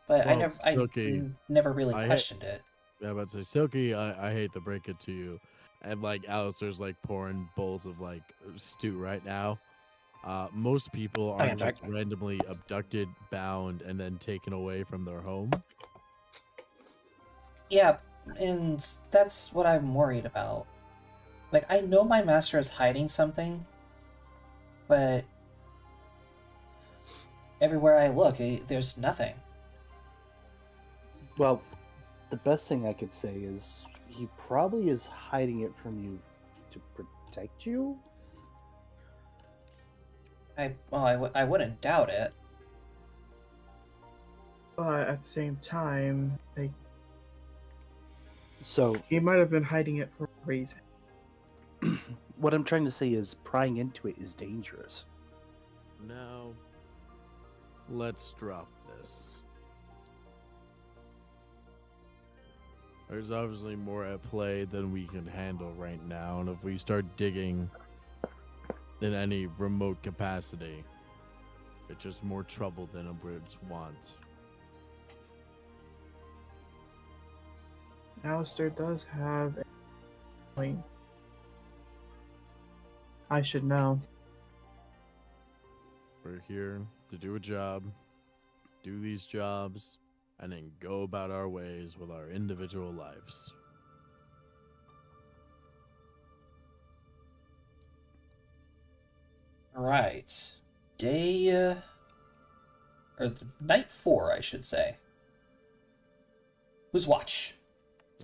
But Well, I Silky, never really I questioned it. Yeah, but say Silky, I hate to break it to you, and like Alistair's like pouring bowls of like stew right now. Most people I are am just back. randomly abducted, bound, and then taken away from their home. Yeah, and that's what I'm worried about. Like, I know my master is hiding something, but everywhere I look, there's nothing. Well, the best thing I could say is he probably is hiding it from you to protect you. I wouldn't doubt it. But at the same time, So he might have been hiding it for a reason. what I'm trying to say is prying into it is dangerous. Now, let's drop this. There's obviously more at play than we can handle right now, and if we start digging in any remote capacity, it's just more trouble than a bridge wants. Alistair does have a point. I should know. We're here to do a job, do these jobs, and then go about our ways with our individual lives. Right. Night 4, I should say. Who's watch?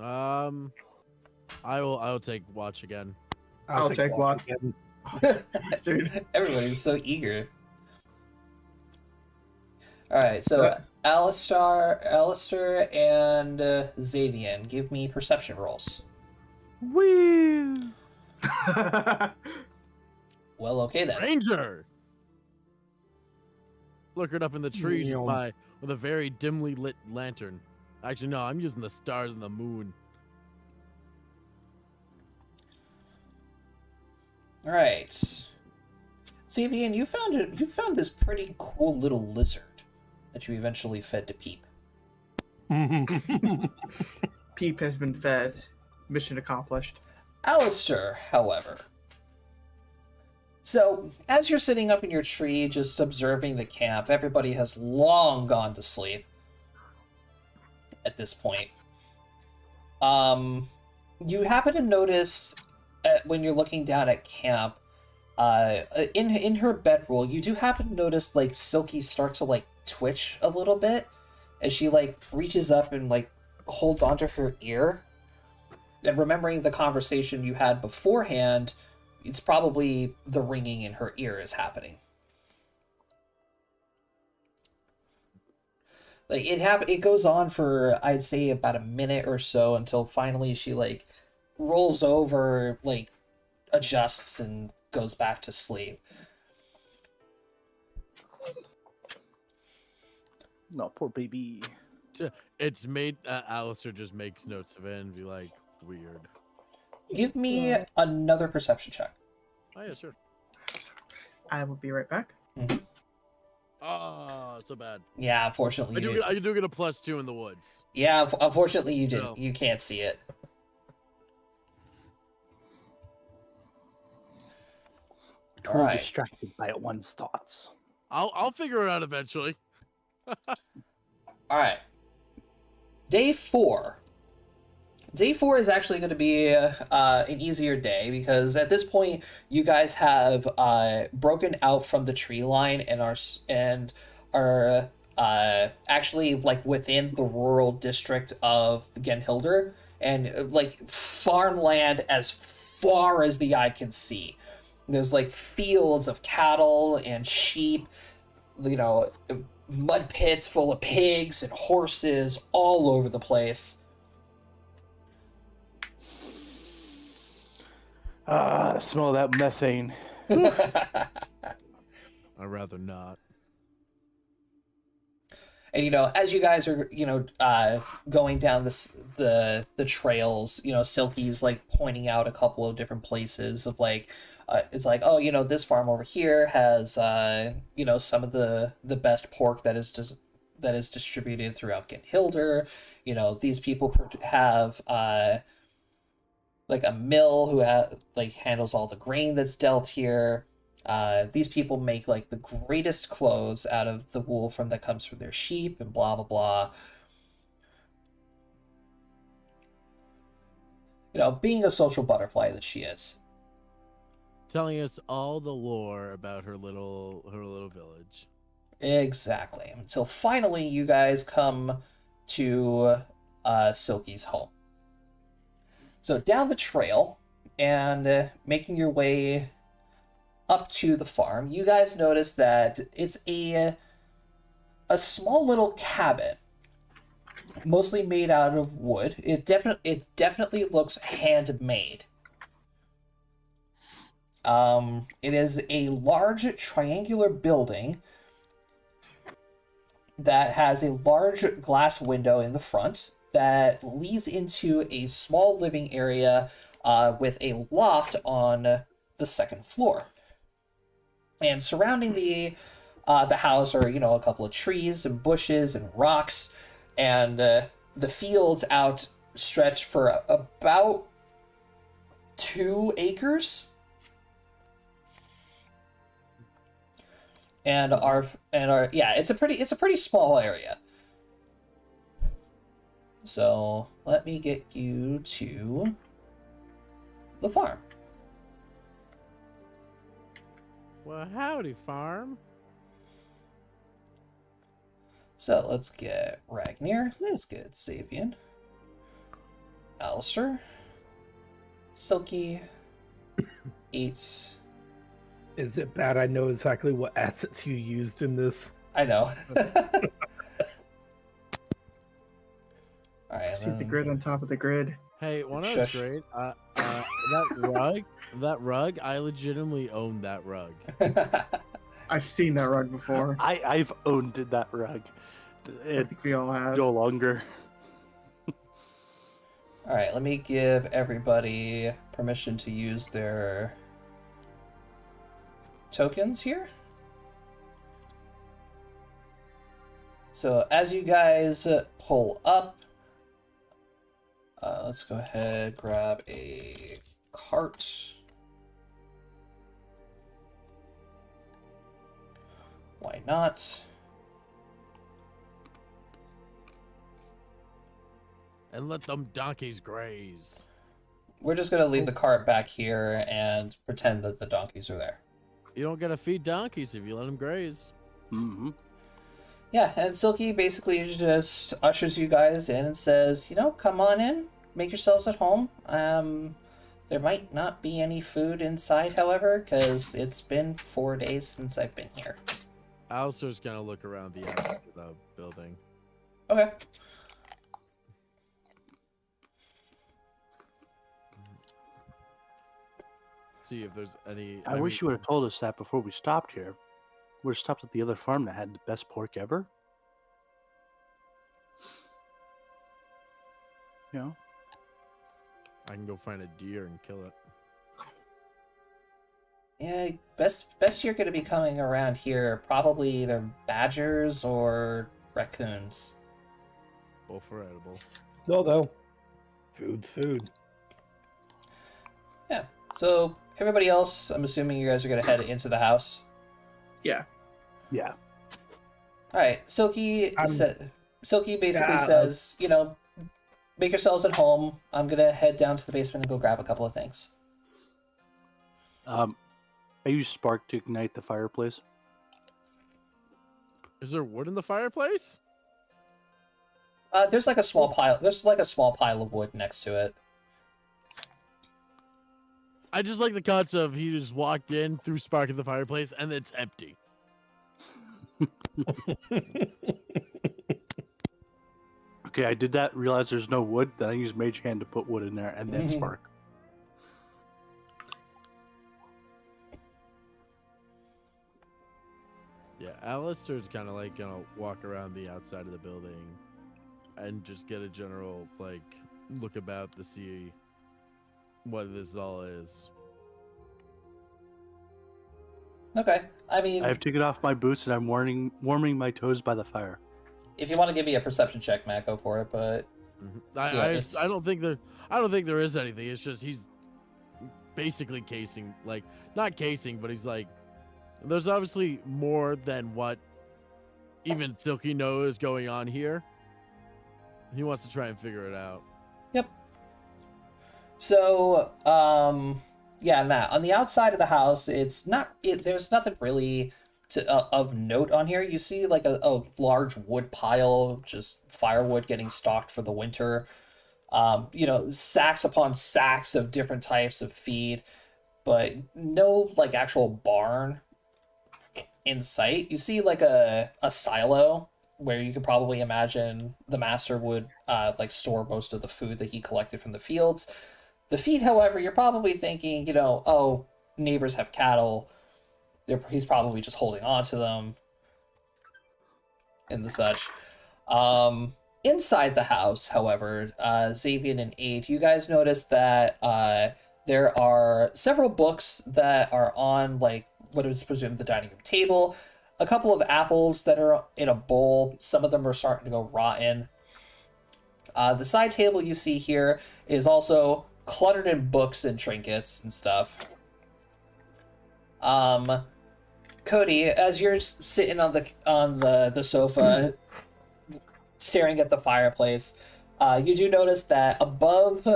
I'll take watch again. I'll take watch. again. Dude. Everybody's so eager. Alright, so Alistair and Xavian, give me perception rolls. Woo! Well, okay then. Ranger! Looking up in the trees Meow. with a very dimly lit lantern. Actually, no, I'm using the stars and the moon. Alright. Xavian, you found this pretty cool little lizard that you eventually fed to Peep. Peep has been fed. Mission accomplished. Alistair, however. So, as you're sitting up in your tree, just observing the camp, everybody has long gone to sleep at this point. You happen to notice when you're looking down at camp, in her bedroll, you do happen to notice like Silky start to like twitch a little bit as she like reaches up and like holds onto her ear. And remembering the conversation you had beforehand, it's probably the ringing in her ear is happening. Like it goes on for, I'd say, about a minute or so until finally she like rolls over, like adjusts and goes back to sleep. No, poor baby. It's made Alistair just makes notes of it and be like, weird. Give me another perception check. Oh yeah, sure. I will be right back. Oh, so bad. Yeah, unfortunately you I do get a +2 in the woods. Yeah, unfortunately you didn't. No. You can't see it. Totally Alright. distracted by one's thoughts. I'll figure it out eventually. Alright. Day 4. Day 4 is actually going to be an easier day because at this point you guys have broken out from the tree line and are actually like within the rural district of Genhilder and like farmland as far as the eye can see. There's like fields of cattle and sheep, you know, mud pits full of pigs and horses all over the place. Smell that methane. I'd rather not. And you know, as you guys are, you know, going down the trails, you know, Silky's like pointing out a couple of different places of like, it's like, oh, you know, this farm over here has, you know, some of the best pork that is distributed throughout Genhilder. You know, these people have like a mill who like handles all the grain that's dealt here. These people make like the greatest clothes out of the wool that comes from their sheep and blah blah blah. You know, being a social butterfly that she is. Telling us all the lore about her little village. Exactly. Until finally you guys come to Silky's home. So down the trail and making your way up to the farm, you guys notice that it's a small little cabin, mostly made out of wood. It definitely looks handmade. It is a large triangular building that has a large glass window in the front that leads into a small living area with a loft on the second floor. And surrounding the house are, you know, a couple of trees and bushes and rocks, and the fields outstretch for about 2 acres. And yeah, it's a pretty small area. So let me get you to the farm. Well, howdy, farm. So let's get Ragnar. Let's get Xavian. Alistair. Silky. Eats. Is it bad I know exactly what assets you used in this? I know. All right. See the grid on top of the grid. Hey, one of Shush. those great. That rug, I legitimately own that rug. I've seen that rug before. I've owned that rug. I It think we all have. no longer. All right. Let me give everybody permission to use their tokens here. So as you guys pull up, let's go ahead, grab a cart. Why not? And let them donkeys graze. We're just gonna leave the cart back here and pretend that the donkeys are there. You don't gotta feed donkeys if you let them graze. Mm-hmm. Yeah, and Silky basically just ushers you guys in and says, come on in, make yourselves at home. There might not be any food inside, however, because it's been 4 days since I've been here. Alistair's gonna look around the outside of the building. Okay. See if there's any. I wish you would have told us that before we stopped here. We would have stopped at the other farm that had the best pork ever. You know? I can go find a deer and kill it. Yeah, best you're going to be coming around here probably either badgers or raccoons. Both are edible. Still though, food's food. Yeah. So everybody else, I'm assuming you guys are going to head into the house. Yeah. Yeah. All right. Silky basically Yeah. says, make yourselves at home. I'm going to head down to the basement and go grab a couple of things. I use spark to ignite the fireplace. Is there wood in the fireplace? There's like a small pile. There's like a small pile of wood next to it. I just like the cuts of he just walked in, threw spark in the fireplace, and it's empty. Okay, I did that, realized there's no wood, then I used Mage Hand to put wood in there, and then spark. Yeah, Alistair's kind of like gonna walk around the outside of the building and just get a general look about to see what this all is. Okay. I mean, I've taken off my boots and I'm warming my toes by the fire. if you want to give me a perception check, Matt, go for it. But I don't think there is anything. It's just he's basically casing, not casing, but he's like, there's obviously more than what even Silky knows going on here. He wants to try and figure it out. Yep. So, yeah, Matt, on the outside of the house, there's nothing really of note on here. You see like a large wood pile, just firewood getting stocked for the winter. Sacks upon sacks of different types of feed, but no actual barn in sight. You see a silo where you could probably imagine the master would store most of the food that he collected from the fields. The feed, however, you're probably thinking, neighbors have cattle. He's probably just holding on to them and the such. Inside the house, however, Xavier and Aid, you guys notice that there are several books that are on what is presumed the dining room table. A couple of apples that are in a bowl. Some of them are starting to go rotten. The side table you see here is also cluttered in books and trinkets and stuff. Cody, as you're sitting on the sofa, staring at the fireplace, you do notice that above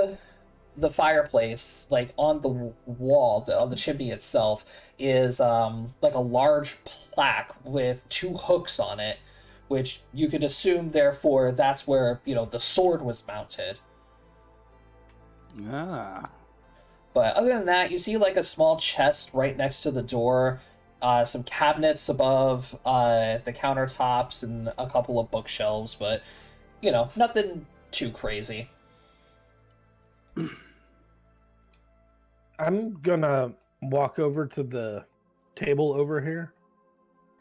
the fireplace, on the wall, on the chimney itself, is a large plaque with 2 hooks on it, which you could assume, therefore, that's where the sword was mounted. Ah. But other than that, you see a small chest right next to the door, some cabinets above the countertops, and a couple of bookshelves, but nothing too crazy. I'm gonna walk over to the table over here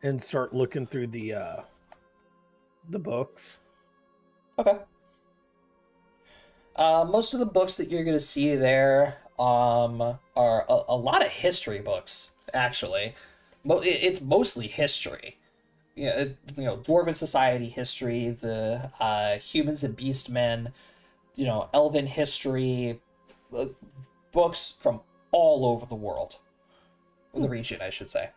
and start looking through the books. Okay. Most of the books that you're going to see there are a lot of history books, actually. It's mostly history. Dwarven society history, the humans and beast men, elven history, books from all over the world. Or the region, I should say.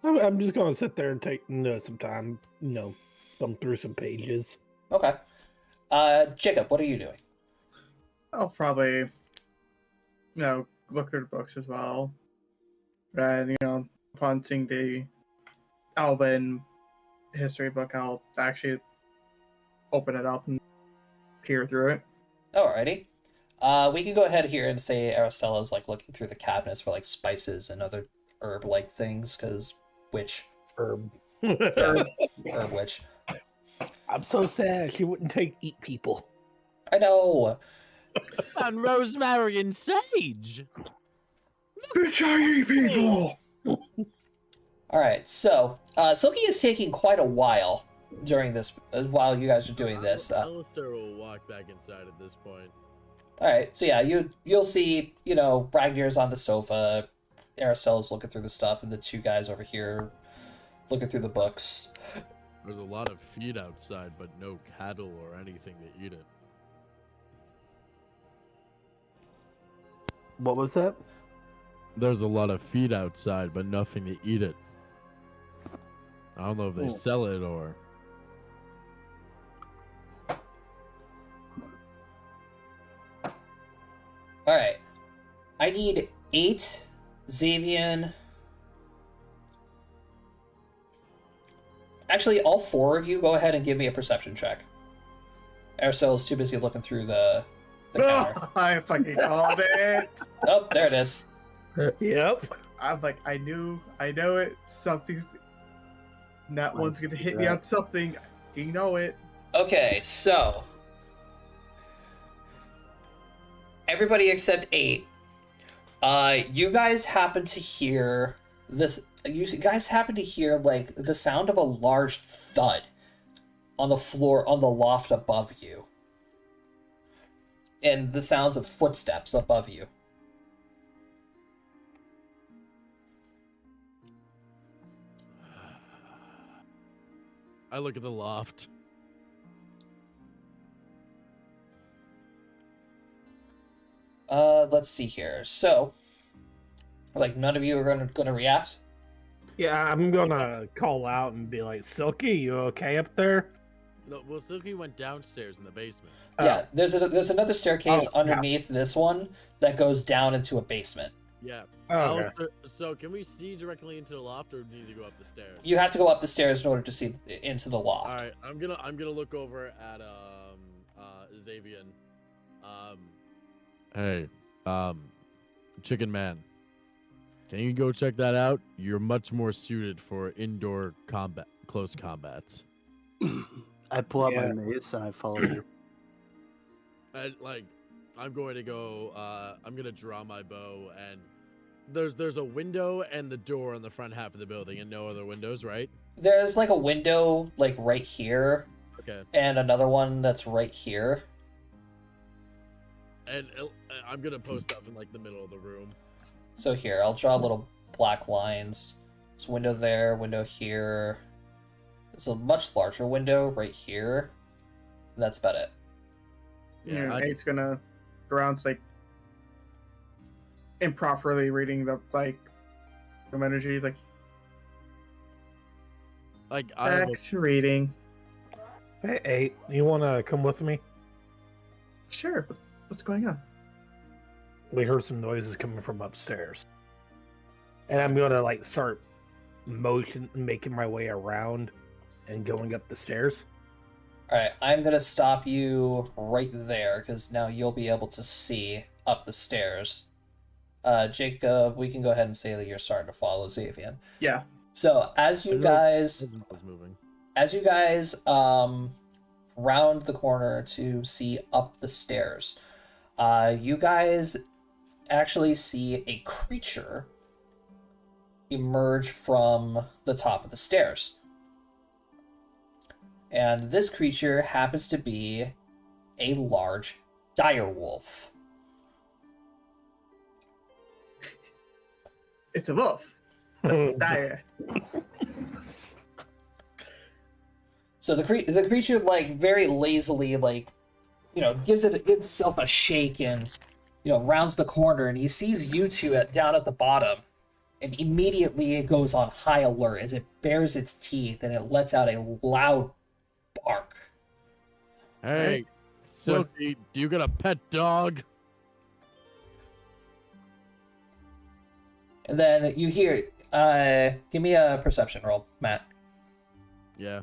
I'm just gonna sit there and take some time, thumb through some pages. Okay. Jacob, what are you doing? I'll probably, look through the books as well. And, upon seeing the Elven history book, I'll actually open it up and peer through it. Alrighty. We can go ahead here and say Aristella's like looking through the cabinets for like spices and other herb-like things, because witch. Herb. Yeah, herb witch. I'm so sad she wouldn't eat people. I know. On rosemary and sage. Bitch, I eat people! Alright, so Silky is taking quite a while during this, while you guys are doing this. Alistair will walk back inside at this point. Alright, so yeah, you'll see, Ragnar's on the sofa, Aristella's looking through the stuff, and the two guys over here looking through the books. There's a lot of feed outside, but no cattle or anything to eat it. What was that? There's a lot of feed outside, but nothing to eat it. I don't know if they sell it or... Alright. I need 8 Xavian. Actually, all 4 of you go ahead and give me a perception check. Aristella's too busy looking through the counter. I fucking called it. Oh, there it is. Yep. I'm like, I know it. Something's. That one's gonna hit me on something. You know it. Okay, so everybody except 8. You guys happen to hear this. You guys happen to hear like the sound of a large thud on the floor on the loft above you, and the sounds of footsteps above you. I look at the loft. Let's see here. So, like, none of you are gonna react. Yeah, I'm gonna call out and be like, Silky, you okay up there? No, well, Silky went downstairs in the basement. Yeah, there's another staircase Oh, underneath this one that goes down into a basement. Yeah. Oh, okay. Alistair, so can we see directly into the loft, or do we need to go up the stairs? You have to go up the stairs in order to see into the loft. All right, I'm gonna look over at Xavian. Hey, Chicken Man, can you go check that out? You're much more suited for indoor combat, close combats. I pull out Yeah. my mace and I follow you. And I'm going to go. I'm gonna draw my bow, and there's a window and the door on the front half of the building, and no other windows, right? There's like a window like right here, Okay. and another one that's right here. And I'm gonna post up in like the middle of the room. So here, I'll draw little black lines. There's a window there, window here. There's a much larger window right here. That's about it. Yeah, Nate's gonna go around like improperly reading the energies, like I have a, X reading. Hey, 8, you wanna come with me? Sure, but what's going on? We heard some noises coming from upstairs. And I'm gonna start making my way around and going up the stairs. Alright, I'm gonna stop you right there, because now you'll be able to see up the stairs. Jacob, we can go ahead and say that you're starting to follow Xavian. Yeah. So as you guys moving. Round the corner to see up the stairs, you guys actually see a creature emerge from the top of the stairs. And this creature happens to be a large direwolf. It's a wolf. It's dire. So the creature very lazily gives itself a shake and rounds the corner and he sees you two down at the bottom. And immediately it goes on high alert as it bares its teeth and it lets out a loud bark. Hey, Silky, do you got a pet dog? And then you hear, give me a perception roll, Matt. Yeah.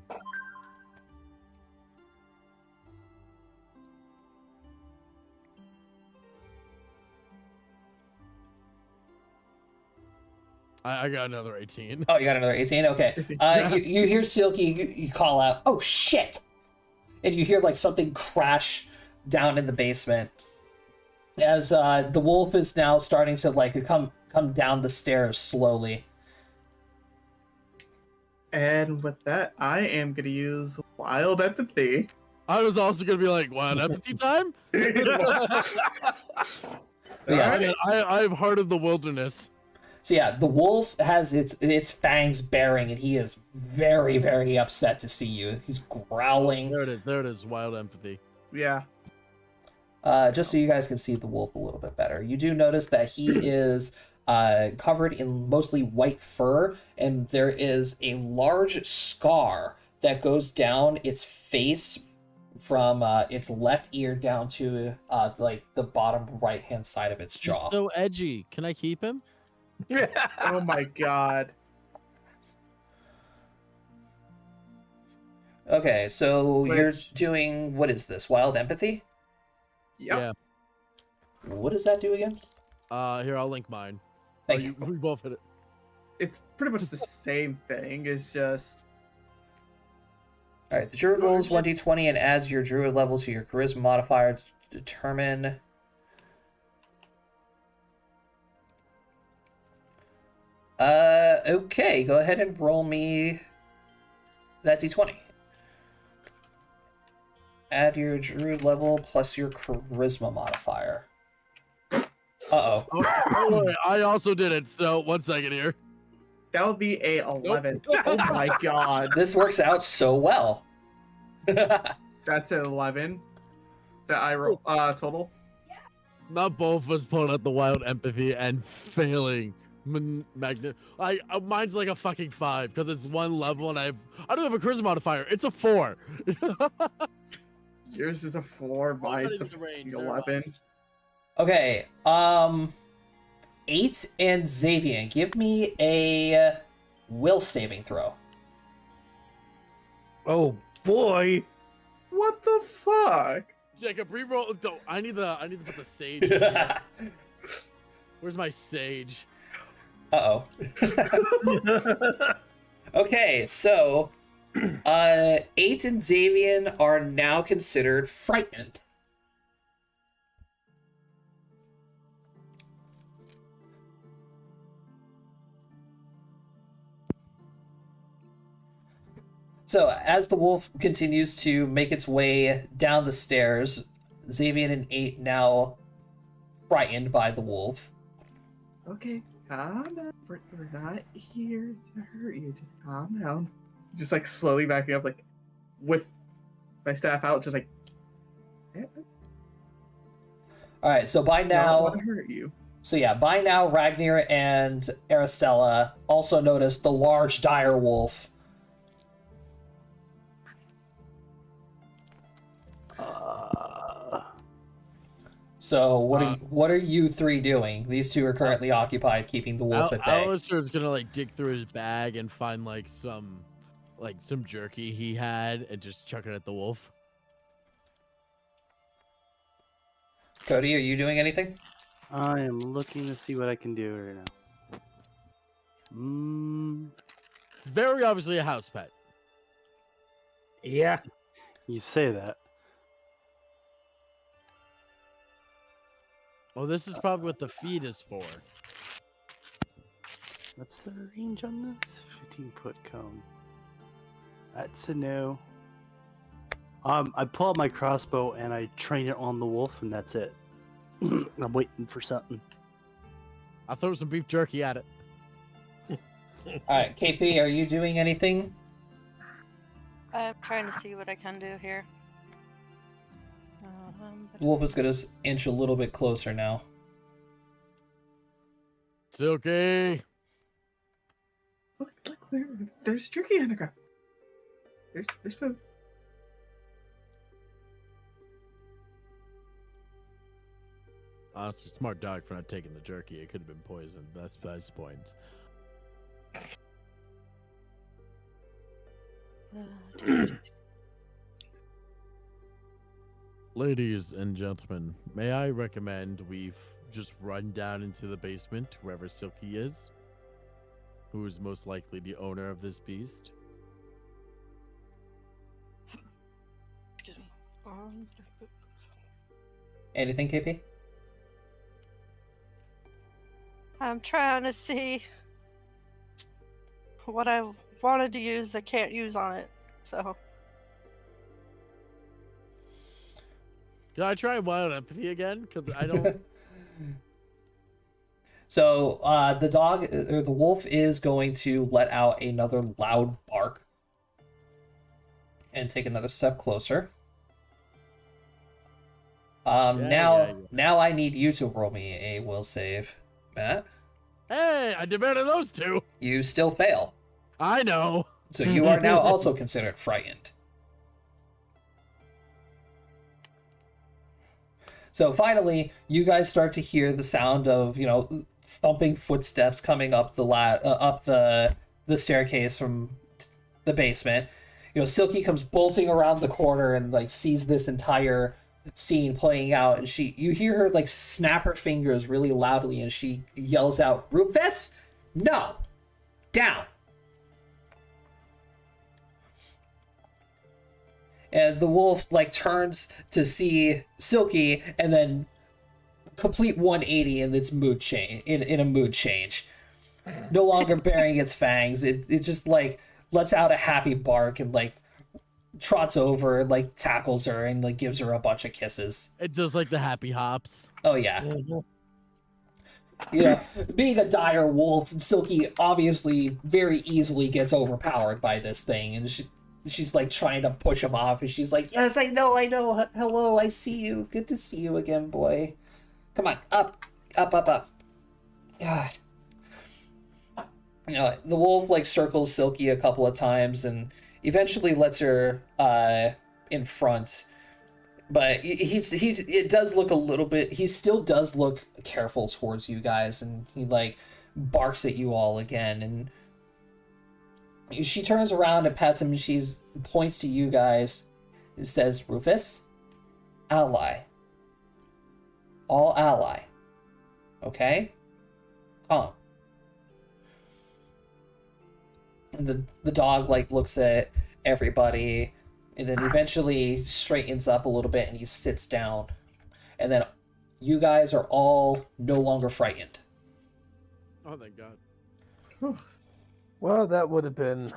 I got another 18. Oh, you got another 18? Okay. You hear Silky, you call out, oh shit! And you hear like something crash down in the basement. As the wolf is now starting to like come down the stairs slowly. And with that, I am going to use Wild Empathy. I was also gonna be like, wild empathy time? Yeah. I have Heart of the Wilderness. So yeah, the wolf has its fangs baring, and he is very, very upset to see you. He's growling. There it is, wild empathy. Yeah. Just so you guys can see the wolf a little bit better, you do notice that he is covered in mostly white fur, and there is a large scar that goes down its face from its left ear down to like the bottom right hand side of its jaw. He's so edgy. Can I keep him? Oh my god. Okay, so you're Which- doing, what is this, wild empathy? Yep. Yeah. What does that do again? Here, I'll link mine. Thank you. We both hit it. It's pretty much the same thing. It's just All right, the druid rolls 1d20 and adds your druid level to your charisma modifier to determine. Okay, go ahead and roll me that d20. Add your druid level plus your charisma modifier. Uh-oh. Oh, wait, I also did it, so 1 second here. that would be a 11. Oh my god. This works out so well. That's an 11 that I roll total. Not both of us pulling out the wild empathy and failing. Mine's like a fucking 5 because it's 1 level and I don't have a charisma modifier. It's a 4. Yours is a 4, mine's a even the range, 11. Okay, 8 and Xavier, give me a will saving throw. Oh boy. What the fuck? Jacob, reroll. I need to put the sage in here. Where's my sage? Uh-oh. Okay, so 8 and Xavier are now considered frightened. So as the wolf continues to make its way down the stairs, Xavier and 8 now frightened by the wolf. Okay, calm down. We're not here to hurt you. Just calm down. Just like slowly backing up, like with my staff out, just like. All right, so by Don't now, want to hurt you. so yeah, by now Ragnar and Aristella also notice the large dire wolf. So what are you three doing? These two are currently occupied keeping the wolf at bay. Alistair's gonna like dig through his bag and find like some jerky he had and just chuck it at the wolf. Cody, are you doing anything? I am looking to see what I can do right now. Very obviously a house pet. Yeah. You say that. Oh, this is probably what the feed is for. What's the range on this? 15-foot cone. That's a no. I pull out my crossbow and I train it on the wolf, and that's it. I'm waiting for something. I'll throw some beef jerky at it. All right, KP, are you doing anything? I'm trying to see what I can do here. The wolf is gonna inch a little bit closer now. Silky. Look, there's jerky on the ground. There's food. Honestly, smart dog for not taking the jerky. It could have been poisoned. That's the point. Ladies and gentlemen, may I recommend we just run down into the basement, wherever Silky is, who is most likely the owner of this beast? Excuse me. Anything, KP? I'm trying to see what I wanted to use. I can't use on it, so. Can I try wild empathy again? Because I don't. So the dog or the wolf is going to let out another loud bark and take another step closer. Now I need you to roll me a will save, Matt. Hey, I did better than those two. You still fail, I know. so you are now also considered frightened. So finally, you guys start to hear the sound of, thumping footsteps coming up the staircase from the basement. Silky comes bolting around the corner and sees this entire scene playing out, and you hear her snap her fingers really loudly, and she yells out, "Rufus, no, down!" And the wolf turns to see Silky, and then complete 180 in its mood change. In a mood change, no longer baring its fangs, it just lets out a happy bark and trots over, tackles her and gives her a bunch of kisses. It does like the happy hops. Oh yeah. Being a dire wolf, Silky obviously very easily gets overpowered by this thing, and she's trying to push him off, and she's like, "Yes, I know. Hello, I see you. Good to see you again, boy. Come on, up. God." The wolf circles Silky a couple of times and eventually lets her in front. But it does look a little bit. He still does look careful towards you guys, and he barks at you all again. And she turns around and pats him, and she points to you guys and says, "Rufus, ally. All ally. Okay? Calm." And the dog looks at everybody, and then eventually straightens up a little bit, and he sits down. And then you guys are all no longer frightened. Oh, thank God. Well, that would have been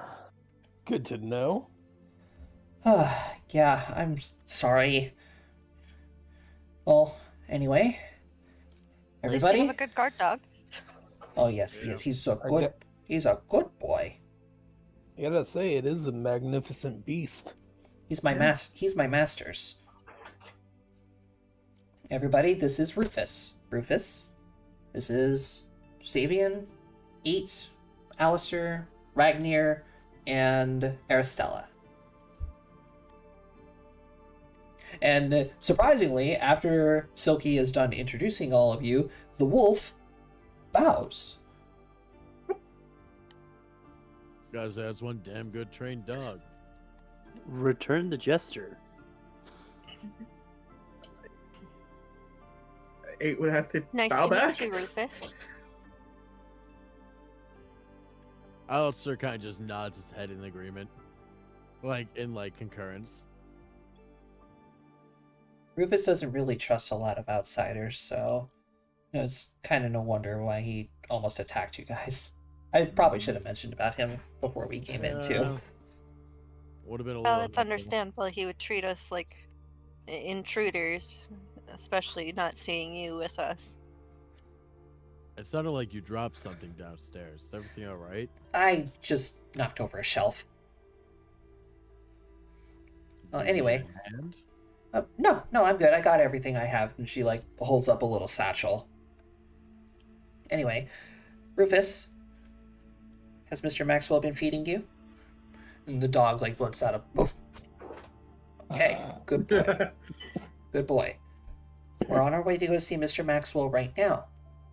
good to know. Yeah, I'm sorry. Well, anyway, At least everybody. you have a good guard dog. Oh yes, he is. He's a good boy. I gotta say, it is a magnificent beast. He's my master's. Everybody, this is Rufus. Rufus. This is Savian, Eat, Alistair, Ragnir, and Aristella. And surprisingly, after Silky is done introducing all of you, the wolf bows. Guys, that's one damn good trained dog. Return the gesture. 8 would have to Nice bow to back. meet you, Rufus. Alistair kind of just nods his head in agreement. In concurrence. Rufus doesn't really trust a lot of outsiders, so it's kind of no wonder why he almost attacked you guys. I probably should have mentioned about him before we came in, too. Would have been a Well, little. it's understandable. He would treat us like intruders, especially not seeing you with us. It sounded like you dropped something downstairs. Is everything all right? I just knocked over a shelf. Anyway. And No, I'm good. I got everything I have. And she holds up a little satchel. Anyway, Rufus, has Mr. Maxwell been feeding you? And the dog like lets out a boof. Okay, good boy. Good boy. We're on our way to go see Mr. Maxwell right now.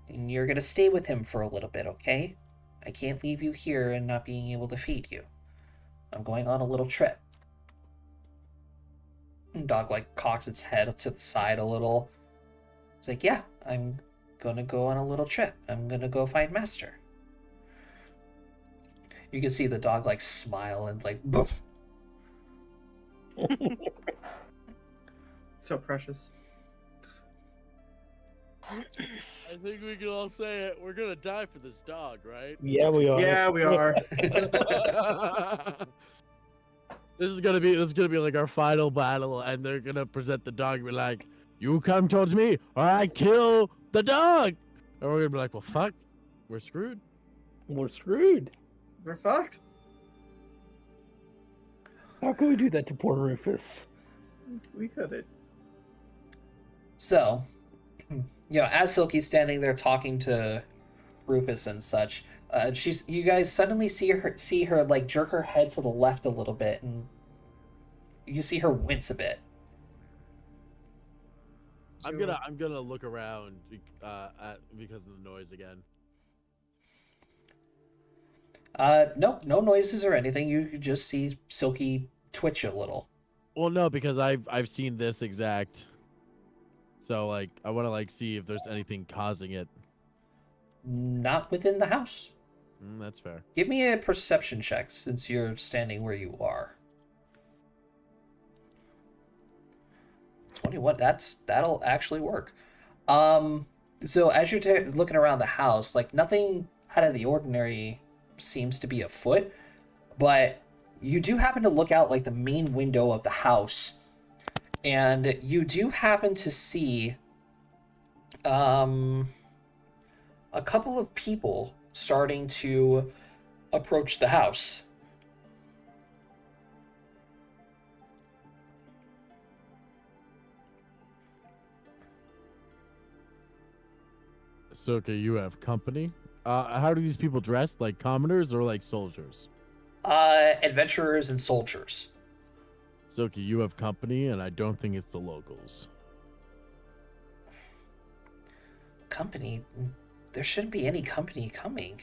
And you're gonna stay with him for a little bit, okay? I can't leave you here and not being able to feed you. I'm going on a little trip. And dog like cocks its head to the side a little. It's like, yeah, I'm gonna go on a little trip. I'm gonna go find Master. You can see the dog like smile and like boof. So precious. I think we can all say it. We're gonna die for this dog, right? Yeah, we are. Yeah, we are. This is gonna be like our final battle, and they're gonna present the dog and be like, "You come towards me, or I kill the dog." And we're gonna be like, "Well, fuck, we're screwed." We're screwed. We're fucked. How can we do that to poor Rufus? We couldn't. So, as Silky's standing there talking to Rufus and such, you guys suddenly see her like jerk her head to the left a little bit, and you see her wince a bit. I'm gonna look around because of the noise again. No noises or anything. You just see Silky twitch a little. Well, no, because I've seen this exact. So like, I want to like see if there's anything causing it. Not within the house. That's fair. Give me a perception check since you're standing where you are. 21. That'll actually work. So as you're looking around the house, like nothing out of the ordinary seems to be afoot, but you do happen to look out like the main window of the house, and you do happen to see a couple of people starting to approach the house. So, okay, you have company. How do these people dress? Like commoners or like soldiers? Adventurers and soldiers. So, okay, you have company, and I don't think it's the locals. Company? There shouldn't be any company coming.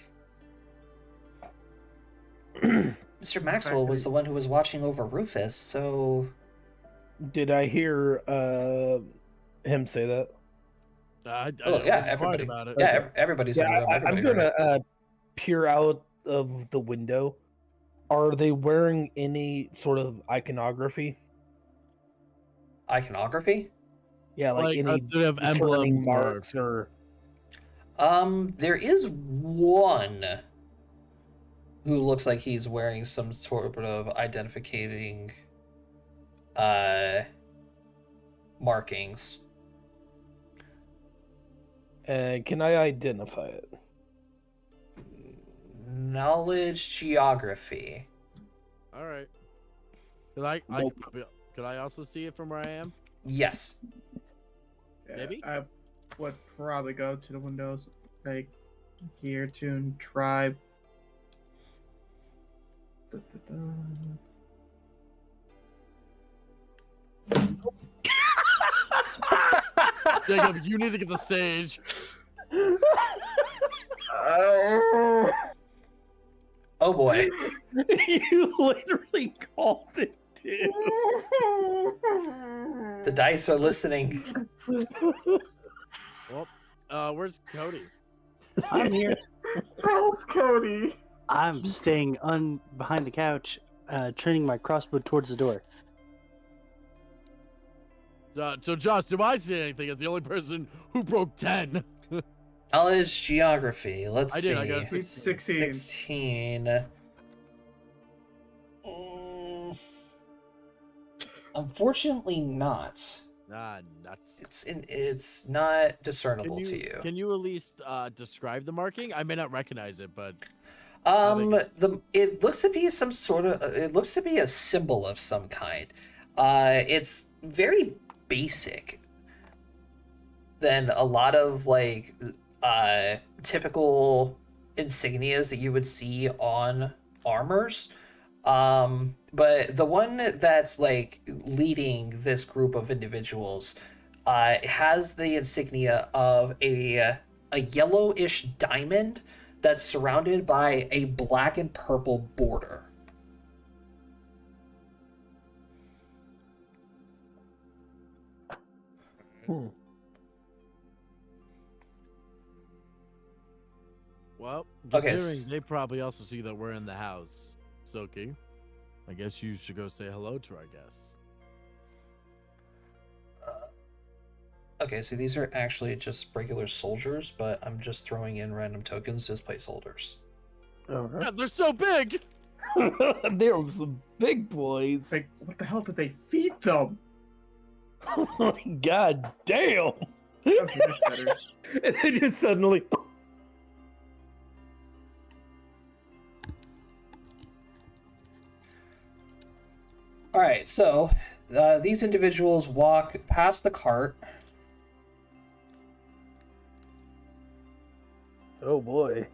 Mr. Maxwell was the one who was watching over Rufus, so... Did I hear him say that? Everybody. About it. Yeah, everybody's in the room. I'm Everybody heard it. gonna peer out of the window. Are they wearing any sort of iconography? Iconography? Yeah, like any do they have discerning emblems marks or... There is one who looks like he's wearing some sort of identifying markings. Can I identify it? Knowledge geography. All right. Could I also see it from where I am? Yes. Yeah, Maybe? I would probably go to the windows, like gear, tune, tribe. Jacob, you need to get the sage. Oh boy. You literally called it, dude. The dice are listening. Well, where's Cody? I'm here. Help, Cody! I'm staying behind the couch, turning my crossbow towards the door. So Josh, do I see anything as the only person who broke 10? Knowledge geography. Let's I see. did, I got 16. 16. Unfortunately not. Nah, nuts. It's not discernible to you. Can you at least describe the marking? I may not recognize it, but It looks to be some sort of it looks to be a symbol of some kind. It's very basic than a lot of like typical insignias that you would see on armors. But the one that's like leading this group of individuals has the insignia of a yellowish diamond that's surrounded by a black and purple border. Well, Okay, considering they probably also see that we're in the house, Silky, I guess you should go say hello to our guests. Okay, so these are actually just regular soldiers, but I'm just throwing in random tokens as placeholders. Yeah, they're so big! They're some big boys. Like, what the hell did they feed them? God damn! Okay, that's better. And then just suddenly. All right, so these individuals walk past the cart. Oh boy.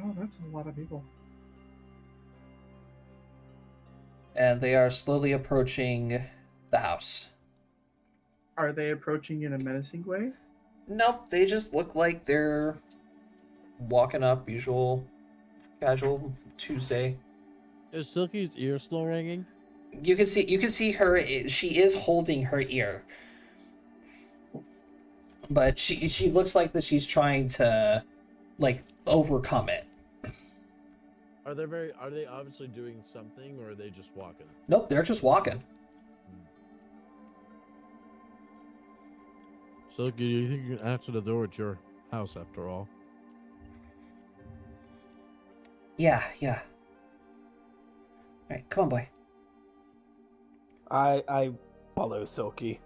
Oh, that's a lot of people. And they are slowly approaching the house. Are they approaching in a menacing way? Nope, they just look like they're walking up, usual, casual Tuesday. Is Silky's ear still ringing? You can see her. She is holding her ear, but she looks like that she's trying to, like, overcome it. Are they obviously doing something, or are they just walking? Nope, they're just walking. Silky, do you think you can answer the door at your house after all? Yeah. All right, come on, boy. I follow Silky.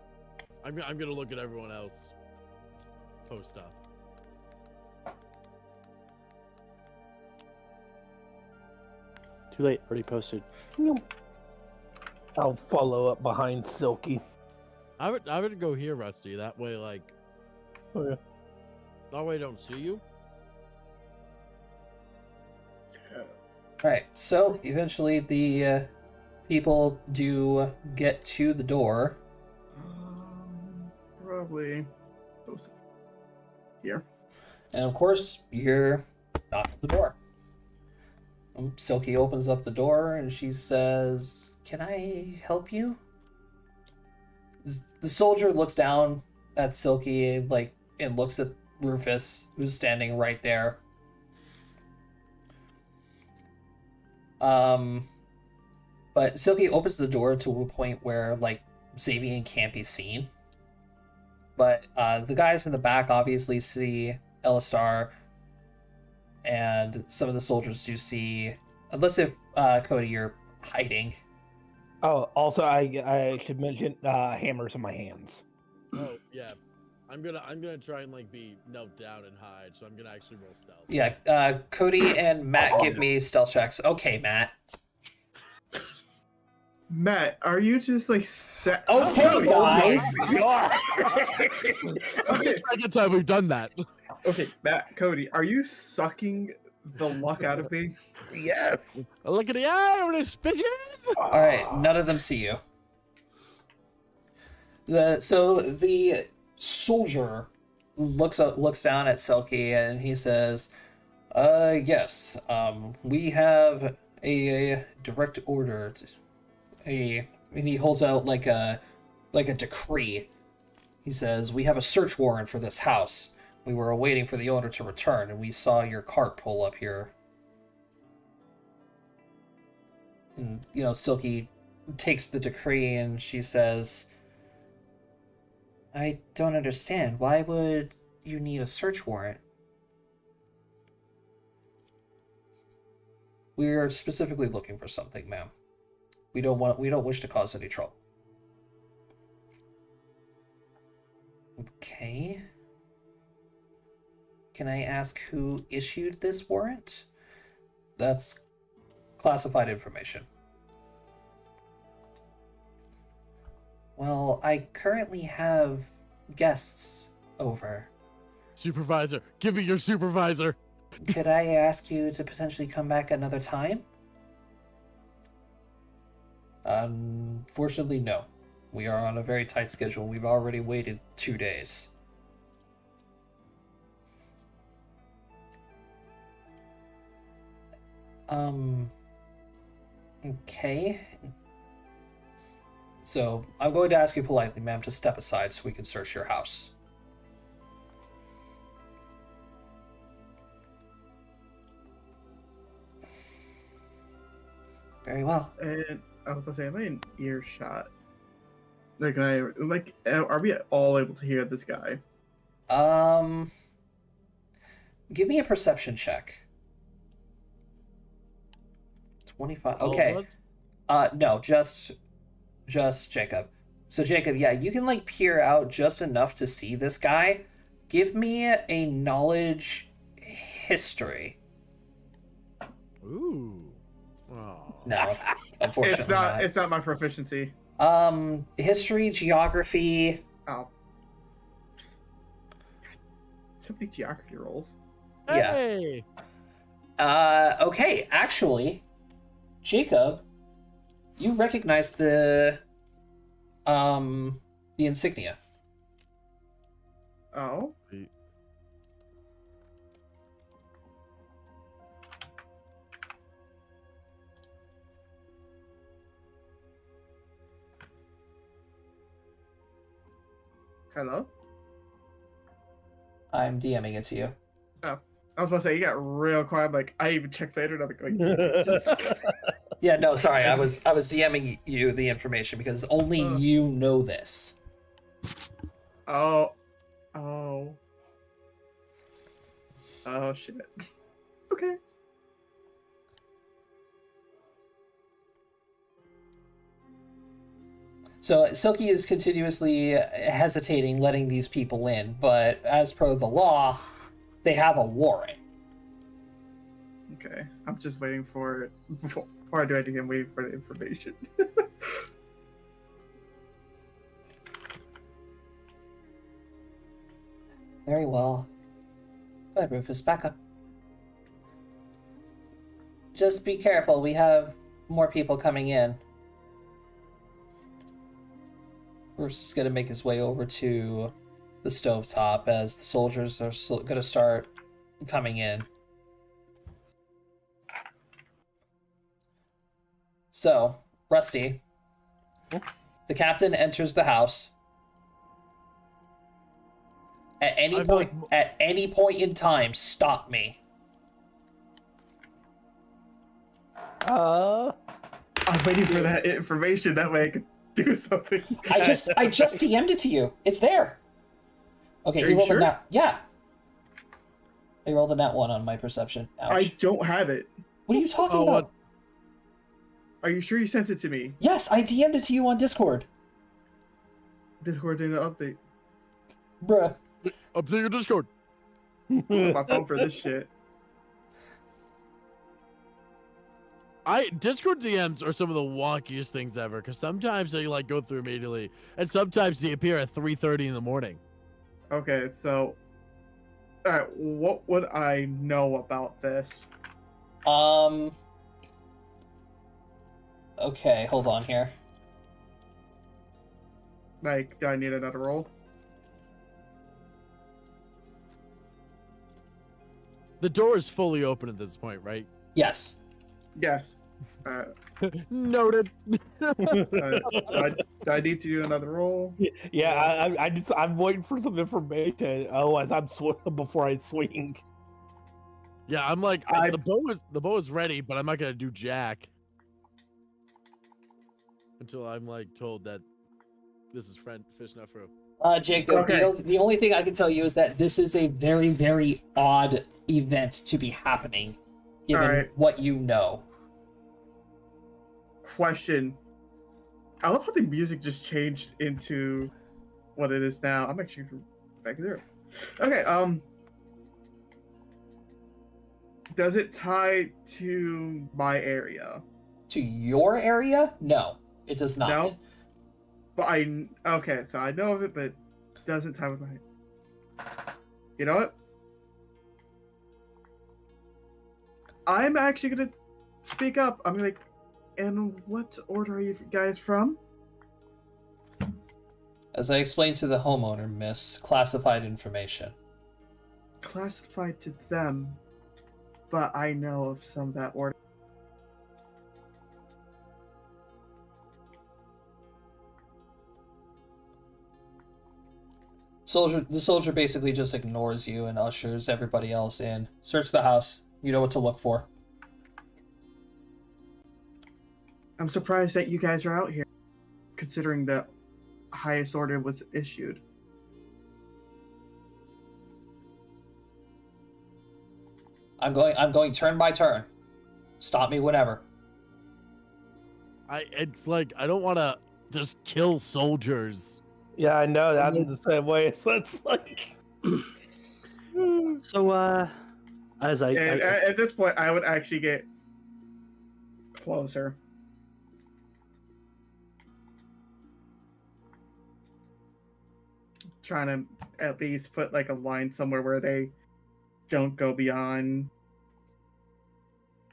I'm gonna look at everyone else. Post up. Too late. Already posted. I'll follow up behind Silky. I would go here, Rusty. That way, like, Oh, yeah. that way I don't see you. All right, so eventually the people do get to the door. Probably here. And of course, you're knocked at the door. Silky opens up the door and she says, "Can I help you?" The soldier looks down at Silky and looks at Rufus, who's standing right there. But Silky opens the door to a point where, like, Xavier can't be seen. But the guys in the back obviously see Elistar, and some of the soldiers do see, unless if Cody, you're hiding. Oh, also I should mention hammers in my hands. Oh yeah, I'm gonna try and like be knelt down and hide. So I'm gonna actually roll stealth. Yeah, Cody and Matt give me stealth checks. Okay, Matt. Matt, are you just like set? Okay, guys. This is the second time we've done that. Okay, Matt, Cody, are you sucking the luck out of me? Yes. Look at the eye over this bitches. All right, none of them see you. The soldier looks down at Selkie and he says, yes, we have a direct order. And he holds out like a decree. He says, we have a search warrant for this house. We were waiting for the owner to return, and we saw your cart pull up here. And, Silky takes the decree and she says, I don't understand. Why would you need a search warrant? We're specifically looking for something, ma'am. We don't wish to cause any trouble. Okay. Can I ask who issued this warrant? That's classified information. Well, I currently have guests over. Supervisor, give me your supervisor. Could I ask you to potentially come back another time? Unfortunately, no. We are on a very tight schedule. We've already waited 2 days. Okay. So, I'm going to ask you politely, ma'am, to step aside so we can search your house. Very well. And I was gonna say, am I in earshot? Like, are we all able to hear this guy? Give me a perception check. 25. Okay. No, just Jacob. So Jacob, yeah, you can like peer out just enough to see this guy. Give me a knowledge history. Ooh. Oh. No, unfortunately It's not my proficiency. History, geography. Oh. So many geography rolls. Hey. Okay, actually, Jacob, you recognize the insignia. Oh. Hello? I'm DMing it to you. Oh. I was about to say, you got real quiet. Like, I even checked later. And I'm like, Yeah, no, sorry. I was DMing you the information because only you know this. Oh, shit. Okay. So Silky is continuously hesitating letting these people in, but as per the law, they have a warrant. Okay. I'm just waiting for it. Before I do anything, I'm waiting for the information. Very well. Go ahead, Rufus, back up. Just be careful, we have more people coming in. Rufus is going to make his way over to the stovetop as the soldiers are going to start coming in. So, Rusty, the captain enters the house. At any point in time, stop me. I'm waiting for that information. That way I can do something. I just DM'd it to you. It's there. Okay, Are he you rolled sure? a nat. Yeah. I rolled a nat 1 on my perception. Ouch. I don't have it. What are you talking about? What? Are you sure you sent it to me? Yes, I DM'd it to you on Discord. Discord didn't update. Bruh. Update your Discord. My phone for this shit. Discord DMs are some of the wonkiest things ever, because sometimes they like go through immediately, and sometimes they appear at 3:30 in the morning. Okay, so, alright, what would I know about this? Okay, hold on here. Like, do I need another roll? The door is fully open at this point, right? Yes. Yes. Noted. Do I need to do another roll? Yeah, I'm waiting for some information. Otherwise, before I swing. Yeah, I'm like the bow is ready, but I'm not gonna do jack until I'm like told that this is fish not fruit. Jacob, Okay. the only thing I can tell you is that this is a very, very odd event to be happening, given Alright. what you know. Question. I love how the music just changed into what it is now. I'm actually back there. Okay, does it tie to my area? To your area? No, it does not. No? But okay, so I know of it, but it doesn't tie with my. You know what? I'm actually gonna speak up. I'm gonna. And what order are you guys from? As I explained to the homeowner, miss, classified information. Classified to them, but I know of some of that order. The soldier basically just ignores you and ushers everybody else in. Search the house. You know what to look for. I'm surprised that you guys are out here, considering the highest order was issued. I'm going turn by turn. Stop me whenever. It's like I don't want to just kill soldiers. Yeah, I know. I'm the same way. So it's like. So, as And at this point, I would actually get closer. Trying to at least put like a line somewhere where they don't go beyond.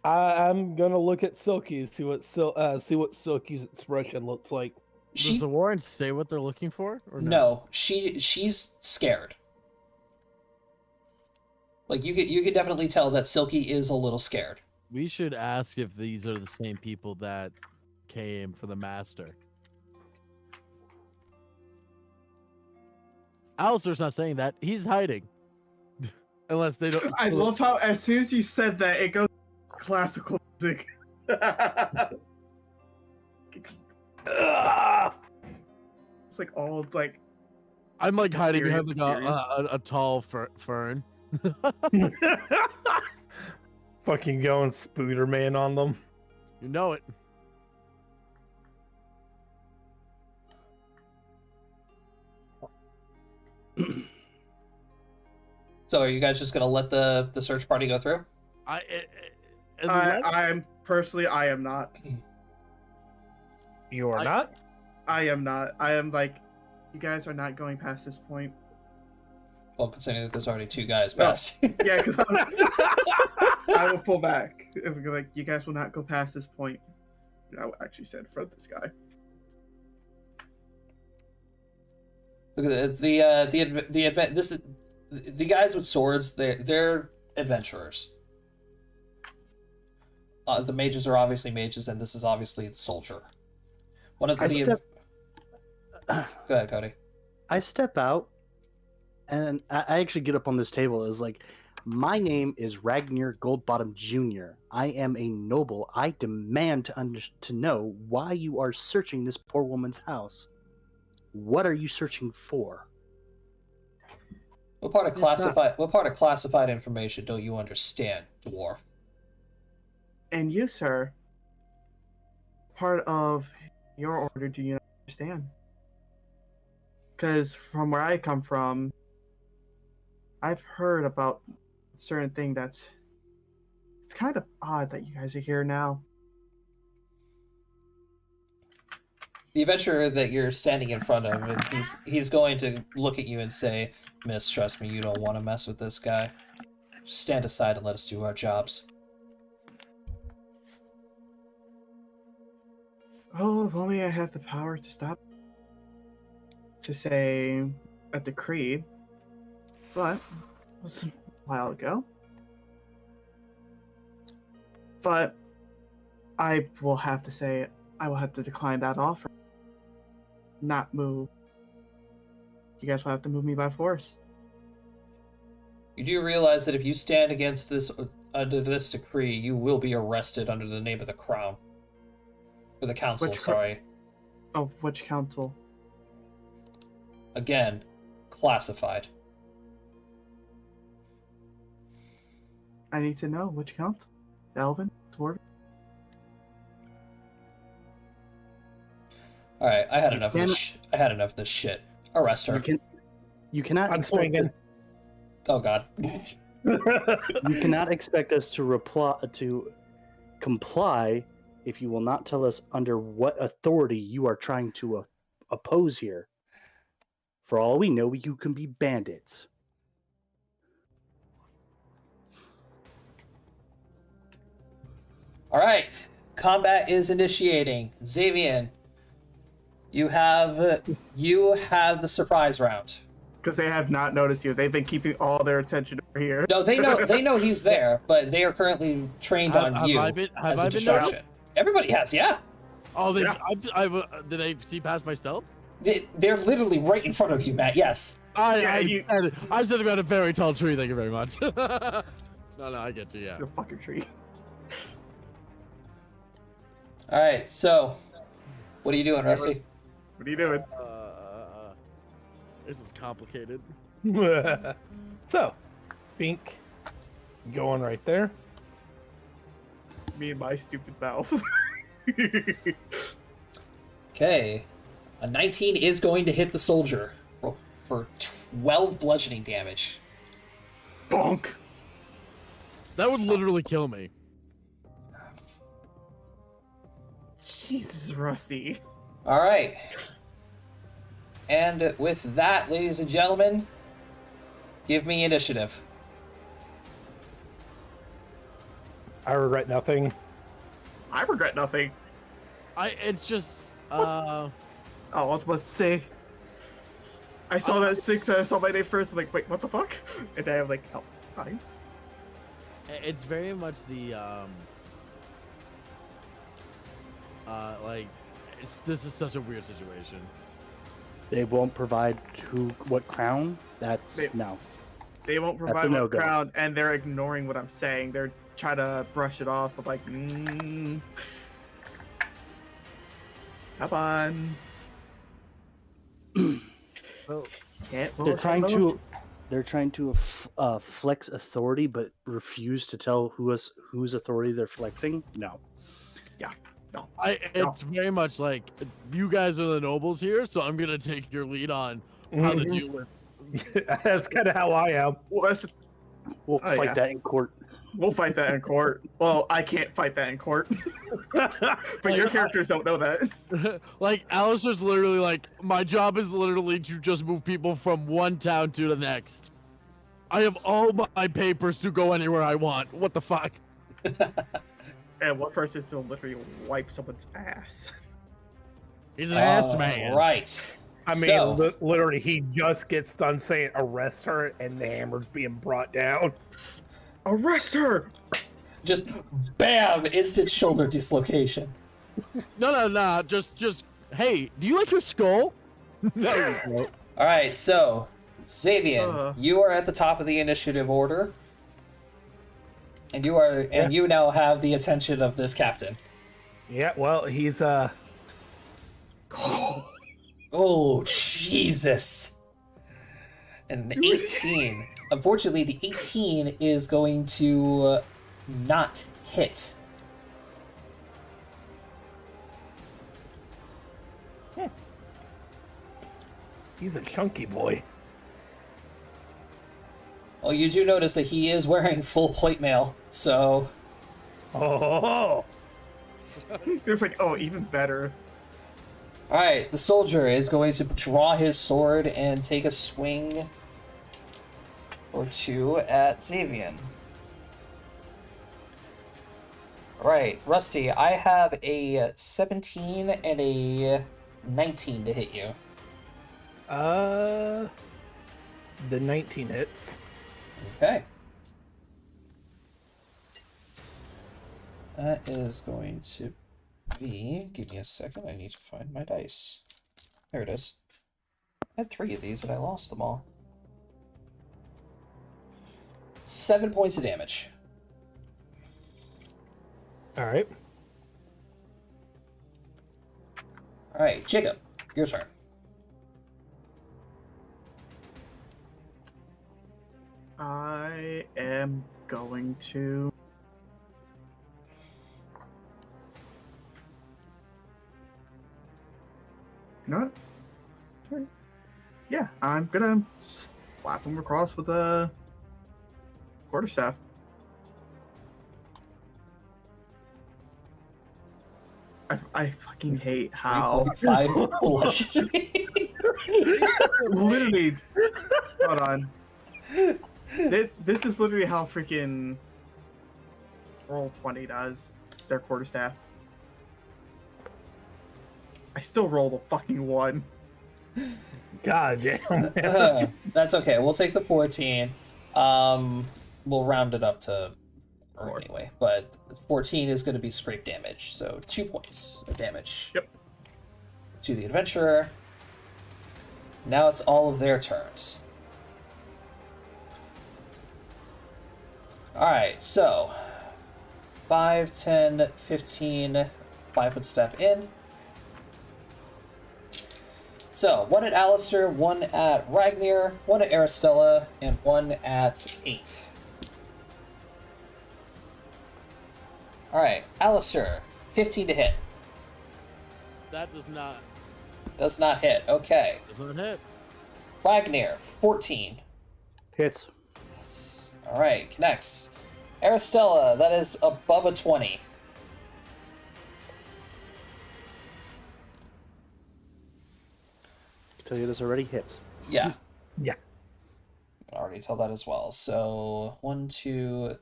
I'm gonna look at Silky, see what Silky's expression looks like. Does the warrant say what they're looking for? Or no, she's scared. Like you can definitely tell that Silky is a little scared. We should ask if these are the same people that came for the master. Alistair's not saying that. He's hiding. Unless they don't. I love how as soon as you said that, it goes classical music. It's like all like. I'm like hiding behind serious, like a tall fern. Fucking going Spooderman on them. You know it. So are you guys just gonna let the search party go through? I'm personally, I am not. You are not? I am not. I am like, you guys are not going past this point. Well, considering that there's already 2 guys past. Yeah, because I will pull back. If we're like, you guys will not go past this point. I actually said in front of this guy. Look at the guys with swords. They're adventurers. The mages are obviously mages, and this is obviously the soldier. One of the. Go ahead, Cody. I step out, and I actually get up on this table. Is like, my name is Ragnar Goldbottom Jr. I am a noble. I demand to know why you are searching this poor woman's house. What are you searching for? What part of classified information don't you understand, dwarf? And you, sir, part of your order do you not understand? Because from where I come from, I've heard about a certain thing it's kind of odd that you guys are here now. The adventurer that you're standing in front of, he's going to look at you and say, "Miss, trust me, you don't want to mess with this guy. Just stand aside and let us do our jobs." Oh, if only I had the power to stop. To say a decree. But it was a while ago. But I will have to say, I will have to decline that offer. Not move. You guys will have to move me by force. You do realize that if you stand against this under this decree, you will be arrested under the name of the crown. Or the council, sorry. Oh, which council? Again, classified. I need to know which council. Elven? Dwarven? Alright, I had enough of this I had enough of this shit. Arrest her. You cannot. I'm swinging. Oh god. You cannot expect us to comply if you will not tell us under what authority you are trying to oppose here. For all we know, you can be bandits. All right, combat is initiating. Xavier, you have the surprise round. Because they have not noticed you. They've been keeping all their attention over here. No, they know he's there, but they are currently trained on Have you I been as a noticed? distraction. Everybody has, yeah. Oh, Yeah. did they see past my stealth? They're literally right in front of you, Matt. Yes. I'm sitting on a very tall tree. Thank you very much. No, I get you. Yeah. The fucking tree. All right. So, what are you doing, Rusty? What are you doing? This is complicated. So, Bink, going right there. Me and my stupid mouth. Okay. A 19 is going to hit the soldier for 12 bludgeoning damage. Bonk. That would literally kill me. Jesus, Rusty. All right. And with that, ladies and gentlemen, give me initiative. I regret nothing. I regret nothing. It's just Oh, I was about to say. I saw that 6 and I saw my name first. I'm like, wait, what the fuck? And then I was like, oh, fine. It's very much the like this is such a weird situation. They won't provide what crown? That's They- no. They won't That's a provide my no-go. crown, and they're ignoring what I'm saying. They're trying to brush it off. I'm like, come on. Well, Can't They're bullshit trying most. to flex authority, but refuse to tell whose authority they're flexing. No. It's very much like you guys are the nobles here, so I'm gonna take your lead on how to deal with. That's kind of how I am. Well, We'll Oh, fight yeah. that in court. we'll fight that in court. Well, I can't fight that in court. But your characters don't know that. Like Alistair's literally like, my job is literally to just move people from one town to the next. I have all my papers to go anywhere I want. What the fuck? And one person still literally wipe someone's ass. He's an ass man. Right. I mean, So- literally, he just gets done saying arrest her, and the hammer's being brought down. Arrest her! Just bam, instant shoulder dislocation. No. Just. Hey, do you like your skull? No. All right, so Xavier, you are at the top of the initiative order, and you now have the attention of this captain. Yeah, well, he's Oh Jesus! And the 18. Unfortunately, the 18 is going to not hit. he's a chunky boy. Well, you do notice that he is wearing full plate mail, so Oh, It's like, oh, even better. all right. The soldier is going to draw his sword and take a swing or two at Xavier. All right, Rusty. I have a 17 and a 19 to hit you. the 19 hits. Okay. That is going to be... Give me a second, I need to find my dice. There it is. I had 3 of these and I lost them all. 7 points of damage. All right. Alright, Jacob, your turn. I am going to... You know what? Sorry. Yeah, I'm gonna slap him across with a quarterstaff. I fucking hate how 3.5 bludgeoning. literally. Hold on. This is literally how freaking Roll20 does. their quarterstaff. I still rolled a fucking 1. God damn. That's okay. We'll take the 14. We'll round it up to 4 anyway, but 14 is going to be scrape damage, so 2 points of damage. Yep. To the adventurer. Now it's all of their turns. Alright, so 5, 10, 15, 5-foot step in. So, 1 at Alistair, 1 at Ragnar, 1 at Aristella, and 1 at 8. Alright, Alistair, 15 to hit. That does not. Does not hit, okay. Does not hit. Ragnar, 14. Hits. Alright, connects. Aristella, that is above a 20. Tell you this already hits. Yeah. Yeah. I can already tell that as well. So, 1, 2...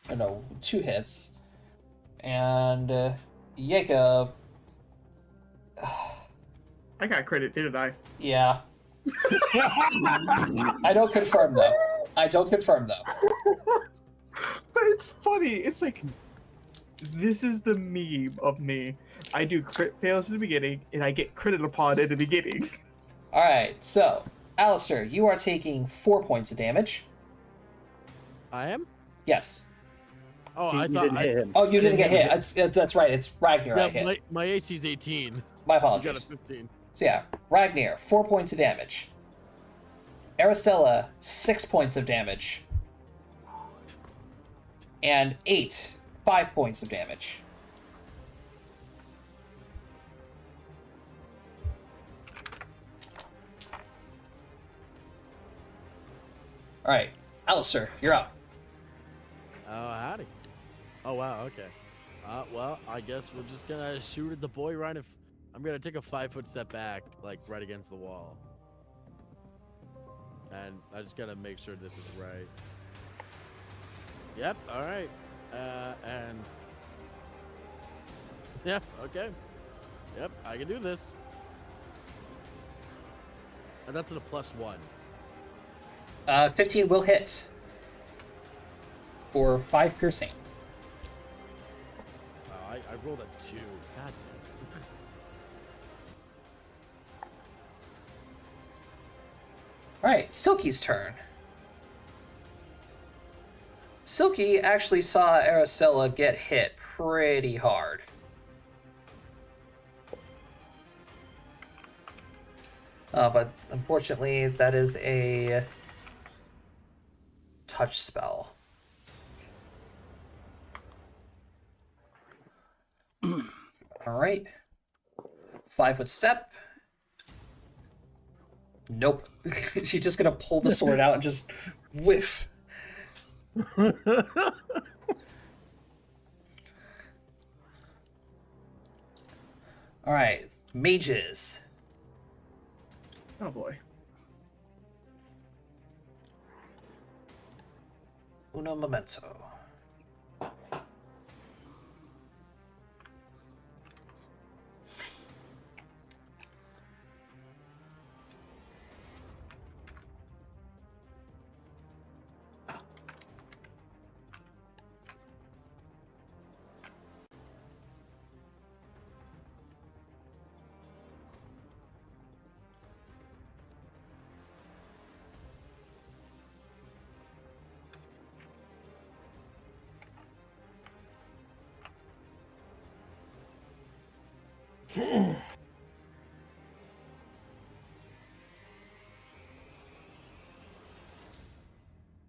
Oh, no, 2 hits. And Jacob... I got credit, didn't I? Yeah. I don't confirm, though. I don't confirm, though. But it's funny. It's like, this is the meme of me. I do crit fails in the beginning, and I get critted upon at the beginning. Alright, so, Alistair, you are taking 4 points of damage. I am? Yes. Oh, You I thought didn't hit him. Oh, you didn't get hit. That's right. It's Ragnar I Yeah, hit. my AC's 18. My You got a apologies. 15. So yeah, Ragnar, 4 points of damage. Aristella, 6 points of damage. And 8, 5 points of damage. Alright, Alistair, you're up. Oh, howdy. Oh, wow, okay. Well, I guess we're just gonna shoot at the boy right if... I'm gonna take a 5-foot step back, like, right against the wall. And I just gotta make sure this is right. Yep, alright. And... Yep, okay. Yep, I can do this. And that's at a +1. 15 will hit. For 5 piercing. Oh, I rolled a 2. God damn. Alright, Silky's turn. Silky actually saw Aristella get hit pretty hard. But unfortunately, that is a touch spell. Alright. 5-foot step. Nope. She's just gonna pull the sword out and just whiff. Alright, mages. Oh boy. Uno momento.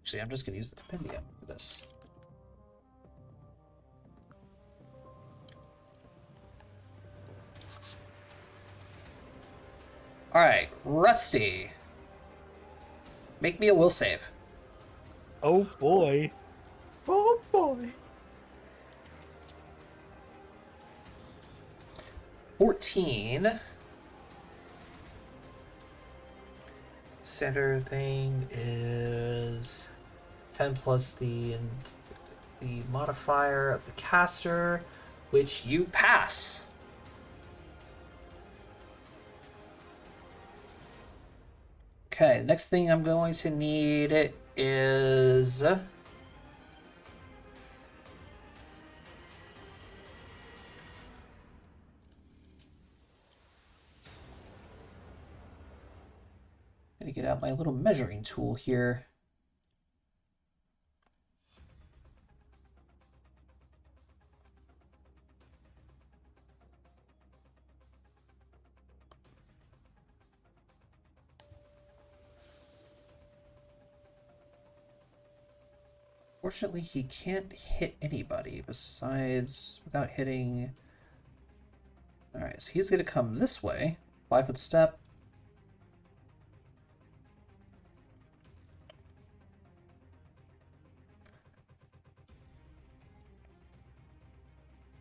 Actually, I'm just going to use the compendium for this. Alright, Rusty. Make me a will save. Oh boy. Oh boy. 14. Standard thing is 10 plus the the modifier of the caster, which you pass. Okay, next thing I'm going to need is... I'm gonna get out my little measuring tool here. Fortunately, he can't hit anybody besides without hitting. Alright, so he's gonna come this way. 5-foot step.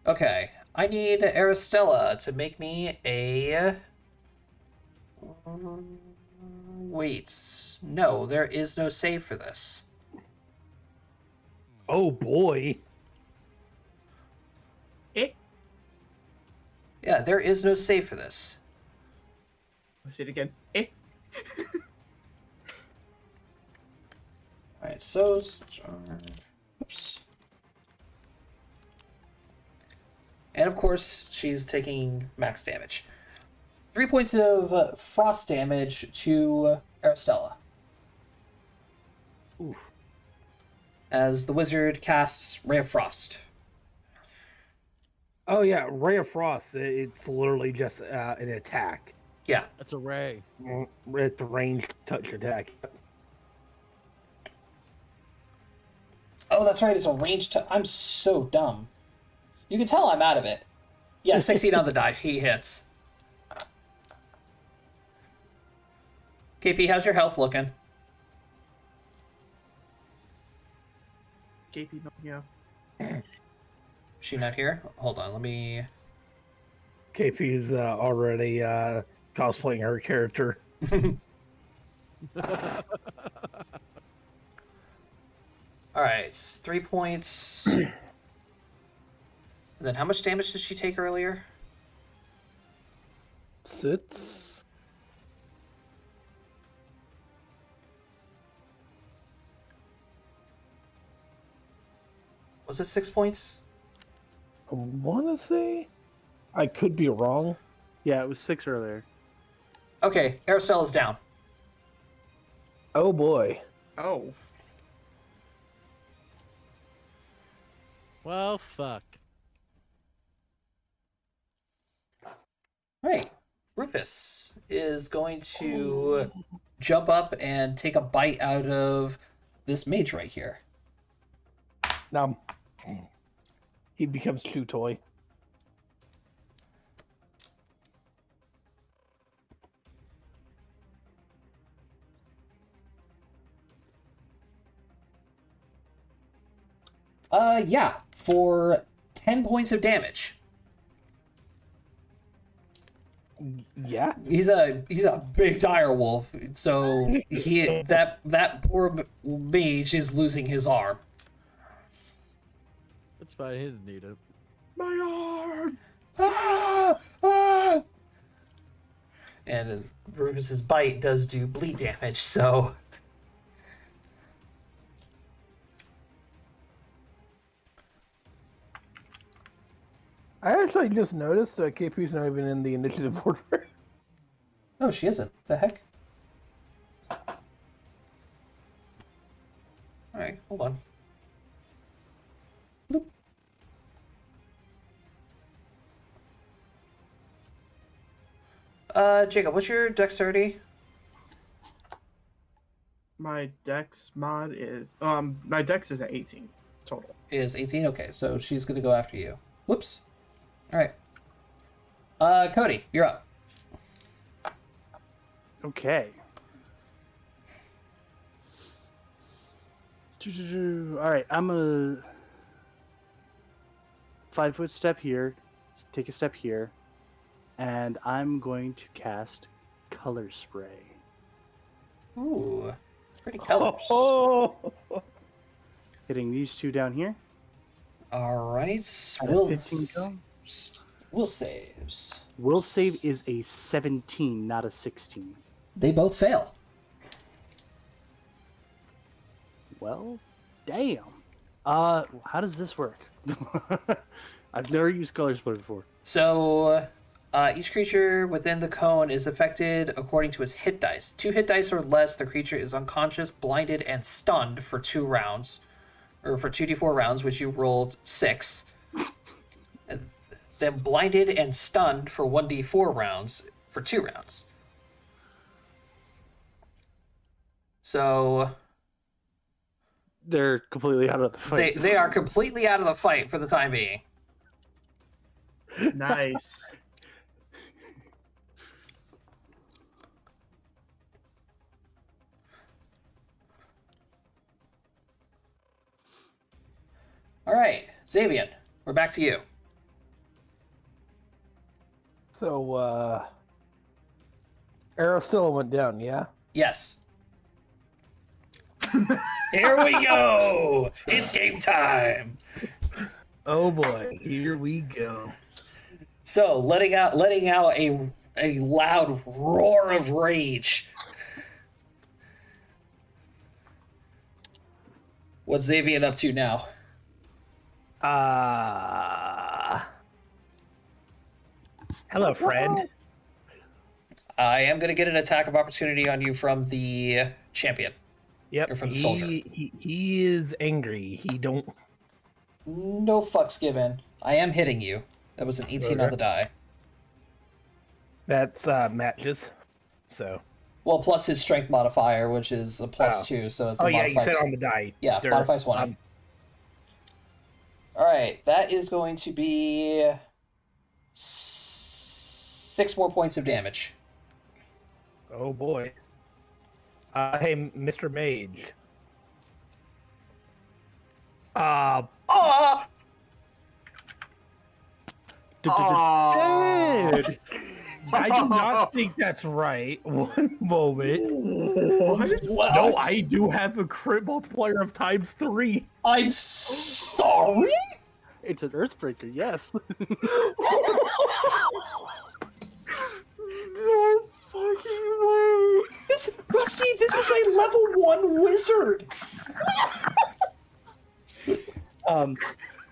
Okay, I need Aristella to make me a... Wait, no, there is no save for this. Oh boy. Yeah, there is no save for this. I'll say it again. Alright, so... Oops. And of course, she's taking max damage. 3 points of frost damage to Aristella. Oof. As the wizard casts Ray of Frost. Oh yeah, Ray of Frost. It's literally just an attack. Yeah. That's a ray. It's a ranged touch attack. Oh, that's right, it's a ranged I'm so dumb. You can tell I'm out of it. Yeah, 16 on the die. He hits. KP, how's your health looking? JP, yeah. Is she not here? Hold on, let me... KP's already cosplaying her character. Alright, 3 points. And then how much damage did she take earlier? Sits. Was it 6 points? I want to say, I could be wrong. Yeah, it was 6 earlier. Okay, Aristella's down. Oh boy. Oh. Well, fuck. Right. Rufus is going to jump up and take a bite out of this mage right here. Now, he becomes Chew Toy. Yeah, for 10 points of damage. Yeah. He's a big dire wolf, so that poor mage is losing his arm. That's fine. He didn't need it. My arm! Ah! Ah! And Rufus's bite does do bleed damage, so I actually just noticed that KP's not even in the initiative order. oh, she isn't. The heck? All right, hold on. Bloop. Jacob, what's your dexterity? My dex mod is my dex is at 18 total. Is 18? Okay, so she's gonna go after you. Whoops. All right. Cody, you're up. Okay. All right, I'm a 5-foot step here, take a step here, and I'm going to cast Color Spray. Ooh, pretty colors. Oh, Hitting these two down here. All right. Out of 15 go? Will saves. Will save is a 17, not a 16. They both fail. Well, damn. How does this work? I've never used Color Split before. So, each creature within the cone is affected according to its hit dice. 2 hit dice or less, the creature is unconscious, blinded, and stunned for 2 rounds. Or for 2d4 rounds, which you rolled 6. And then blinded and stunned for 1d4 rounds for 2 rounds. So... They're completely out of the fight. They are completely out of the fight for the time being. Nice. All right, Xavier, we're back to you. So, arrow still went down, yeah? Yes. Here we go! It's game time! Oh boy, here we go. So, letting out a loud roar of rage. What's Xavier up to now? Hello, friend. I am going to get an attack of opportunity on you from the champion. Yep, Or from the soldier. He is angry. He don't... No fucks given. I am hitting you. That was an 18 on the die. That's matches. So. Well, plus his strength modifier, which is a +2, so it's a yeah, modifier. you said on the die. Yeah, modifies 1. Alright, that is going to be 6 more points of damage. Oh boy. Hey, Mr. Mage. Dude. I do not think that's right. One moment. What? No, I do have a crit multiplier of ~3. I'm sorry? It's an Earthbreaker, yes. No fucking way. Rusty, this is a level 1 wizard.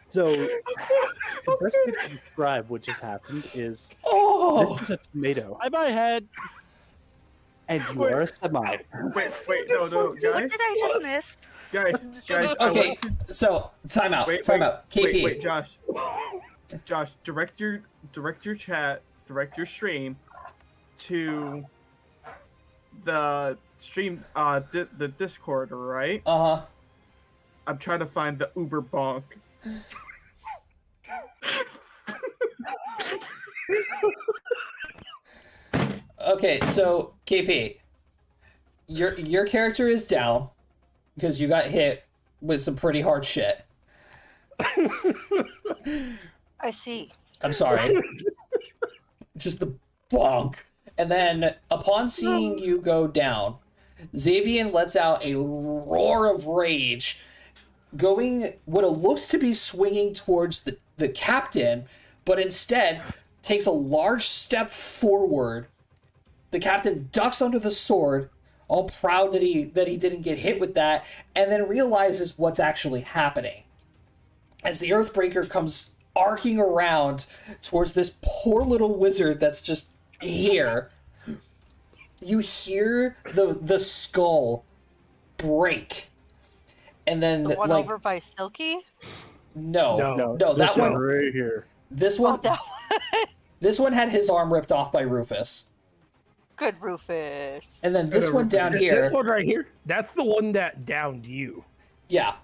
So the best way to describe what just happened is Oh, this is a tomato, Bye bye, head. and you are a semi. Wait, no, What guys, did I just miss? guys, I okay. want to- So time out. KP. Wait, Josh, direct your chat, direct your stream to the stream, the Discord, right? Uh huh. I'm trying to find the Uber bonk. Okay, so KP, your character is down because you got hit with some pretty hard shit. I see. I'm sorry. Just the bonk. And then upon seeing you go down, Xavier lets out a roar of rage, going what it looks to be swinging towards the captain, but instead takes a large step forward. The captain ducks under the sword, all proud that he didn't get hit with that, and then realizes what's actually happening. As the Earthbreaker comes arcing around towards this poor little wizard that's just here, you hear the skull break. And then The one like over by Silky? no, this that one right here. this one Oh, this one had his arm ripped off by Rufus. good Rufus. And then this one down here. This one right here, that's the one that downed you. Yeah.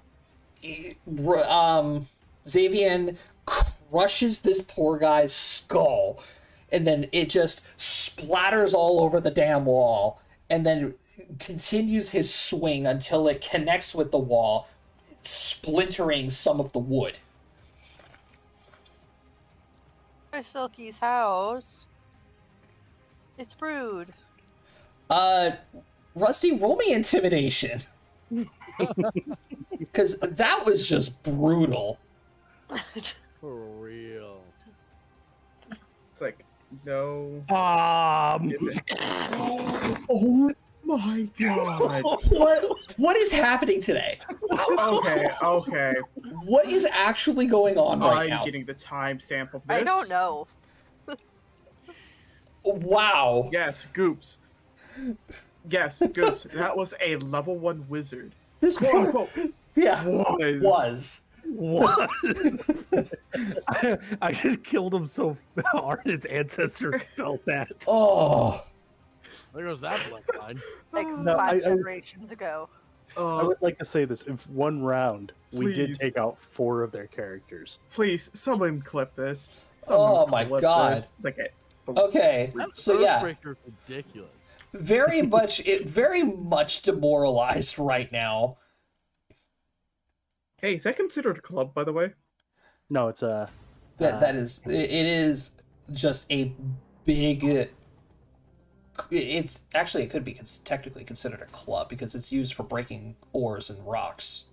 Xavier crushes this poor guy's skull, and then it just splatters all over the damn wall, and then continues his swing until it connects with the wall, splintering some of the wood. By Silky's house. It's rude. Rusty, roll me intimidation. Because that was just brutal. For real. It's like, no. Um. Oh my god. What is happening today? Okay. What is actually going on right I'm now? getting the timestamp of this. I don't know. Wow. Yes, Goops. Yes, Goops. That was a level 1 wizard. This Quote one, unquote. yeah, Was. What? I just killed him so hard his ancestors felt that. Oh, There goes that bloodline. Like No, 5 generations ago. I would like to say this: if one round we did Please. take out 4 of their characters. Please, someone clip this. Oh Someone my clip God. this. Like it. okay. So yeah, Earthbreaker's ridiculous. very much demoralized right now. Hey, is that considered a club, by the way? No, it's a. That is it is just a big. It's actually, it could be technically considered a club because it's used for breaking ores and rocks.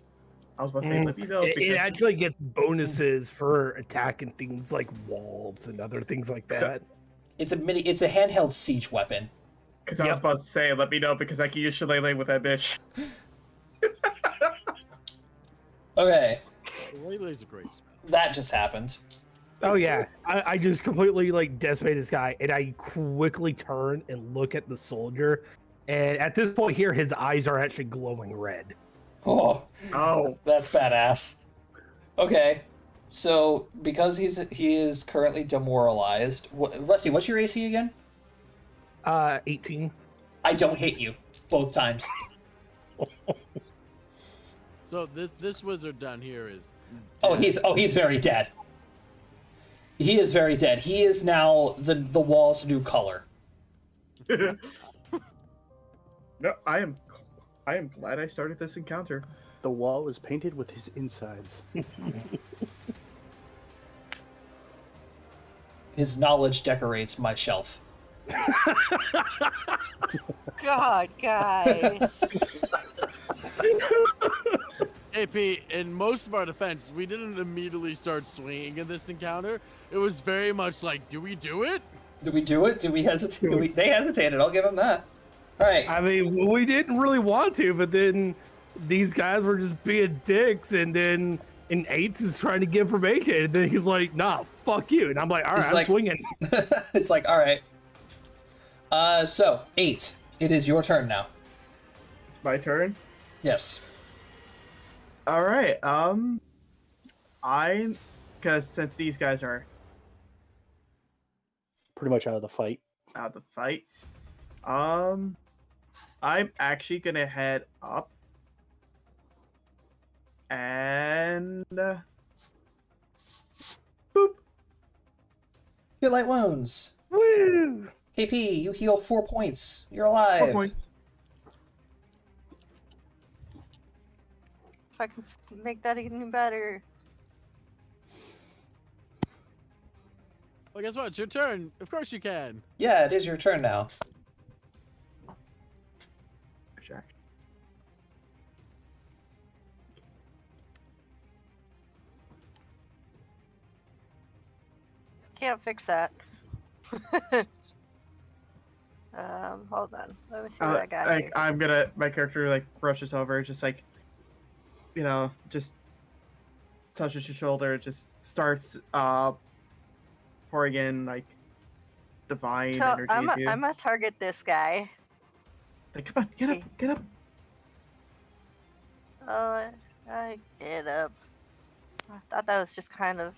I was about to say, let me know. It actually gets bonuses for attacking things like walls and other things like that. It's a handheld siege weapon. Because I was about to say, let me know because I can use Shillelagh with that bitch. Okay, Lele's a great spell. that just happened. Oh yeah, I just completely like decimate this guy, and I quickly turn and look at the soldier, and at this point here, his eyes are actually glowing red. Oh, Oh. that's badass. Okay, so because he is currently demoralized. Rusty, what's your AC again? 18. I don't hit you both times. So this wizard down here is. He's very dead. He is very dead. He is now the wall's new color. No, I am glad I started this encounter. The wall was painted with his insides. His knowledge decorates my shelf. God, guys. AP, in most of our defense, we didn't immediately start swinging in this encounter. It was very much like, do we do it? Do we do it? Do we hesitate? They hesitated. I'll give them that. All right. I mean, we didn't really want to, but then these guys were just being dicks, and then Eights is trying to get information, and then he's like, "Nah, fuck you," and I'm like, "All right, I'm swinging." It's like, all right. So 8. It is your turn now. It's my turn. Yes. All right. Because since these guys are Pretty much out of the fight. out of the fight, I'm actually gonna head up and boop. Your light wounds. Woo! KP, you heal 4 points. You're alive. 4 points. If I can make that even better. Well, guess what? It's your turn. Of course you can. Yeah, it is your turn now. Jack. Can't fix that. Hold on. Let me see what I got here. I'm gonna. My character like brushes over, just like, just touches your shoulder, just starts pouring in like divine So energy I'm into you. gonna target this guy. Like, come on, get up, get up. Oh, I get up. I thought that was just kind of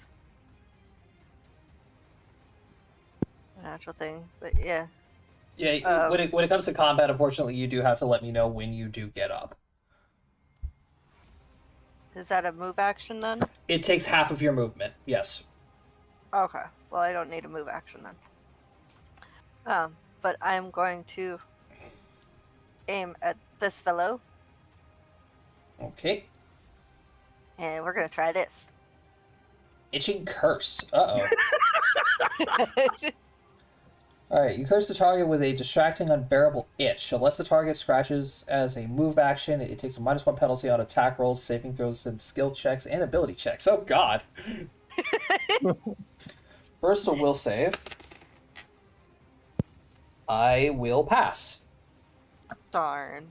a natural thing, but yeah. Yeah, when it comes to combat, unfortunately, you do have to let me know when you do get up. Is that a move action then? It takes half of your movement. Yes. Okay. Well, I don't need a move action then. But I'm going to aim at this fellow, Okay. and we're gonna try this. Itching curse. Uh-oh. Alright, you curse the target with a distracting, unbearable itch. Unless the target scratches as a move action, it takes a -1 penalty on attack rolls, saving throws, and skill checks, and ability checks. Oh god! First, a will save. I will pass. Darn.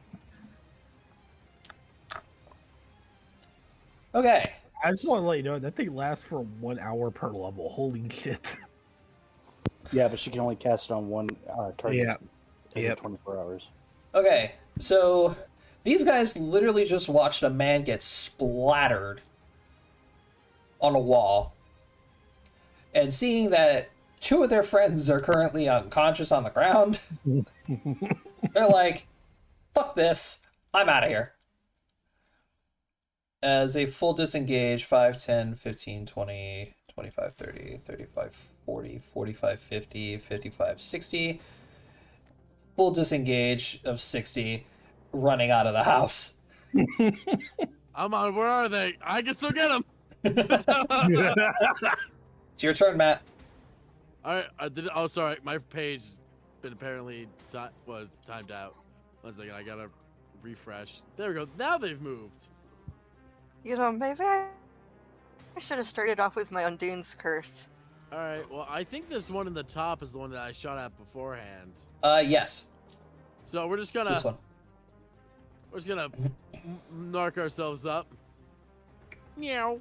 Okay. I just want to let you know that thing lasts for 1 hour per level. Holy shit. Yeah, but she can only cast it on one target. Yeah. Every Yep. 24 hours. Okay, so these guys literally just watched a man get splattered on a wall. And seeing that 2 of their friends are currently unconscious on the ground, they're like, fuck this, I'm out of here. As a full disengage, 5, 10, 15, 20, 25, 30, 35, 40, 45, 50, 55, 60. Full disengage of 60, running out of the house. I'm on. Where are they? I can still get them. It's your turn, Matt. All right. I did. Oh, sorry. My page has been apparently was timed out. 1 second. I gotta refresh. There we go. Now they've moved. You know, maybe I should have started off with my Undune's curse. All right. Well, I think this one in the top is the one that I shot at beforehand. Yes. So we're just gonna. This one. We're just gonna narc ourselves up. Meow.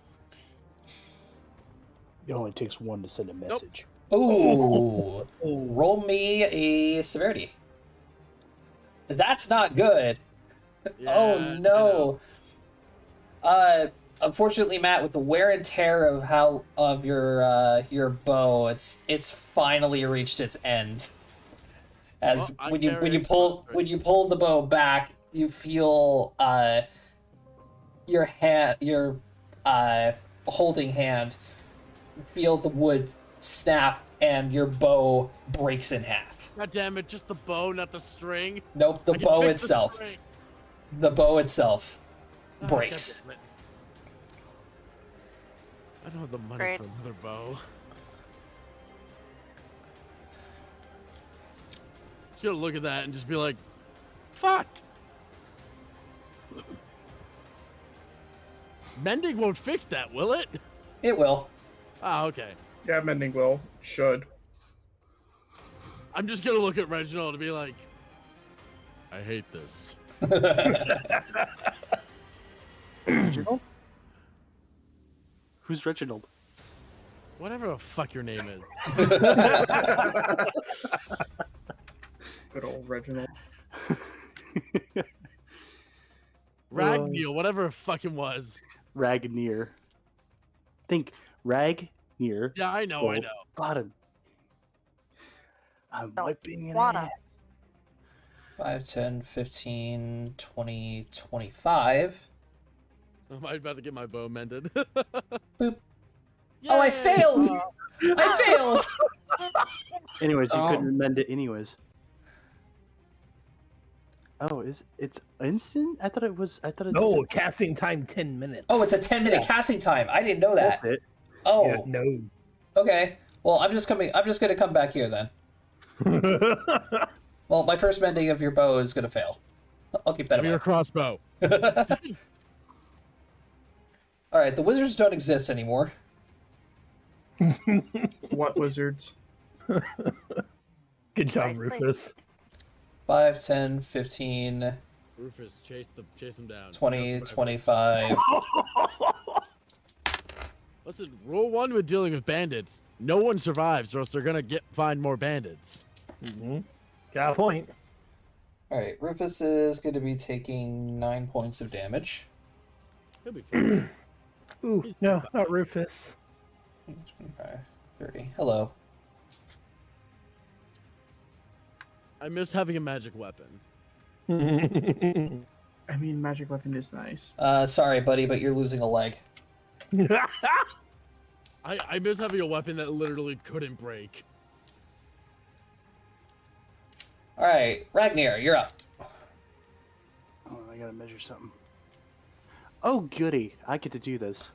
It only takes one to send a message. Ooh. Roll me a severity. That's not good. Yeah, Oh I no. Unfortunately, Matt, with the wear and tear of your bow, it's finally reached its end. As Well, when you pull the bow back, you feel your holding hand feel the wood snap and your bow breaks in half. God damn it! Just the bow, not the string. Nope, the I can bow fix the itself. string. The bow itself Ah, breaks. God damn it. I don't have the money Great. for another bow. Just gonna look at that and just be like, "Fuck." Mending won't fix that, will it? It will. Ah, okay. Yeah, mending will. Should. I'm just gonna look at Reginald and be like, I hate this. Reginald? Who's Reginald? Whatever the fuck your name is. Good old Reginald. Ragneil, whatever it fucking was. Ragnear. Think Ragnear. Yeah, I know, I know. Bottom. I'm No, wiping an wanna. ass. 5, 10, 15, 20, 25. I'm about to get my bow mended. Boop. Oh, I Yay! failed! I failed! Anyways, you Oh. couldn't mend it anyways. Oh, it's instant? I thought it No, casting time 10 minutes. Oh, it's a 10-minute casting time. I didn't know that. That's it. Oh, Yeah, no. okay. Well, I'm just gonna come back here then. Well, my first mending of your bow is gonna fail. I'll keep that Give in me your mind. crossbow. All right, the wizards don't exist anymore. What wizards? Good job, Precisely. Rufus. 5, 10, 15, Rufus, chase them down. 20, No survivors. 25. Listen, rule 1 with dealing with bandits: no one survives, or else they're gonna find more bandits. Mm-hmm. Got a point. All right, Rufus is going to be taking 9 points of damage. He'll be fine. Ooh, no, not Rufus. 25, 30. Hello. I miss having a magic weapon. I mean, magic weapon is nice. Sorry, buddy, but you're losing a leg. I miss having a weapon that literally couldn't break. All right, Ragnar, you're up. Oh, I gotta measure something. Oh, goody. I get to do this.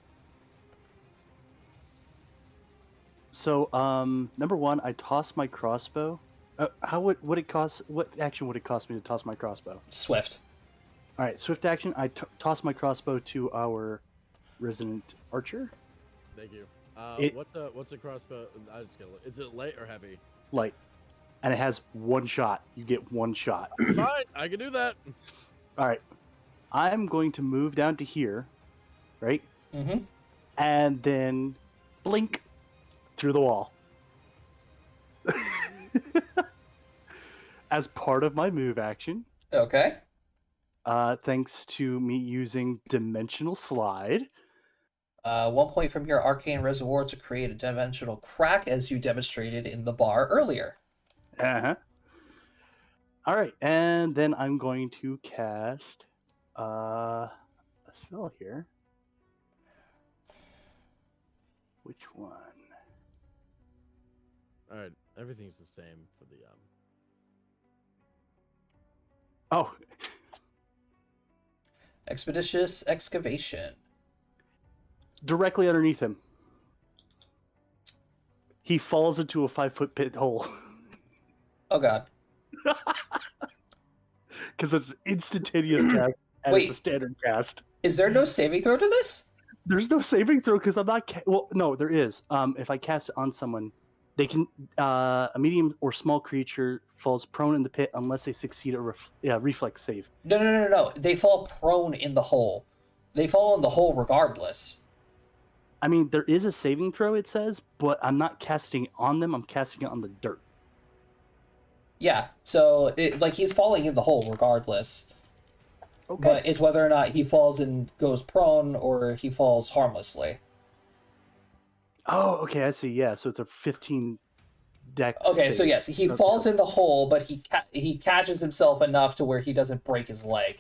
So, number one, I toss my crossbow How would it cost? What action would it cost me to toss my crossbow? Swift. All right, swift action. I toss my crossbow to our resident archer. Thank you. It- What's a crossbow? I just gonna. Is it light or heavy? Light, and it has one shot. You get one shot. Fine, I can do that. All right, I'm going to move down to here, right, Mm-hmm. and then blink through the wall. As part of my move action, Okay. thanks to me using dimensional slide. 1 point from your arcane reservoir to create a dimensional crack, as you demonstrated in the bar earlier. Uh-huh. All right, and then I'm going to cast a spell here. Which one? All right, everything's the same for the Oh, Expeditious excavation. directly underneath him. He falls into a 5-foot pit hole Oh god. because it's instantaneous cast and Wait. it's a standard cast. Is there no saving throw to this? There's no saving throw because I'm not. Well, no, there is. If I cast it on someone, they can. A medium or small creature falls prone in the pit unless they succeed a reflex save. No. They fall prone in the hole. They fall in the hole regardless. I mean, there is a saving throw. It says, but I'm not casting it on them. I'm casting it on the dirt. Yeah, so he's falling in the hole regardless. Okay. But it's whether or not he falls and goes prone or he falls harmlessly. Oh, okay. I see. Yeah. So it's a 15 dex. Okay, so save. yes, he Okay. falls in the hole, but he catches himself enough to where he doesn't break his leg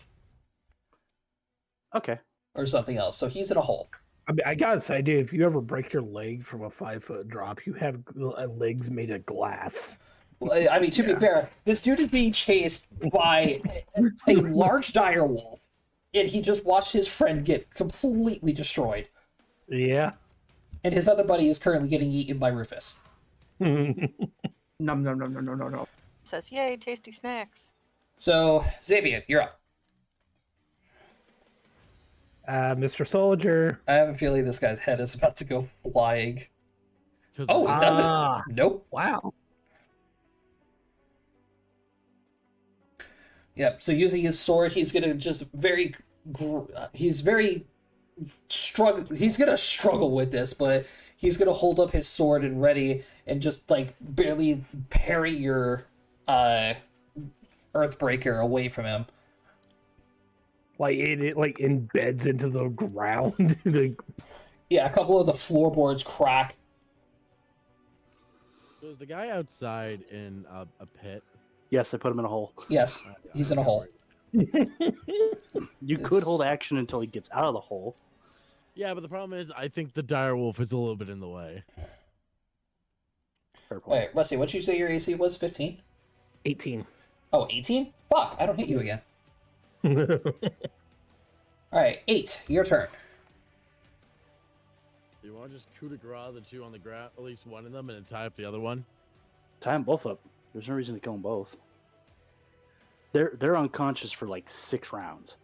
Okay. or something else. So he's in a hole. I mean, I got this idea. If you ever break your leg from a 5-foot drop, you have legs made of glass. Well, I mean, to be fair, this dude is being chased by a large dire wolf, and he just watched his friend get completely destroyed. Yeah. And his other buddy is currently getting eaten by Rufus. Num num num num num num. Says, yay, tasty snacks. So, Xavier, you're up. Mr. Soldier. I have a feeling this guy's head is about to go flying. 'cause Oh, it doesn't. Ah. Nope. Wow. Yep. So using his sword, he's gonna just he's gonna struggle with this, but he's gonna hold up his sword and ready and just like barely parry your Earthbreaker away from him. Like it like embeds into the ground. Yeah, a couple of the floorboards crack. So is the guy outside in a pit? Yes, I put him in a hole. Yes, he's in a hole. You It's- could hold action until he gets out of the hole. Yeah, but the problem is, I think the dire wolf is a little bit in the way. Fair point. Wait, Rusty, what'd you say your AC was? 15? 18. Oh, 18? Fuck, I don't hit you again. Alright, 8, your turn. You want to just coup de grace the two on the ground, at least one of them, and then tie up the other one? Tie them both up. There's no reason to kill them both. They're unconscious for like 6 rounds.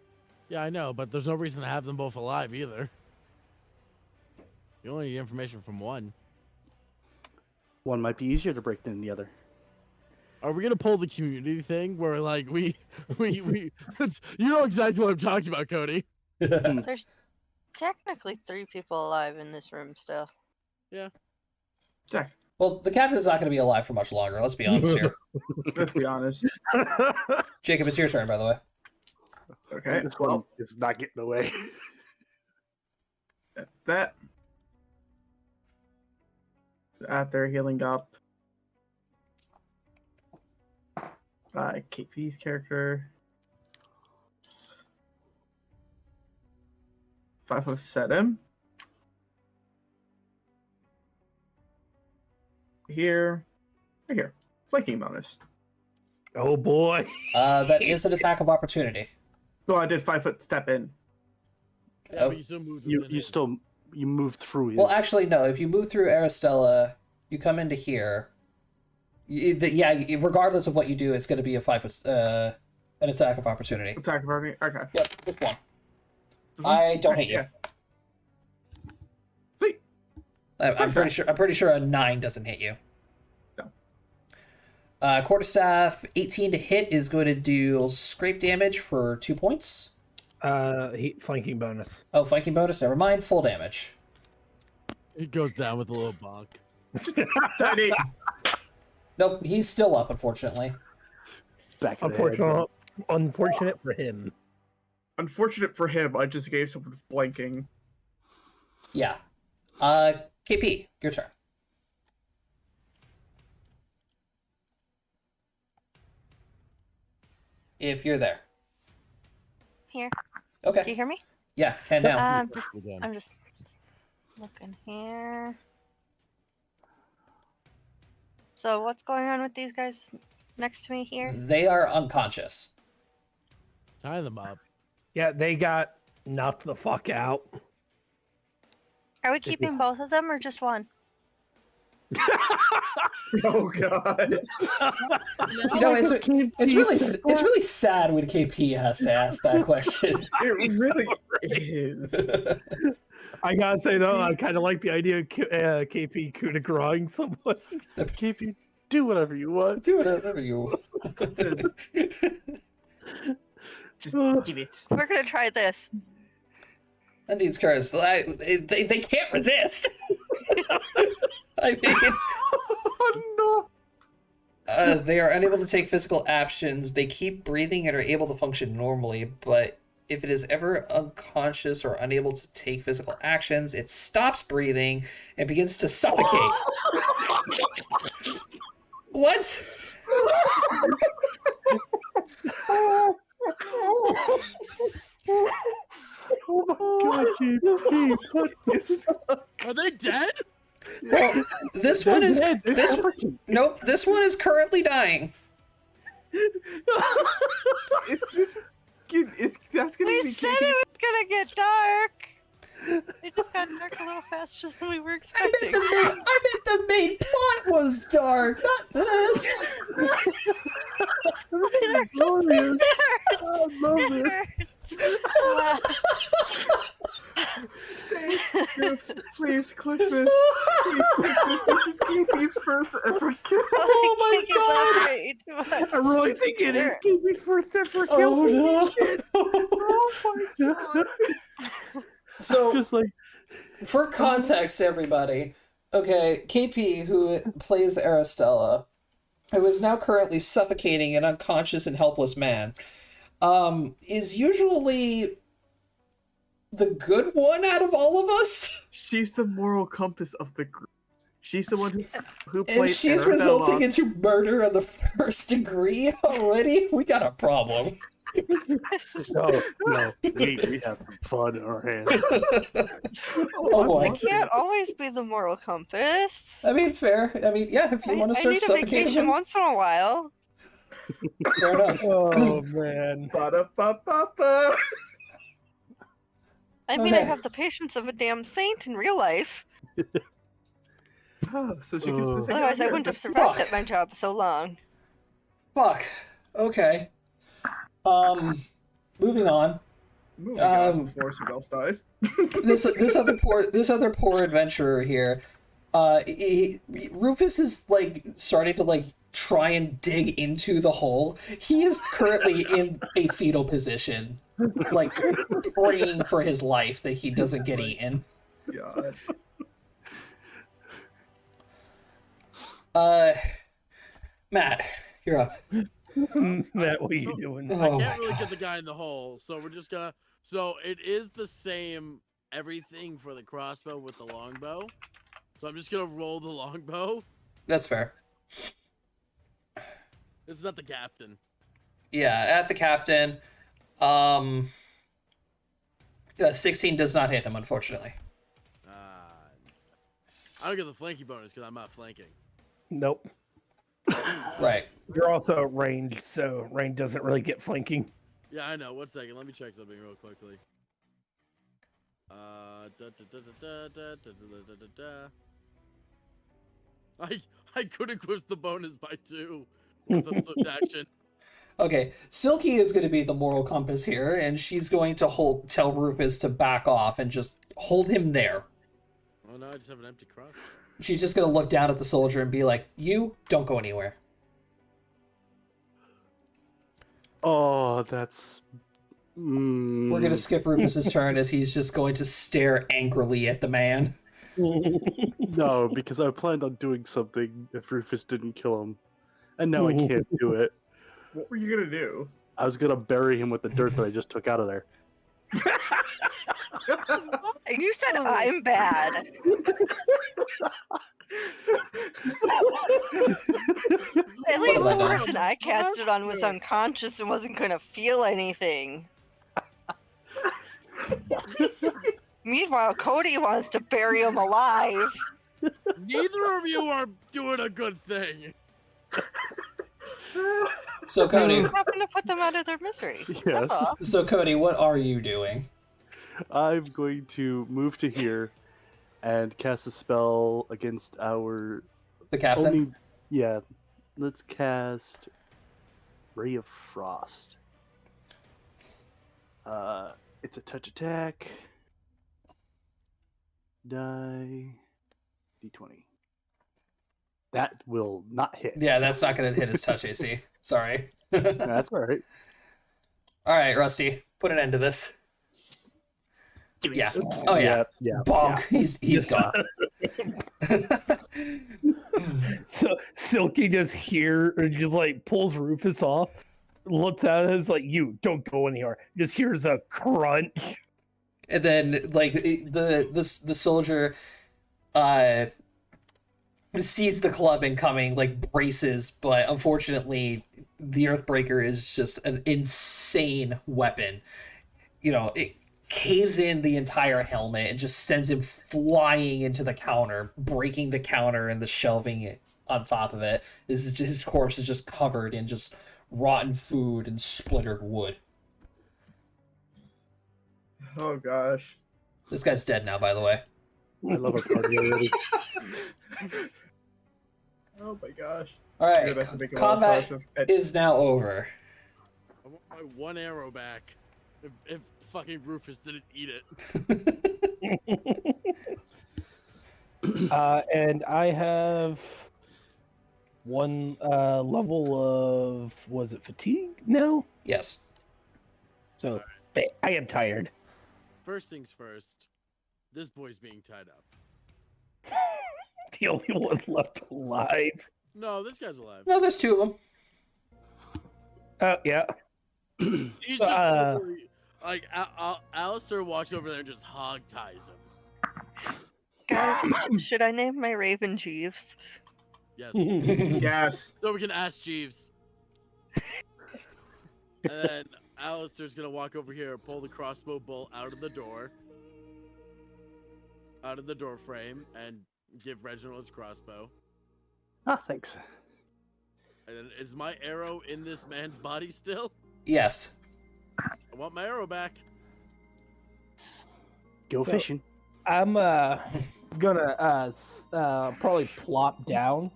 Yeah, I know, but there's no reason to have them both alive either. You only need information from one. One might be easier to break than the other. Are we gonna pull the community thing where like we you know exactly what I'm talking about, Cody? There's technically 3 people alive in this room still. Jack, Well, the captain's not going to be alive for much longer, let's be honest here. let's be honest. Jacob, it's your turn, by the way. Okay, This one well, is not getting away. that after healing up by KP's character 507 here, right here, flanking bonus. Oh boy. That is an attack of opportunity. So I did 5-foot step in. Yeah, Oh. but you still moved You within you it. still you move through his. Well, actually, no. If you move through Aristella, you come into here, Regardless of what you do, it's going to be a 5 foot, an attack of opportunity. Attack of opportunity. Okay. Yep, just one. I don't hit you. Yeah. Sweet. I'm pretty sure a 9 doesn't hit you. No. Quarterstaff, 18 to hit is going to do scrape damage for 2 points. Flanking bonus. Oh, flanking bonus. Never mind. Full damage. It goes down with a little bonk. Tiny. Nope, he's still up, unfortunately. Back of the head. Unfortunate for him. Unfortunate for him, I just gave someone flanking. Yeah. KP, your turn. If you're there. Here. Okay. Can you hear me? Yeah, can now. I'm just looking here. So what's going on with these guys next to me here? They are unconscious. Tie them up. Yeah, they got knocked the fuck out. Are we keeping both of them or just one? Oh god. You know, it's really sad when KP has to ask that question. It really is. I gotta say though, I kind of like the idea of KP coup de grace someone. KP, do whatever you want. Do whatever you. Just give it. We're gonna try this. Undine's curse. They can't resist. I mean, Oh no. they are unable to take physical actions. They keep breathing and are able to function normally, but if it is ever unconscious or unable to take physical actions, it stops breathing and begins to suffocate. What? Oh my god, KP, what this is? Are they dead? Well, this one is nope. This one is currently dying. That's gonna We be said it was gonna get dark. It just got dark a little faster than we were expecting. I meant the main plot was dark, not this. I love this. I love this. Please click this. Please click this. This is KP's first ever kill. Oh my god! I really think it is KP's first ever kill. Oh no! Oh my god. So, Just like for context, everybody, okay, KP, who plays Aristella, who is now currently suffocating an unconscious and helpless man, is usually the good one out of all of us. She's the moral compass of the group. She's the one who played And she's Arabella. resulting into murder of the first degree already? We got a problem. no, we have some fun in our hands. Oh boy. I can't always be the moral compass. I mean, fair. I mean, yeah, if you want to I start need a suffocating vacation him, once in a while. fair enough. Oh man. Ba-da-ba-ba-ba. I mean, Okay. I have the patience of a damn saint in real life. Oh, so she can still take Otherwise, I care wouldn't of have survived Fuck. at my job so long. Fuck. Okay. Moving on. Moving on before someone else dies. This other poor adventurer here. Rufus is like starting to like try and dig into the hole. He is currently in a fetal position, like praying for his life that he doesn't get eaten. God. Matt, you're up. Matt, what are you doing? Oh I my can't really God. get the guy in the hole, so we're just gonna. So it is the same everything for the crossbow with the longbow. So I'm just gonna roll the longbow. That's fair. This is not the captain. Yeah, at the captain. 16 does not hit him, unfortunately. I don't get the flanking bonus because I'm not flanking. Nope. Right. You're also ranged, so range doesn't really get flanking. Yeah, I know. 1 second. Let me check something real quickly. I could equip the bonus by 2 with a swift action. Okay, Silky is going to be the moral compass here, and she's going to tell Rufus to back off and just hold him there. Oh no, I just have an empty cross. She's just going to look down at the soldier and be like, "You don't go anywhere." Oh, that's. We're going to skip Rufus's turn as he's just going to stare angrily at the man. No, because I planned on doing something if Rufus didn't kill him, and now I can't do it. What were you gonna do? I was gonna bury him with the dirt that I just took out of there. And you said I'm bad. At least the person I cast it on was unconscious and wasn't gonna feel anything. Meanwhile, Cody wants to bury him alive. Neither of you are doing a good thing. So Cody, I just happened to put them out of their misery. Yes. That's all. so Cody, what are you doing? I'm going to move to here and cast a spell against our The captain? only. Yeah, let's cast Ray of Frost. It's a touch attack. Die. D20. That will not hit. Yeah, that's not going to hit his touch AC. Sorry. That's all right. All right, Rusty, put an end to this. Yeah. Oh yeah. Yeah. Bonk. He's gone. So Silky just like pulls Rufus off, looks at him, is like, "You don't go anywhere." Just hears a crunch. And then like the soldier sees the club incoming, like braces, but unfortunately the Earthbreaker is just an insane weapon. You know, it caves in the entire helmet and just sends him flying into the counter, breaking the counter and the shelving on top of it. His corpse is just covered in just rotten food and splintered wood. Oh gosh. This guy's dead now, by the way. I love a party already. Oh my gosh. All I'm right, gonna have to make a combat montage of- is now over. I want my 1 arrow back. If fucking Rufus didn't eat it. And I have 1 level of, was it fatigue now? Yes. So I am tired. First things first, this boy's being tied up. The only one left alive. No, this guy's alive. No, there's 2 of them. Oh, yeah. He's just like Alistair walks over there and just hog ties him. Guys, should I name my Raven Jeeves? Yes. Yes. So we can ask Jeeves. And then Alistair's gonna walk over here, pull the crossbow bolt out of the door frame, and give Reginald his crossbow. Ah, thanks. And then, is my arrow in this man's body still? Yes. I want my arrow back. Go So- fishing. I'm gonna probably plop down,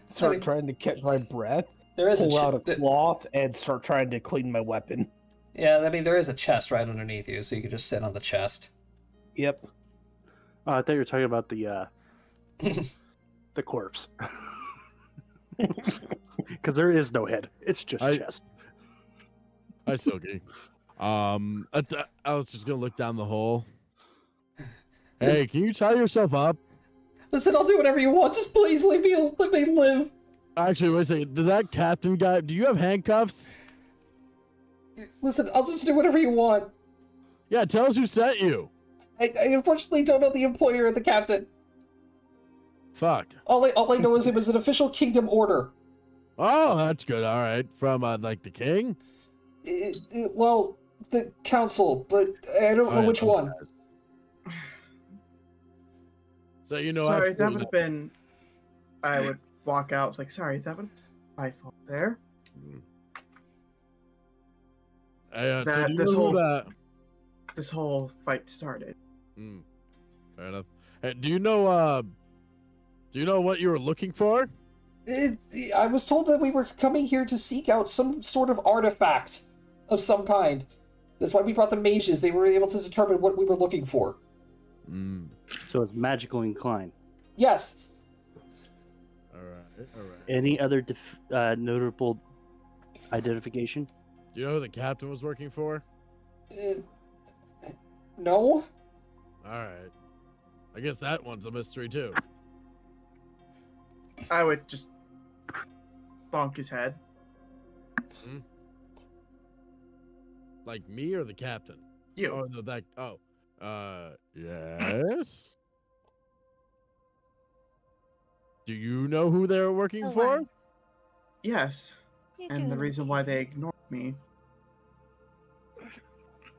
start trying to catch my breath, There is pull out a a cloth, and start trying to clean my weapon. yeah. I mean, there is a chest right underneath you, so you could just sit on the chest. Yep. I thought you were talking about the the corpse. Because there is no head. It's just chest. Hi, Silky. I was just gonna look down the hole. Hey, can you tie yourself up? Listen, I'll do whatever you want. Just please let me live. Actually, wait a second. Did that captain guy? Do you have handcuffs? Listen, I'll just do whatever you want. Yeah, tell us who sent you. I unfortunately don't know the employer of the captain. Fuck. All I know is it was an official kingdom order. Oh, that's good. All right, from like the king. Well, the council, but I don't know which one. So you know. Sorry, that absolutely would have been. I would walk out. It's like, sorry, that would my fault there. Hey, so That do you this know whole- that? This whole fight started. Fair enough. Hey, do you know Do you know what you were looking for? I was told that we were coming here to seek out some sort of artifact of some kind. That's why we brought the mages. They were able to determine what we were looking for. So it's magical inclined. Yes. All right. Any other notable identification? Do you know who the captain was working for? No. All right. I guess that one's a mystery too. I would just bonk his head. Like me or the captain? You. Oh no, that. Oh. Yes. Do you know who they were working for? Yes. You And the do reason why they ignored me.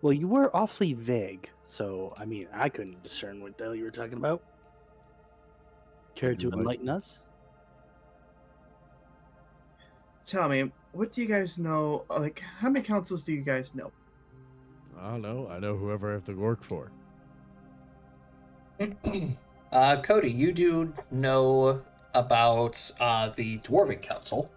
Well, you were awfully vague, so I mean, I couldn't discern what the hell you were talking about. Care to enlighten us? Tell me, what do you guys know? Like, how many councils do you guys know? I don't know. I know whoever I have to work for. Cody, you do know about the Dwarven Council.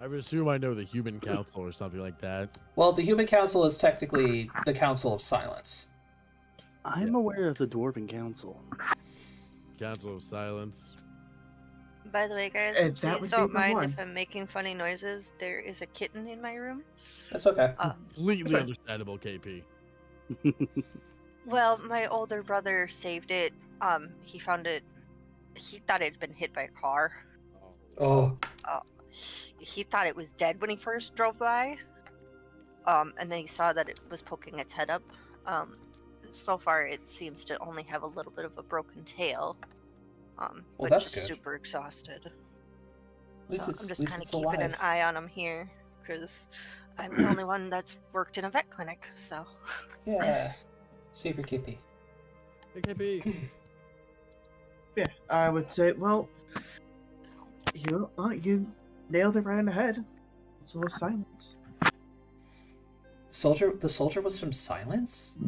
I would assume I know the Human Council or something like that. Well, the Human Council is technically the Council of Silence. I'm aware of the Dwarven Council. Council of Silence. By the way, guys, And that please would don't be my mind one. if I'm making funny noises. There is a kitten in my room. That's okay. Completely Sorry. understandable, KP. Well, my older brother saved it. He found it. He thought it had been hit by a car. Oh. He thought it was dead when he first drove by. And then he saw that it was poking its head up. So far, it seems to only have a little bit of a broken tail. But that's just good. super exhausted. least So it's- I'm at just least kind of it's keeping an alive. eye on him here because I'm the only one that's worked in a vet clinic. So Yeah. Save your Kippy. Hey, KP. Yeah, I would say, well, you nailed it right in the head. So was silence. The soldier was from Silence?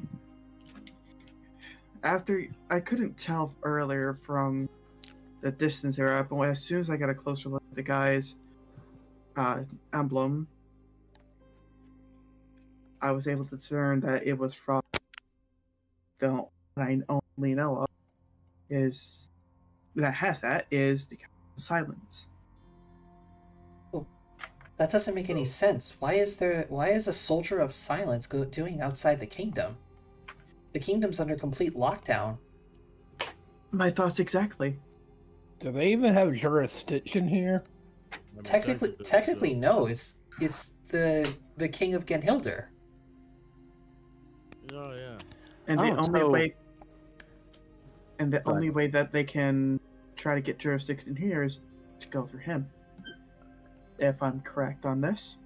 After, I couldn't tell earlier from the distance they were at, but as soon as I got a closer look at the guy's emblem, I was able to discern that it was from the one I only know of is the Silence. That doesn't make any sense. Why is a soldier of Silence doing outside the kingdom? The kingdom's under complete lockdown. My thoughts exactly. Do they even have jurisdiction here? I mean, Technically, no. It's the king of Genhilder. Oh yeah. And the Oh, only so- way and the Go ahead. only way that they can try to get jurisdiction here is to go through him. If I'm correct on this.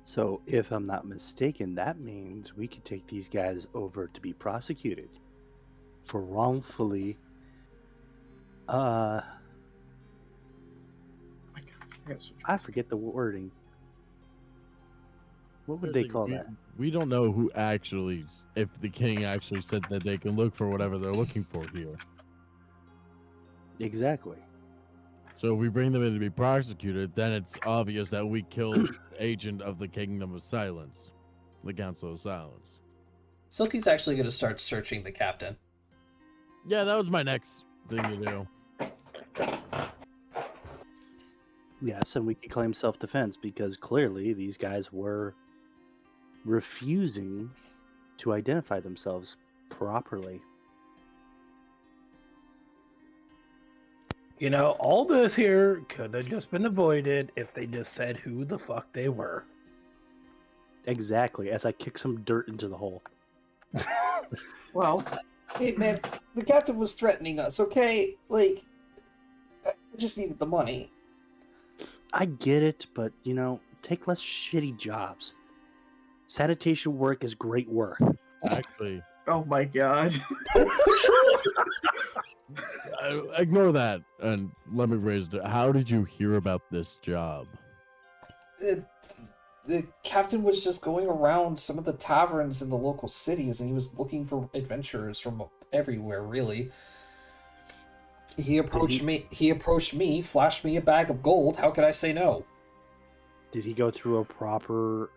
So, if I'm not mistaken, that means we could take these guys over to be prosecuted for wrongfully. Oh my God. Yes. I forget the wording. What would they call that? We don't know who actually, if the king actually said that they can look for whatever they're looking for here. Exactly. So if we bring them in to be prosecuted, then it's obvious that we killed the agent of the Kingdom of Silence, the Council of Silence. Silky's actually going to start searching the captain. Yeah, that was my next thing to do. Yes, and we could claim self-defense because clearly these guys were refusing to identify themselves properly. You know, all this here could have just been avoided if they just said who the fuck they were. Exactly, as I kick some dirt into the hole. Well, Hey man, the captain was threatening us, okay? Like, I just needed the money. I get it, but, you know, take less shitty jobs. Sanitation work is great work. Actually, oh my God. ignore that and let me raise it. How did you hear about this job? The captain was just going around some of the taverns in the local cities, and he was looking for adventurers from everywhere, really. He approached me, flashed me a bag of gold. How could I say no? Did he go through a proper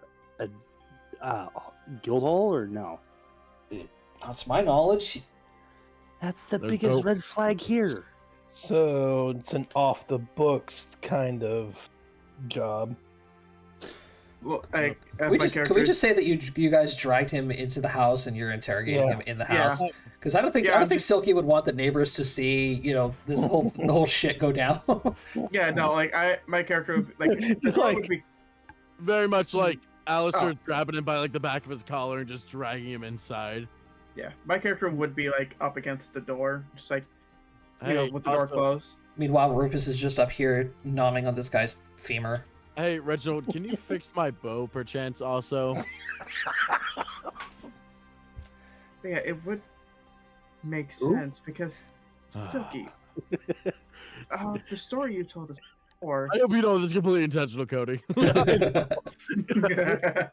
guild hall or no? Not to my knowledge. That's the There's biggest no- red flag here. So it's an off the books kind of job. Well, Can we just say that you guys dragged him into the house and you're interrogating him in the Yeah. house? Because I don't think Silky would want the neighbors to see, this whole shit go down. Yeah, no, like my character would, like Just the door like- would be Very much like Alistair Oh. grabbing him by like the back of his collar and just dragging him inside. yeah, my character would be like up against the door, just like Hey, with the door also- closed. Meanwhile, Rufus is just up here nomming on this guy's femur. Hey, Reginald, can you fix my bow perchance also? But yeah, it would make sense because Silky. The story you told us before. I hope you know this is completely intentional, Cody.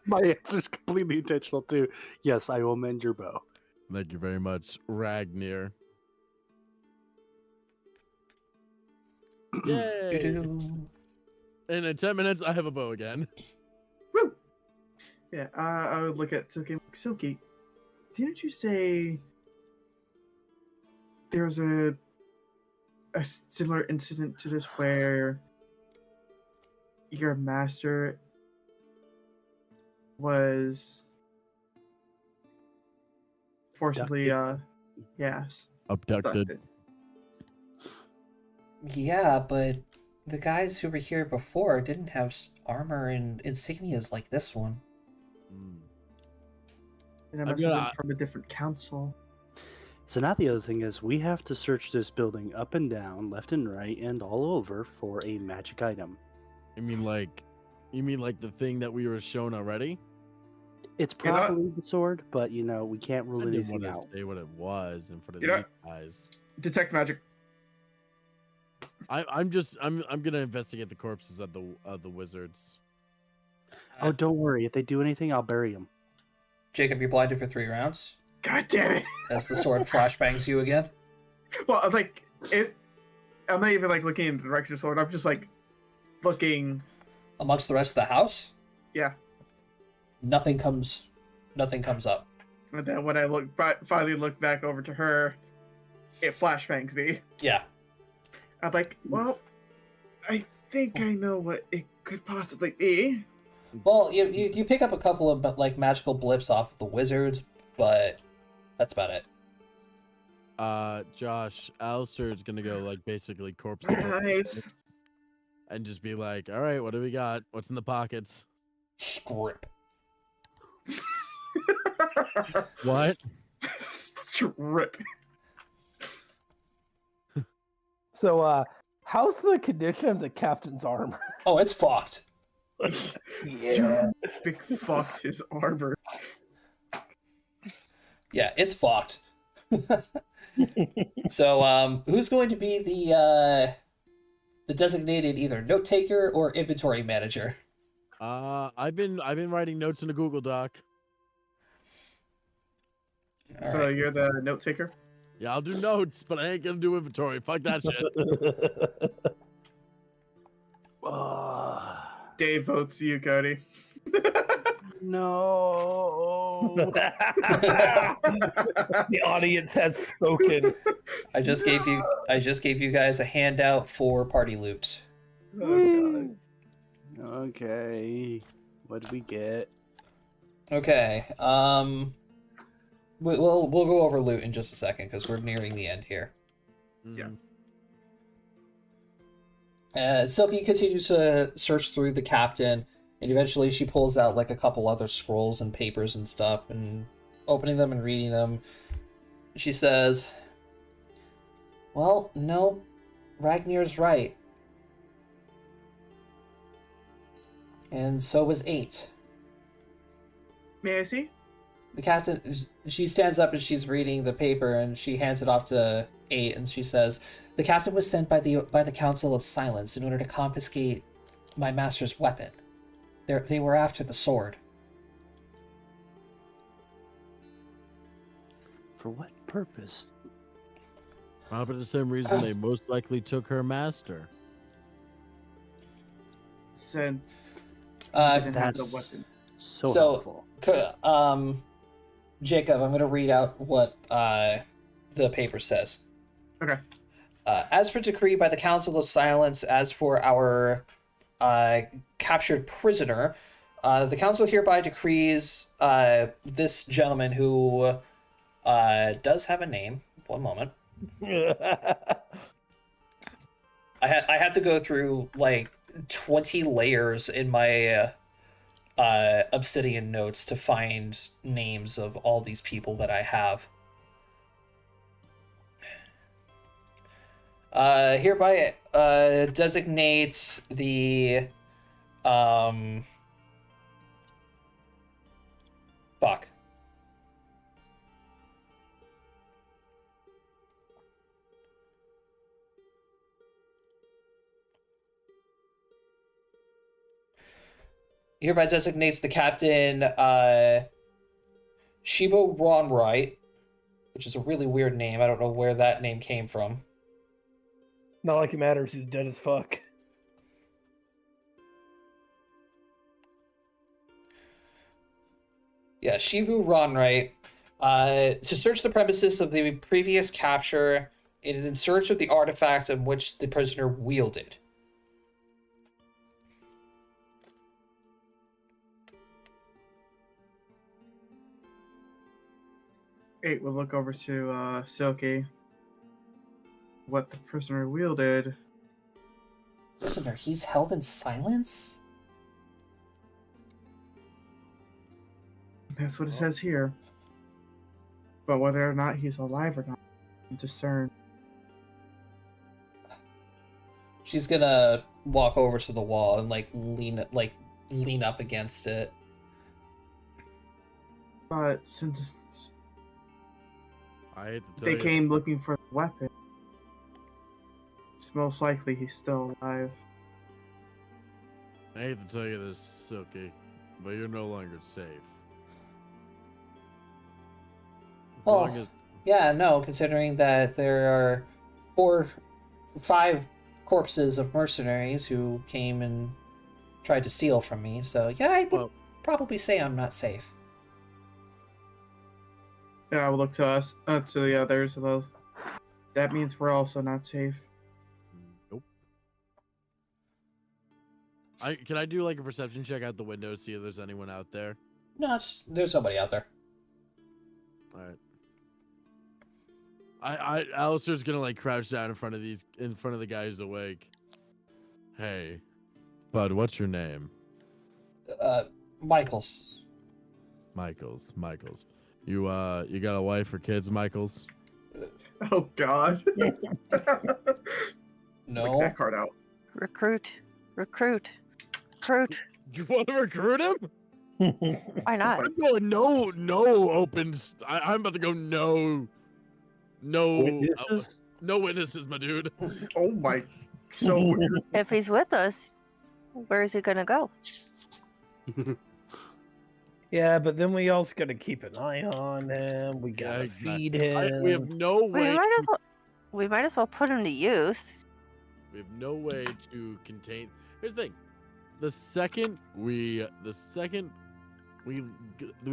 My answer's completely intentional too. Yes, I will mend your bow. Thank you very much, Ragnir. Yay! And in 10 minutes, I have a bow again. Woo! Yeah, I would look at Silky. Silky, didn't you say there was a similar incident to this where your master was forcibly yes Abducted. Yeah, but the guys who were here before didn't have armor and insignias like this one. Mm. And it I'm must have gonna- been from a different council. So now the other thing is we have to search this building up and down, left and right, and all over for a magic item. You mean like the thing that we were shown already? It's You know what? probably the sword, but we can't I rule didn't anything want out. to say what it was in front of You know- these guys. Detect magic. I'm gonna investigate the corpses of the wizards. Oh, don't worry. If they do anything, I'll bury them. Jacob, you're blinded for 3 rounds God damn it! as the sword flashbangs you again. Well, like it. I'm not even like looking in the direction of the sword. I'm just like looking. Amongst the rest of the house, Yeah. nothing comes up. And then when I finally look back over to her, it flashbangs me. Yeah. I'm like, well, I think I know what it could possibly be. Well, you pick up a couple of like magical blips off the wizards, but that's about it. Josh, Alistair's gonna go like basically corpse Nice. and just be like, all right, what do we got? What's in the pockets? Strip. What? Strip. So, how's the condition of the captain's armor? Oh, it's fucked. Yeah. Big fucked his armor. Yeah, it's fucked. So, who's going to be the designated either note taker or inventory manager? I've been writing notes in a Google Doc. All So right. you're the note taker? Yeah, I'll do notes, but I ain't gonna do inventory. Fuck that shit. Dave votes you, Cody. No. The audience has spoken. I just gave you guys a handout for party loot. Oh, God. Okay. What did we get? Okay. We'll go over loot in just a second because we're nearing the end here. Yeah. Silky continues to search through the captain, and eventually she pulls out like a couple other scrolls and papers and stuff, and opening them and reading them, she says, "Well, no, Ragnir's right. And so was 8. May I see? The captain, she stands up and she's reading the paper and she hands it off to 8 and she says, "The captain was sent by the Council of Silence in order to confiscate my master's weapon. They were after the sword." For what purpose? Probably the same reason they most likely took her master. Since Uh, he didn't have the That's weapon. so So- helpful. Jacob, I'm going to read out what the paper says. Okay. As for decree by the Council of Silence, as for our captured prisoner, the council hereby decrees this gentleman who does have a name. One moment. I had to go through like 20 layers in my Obsidian notes to find names of all these people that I have. Hereby designates the fuck. Hereby designates the captain Shibo Ronright, which is a really weird name. I don't know where that name came from. Not like it matters. He's dead as fuck. Yeah, Shivu Ronright, to search the premises of the previous capture in search of the artifact in which the prisoner wielded. Great, we'll look over to Silky. What the prisoner wielded. Prisoner, he's held in silence? That's what it says here. But whether or not he's alive or not, discern. She's gonna walk over to the wall and lean up against it. But since I hate to tell they you. came looking for the weapon, it's most likely he's still alive. I hate to tell you this, Silky, but you're no longer safe. As Well, long as- yeah, no, considering that there are 5 corpses of mercenaries who came and tried to steal from me, so yeah, I would Well- probably say I'm not safe. Yeah, we'll look to us, to the others. That means we're also not safe. Nope. Can I do like a perception check out the window, see if there's anyone out there? No, there's nobody out there. All right. Alistair's gonna like crouch down in front of the guy who's awake. Hey, bud, what's your name? Michaels. Michaels. You got a wife or kids, Michaels? Oh God. No. Take that card out. Recruit. You want to recruit him? Why not? I'm going no opens. I'm about to go no Witnesses? no witnesses, my dude. Oh my. So If he's with us, where is he gonna go? Yeah, but then we also got to keep an eye on him. We Yeah, gotta exactly. feed him. We have no way. We might as well put him to use. We have no way to contain. Here's the thing: the second we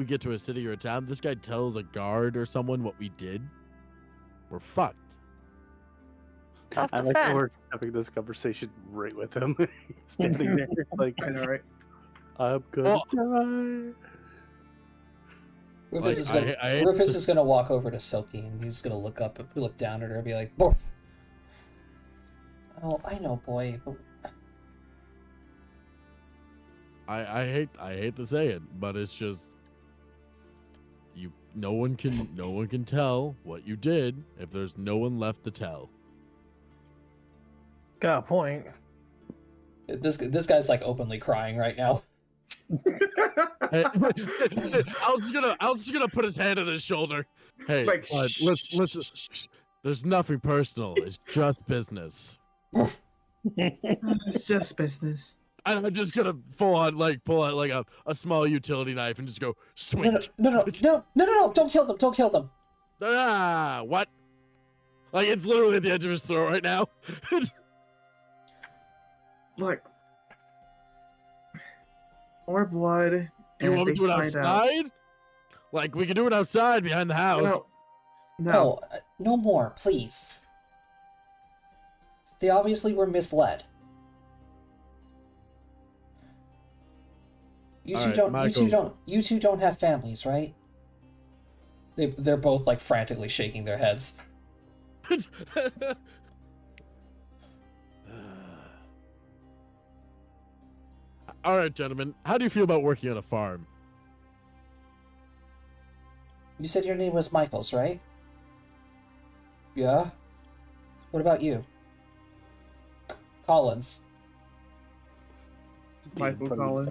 get to a city or a town, this guy tells a guard or someone what we did, we're fucked. I like that we're Self-defense. having this conversation right with him. Standing there, like, I know, right? I'm gonna die. Rufus, Like, I hate to- is gonna walk over to Silky and he's gonna look down at her and be like, "Boy." Oh, I know, boy, but I hate to say it, but it's just no one can tell what you did if there's no one left to tell. Got a point. this guy's like openly crying right now. Hey, I was just gonna put his hand on his shoulder. Hey, Like, bud, listen. There's nothing personal. It's just business. It's just business. And I'm just gonna pull out like a small utility knife and just go swing. No! Don't kill them! Don't kill them! Ah, what? Like it's literally at the edge of his throat right now. Look, more blood. You and want me if to do it they find out- outside? Like we can do it outside behind the house. No, No, no more, please. They obviously were misled. You All two right, don't. Michaels. You two don't have families, right? They're both like frantically shaking their heads. All right, gentlemen. How do you feel about working on a farm? You said your name was Michaels, right? Yeah. What about you? Collins. Michael Collins.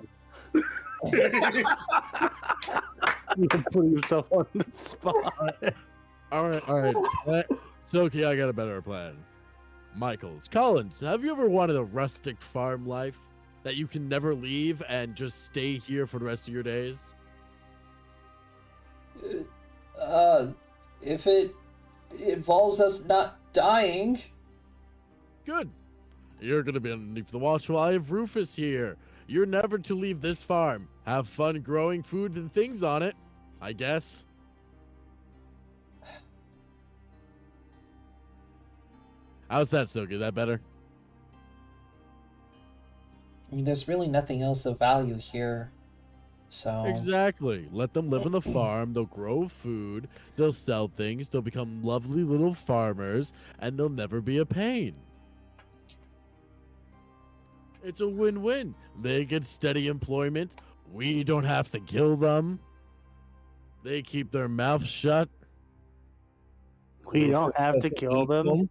You can put yourself on the spot. All right. Silky, I got a better plan. Michaels, Collins, have you ever wanted a rustic farm life that you can never leave and just stay here for the rest of your days? If it involves us not dying. Good. You're gonna be underneath the watch while I have Rufus here. You're never to leave this farm. Have fun growing food and things on it, I guess. How's that, Silky? That better? I mean, there's really nothing else of value here, so... Exactly. Let them live on the farm. They'll grow food. They'll sell things. They'll become lovely little farmers, and they'll never be a pain. It's a win-win. They get steady employment. We don't have to kill them. They keep their mouth shut. We don't have to kill them.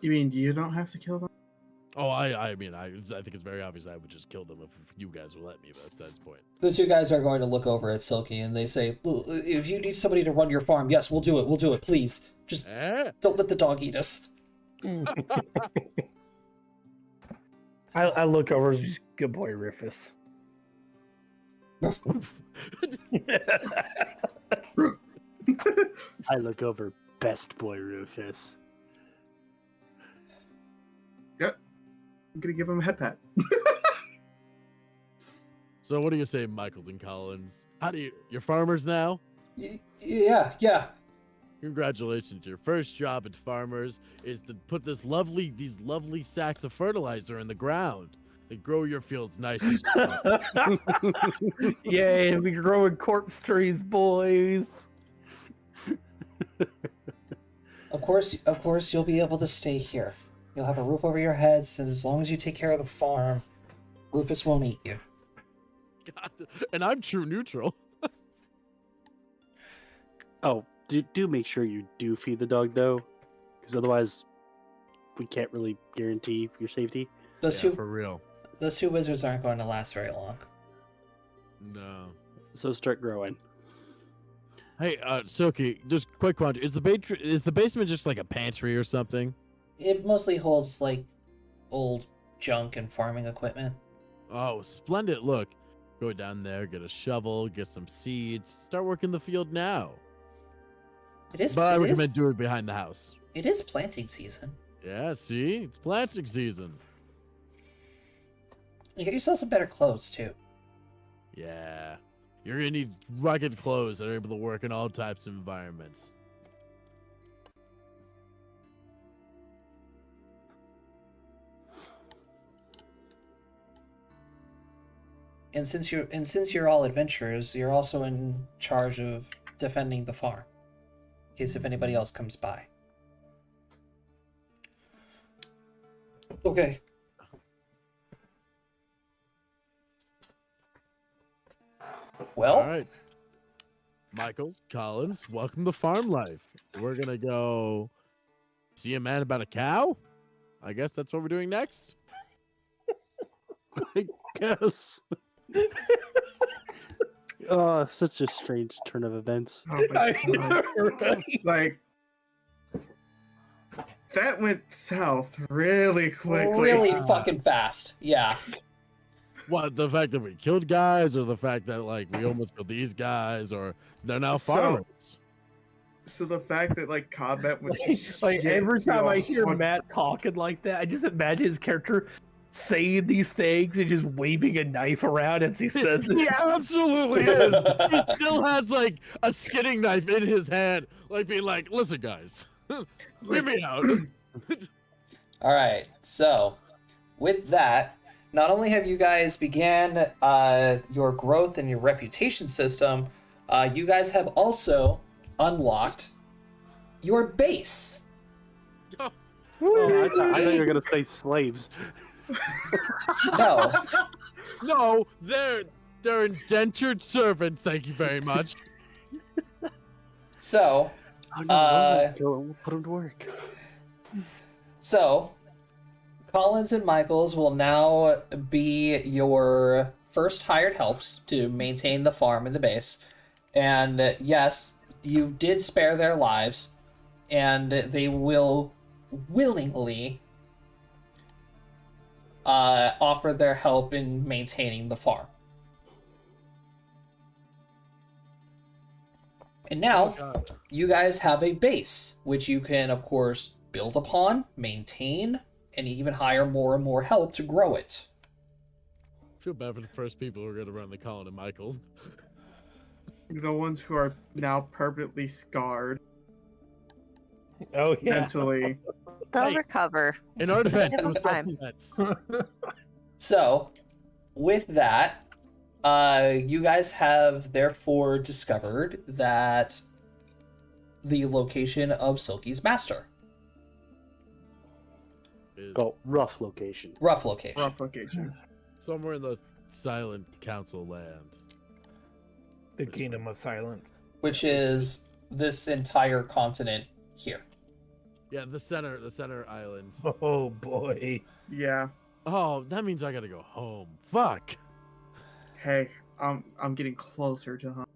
You mean you don't have to kill them? Oh, I mean, I think it's very obvious I would just kill them if you guys will let me, but that's the point. The two guys are going to look over at Silky, and they say, if you need somebody to run your farm, yes, we'll do it, please. Just don't let the dog eat us. I look over, good boy, Rufus. I look over, best boy Rufus. Yep. I'm gonna give him a head pat. So what do you say, Michaels and Collins? You're farmers now? Yeah. Congratulations. Your first job at farmers is to put these lovely sacks of fertilizer in the ground. They grow your fields nice and strong. Yay, we growing corpse trees, boys. Of course, you'll be able to stay here. You'll have a roof over your heads, and as long as you take care of the farm, Rufus won't eat you. God, and I'm true neutral. Oh, do make sure you do feed the dog though, because otherwise, we can't really guarantee your safety. For real. Those two wizards aren't going to last very long. No. So start growing. Hey, Silky, just quick one. Is the basement just like a pantry or something? It mostly holds like old junk and farming equipment. Oh, splendid. Look, go down there, get a shovel, get some seeds, start working the field now. But I recommend doing it behind the house. It is planting season. Yeah, see? It's planting season. You get yourself some better clothes, too. Yeah. You're gonna need rugged clothes that are able to work in all types of environments. And since you're all adventurers, you're also in charge of defending the farm, in case if anybody else comes by. Okay. Well, All right. Michaels, Collins, welcome to farm life. We're gonna go see a man about a cow. I guess that's what we're doing next. I guess. Such a strange turn of events. Oh my I God. know, right? Like that went south really quickly. really fucking fast. Yeah. What, the fact that we killed guys, or the fact that like we almost killed these guys, or they're now So- farmers? So the fact that like combat with Like every time I hear Matt talking like that, I just imagine his character saying these things and just waving a knife around as he says it. He absolutely is. He still has like a skinning knife in his hand, like being like, "Listen, guys, hear me out." All right. So, with that, not only have you guys began your growth and your reputation system, you guys have also unlocked your base. Oh, I thought you were gonna say slaves. No. No, they're indentured servants. Thank you very much. So, Oh no, we'll put them to work. So, Collins and Michaels will now be your first hired helps to maintain the farm and the base. And yes, you did spare their lives, and they will willingly offer their help in maintaining the farm. And now, you guys have a base, which you can, of course, build upon, maintain, and even hire more and more help to grow it. Feel bad for the first people who are going to run the colony, Michael. The ones who are now permanently scarred Oh yeah. mentally. They'll Hey. recover. An artifact. Give It was them time. self-defense. So, with that, you guys have therefore discovered that the location of Silky's master. Oh, rough location. Rough location. Rough location. Somewhere in the Silent Council land. The Kingdom of Silence. Which is this entire continent here. Yeah, the center island. Oh boy. Yeah. Oh, that means I gotta go home. Fuck. Hey, I'm getting closer to home.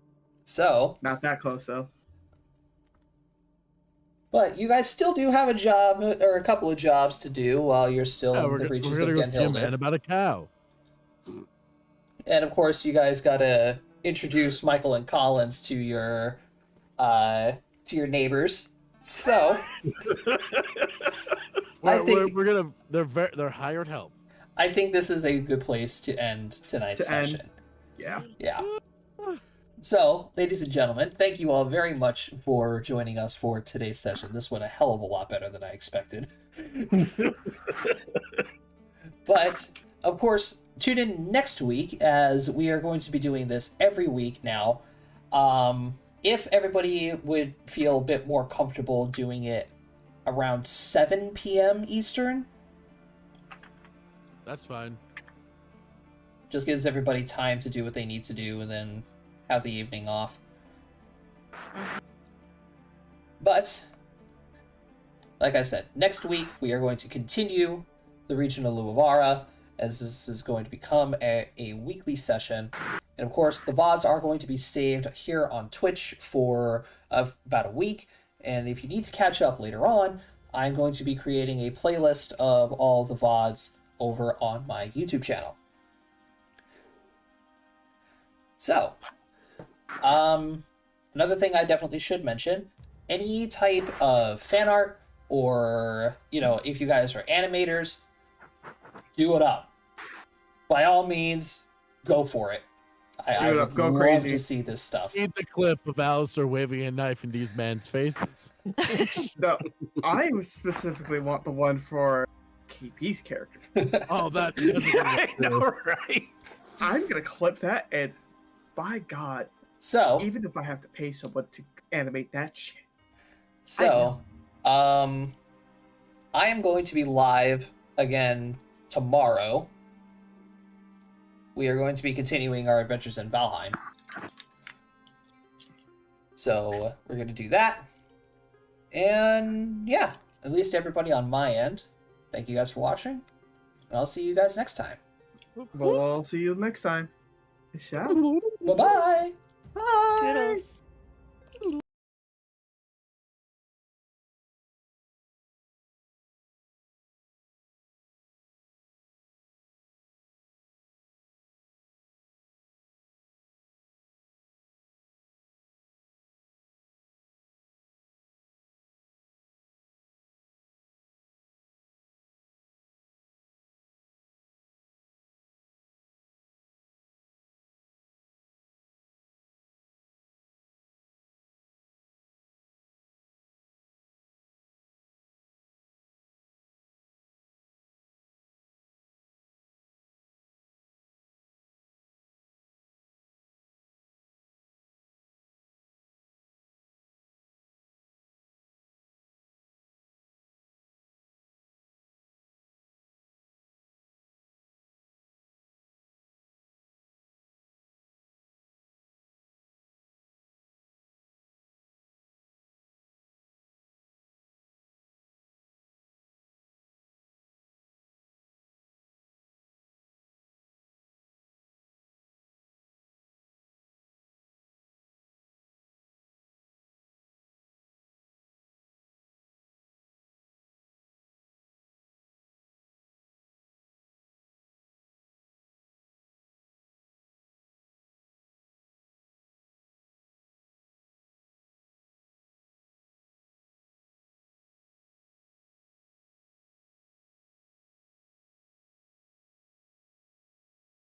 So, Not that close though. but you guys still do have a job, or a couple of jobs to do while you're still Yeah, in we're the gonna reaches of go see a man Genhilder. about a cow. And of course, you guys gotta introduce Michael and Collins to your neighbors. So, I think They're hired help. I think this is a good place to end tonight's To end. session. Yeah. Yeah. So, ladies and gentlemen, thank you all very much for joining us for today's session. This went a hell of a lot better than I expected. But, of course, tune in next week as we are going to be doing this every week now. If everybody would feel a bit more comfortable doing it around 7 p.m. Eastern, That's fine. just gives everybody time to do what they need to do and then have the evening off. But, like I said, next week we are going to continue the region of Luavara, as this is going to become a weekly session. And of course, the VODs are going to be saved here on Twitch for about a week. And if you need to catch up later on, I'm going to be creating a playlist of all the VODs over on my YouTube channel. So, another thing I definitely should mention, any type of fan art or, if you guys are animators, do it up. By all means, go for it. I Do it would up, go love crazy. to see this stuff. Need the clip of Alistair waving a knife in these men's faces. No, I specifically want the one for KP's character. Oh, that's a good I one, know, too. right? I'm gonna clip that, and by God, So, even if I have to pay someone to animate that shit. I am going to be live again tomorrow. We are going to be continuing our adventures in Valheim. So, we're going to do that. And, yeah, at least everybody on my end, thank you guys for watching. And I'll see you guys next time. Well, I'll see you next time. Ciao. Bye-bye! Bye. Toodles.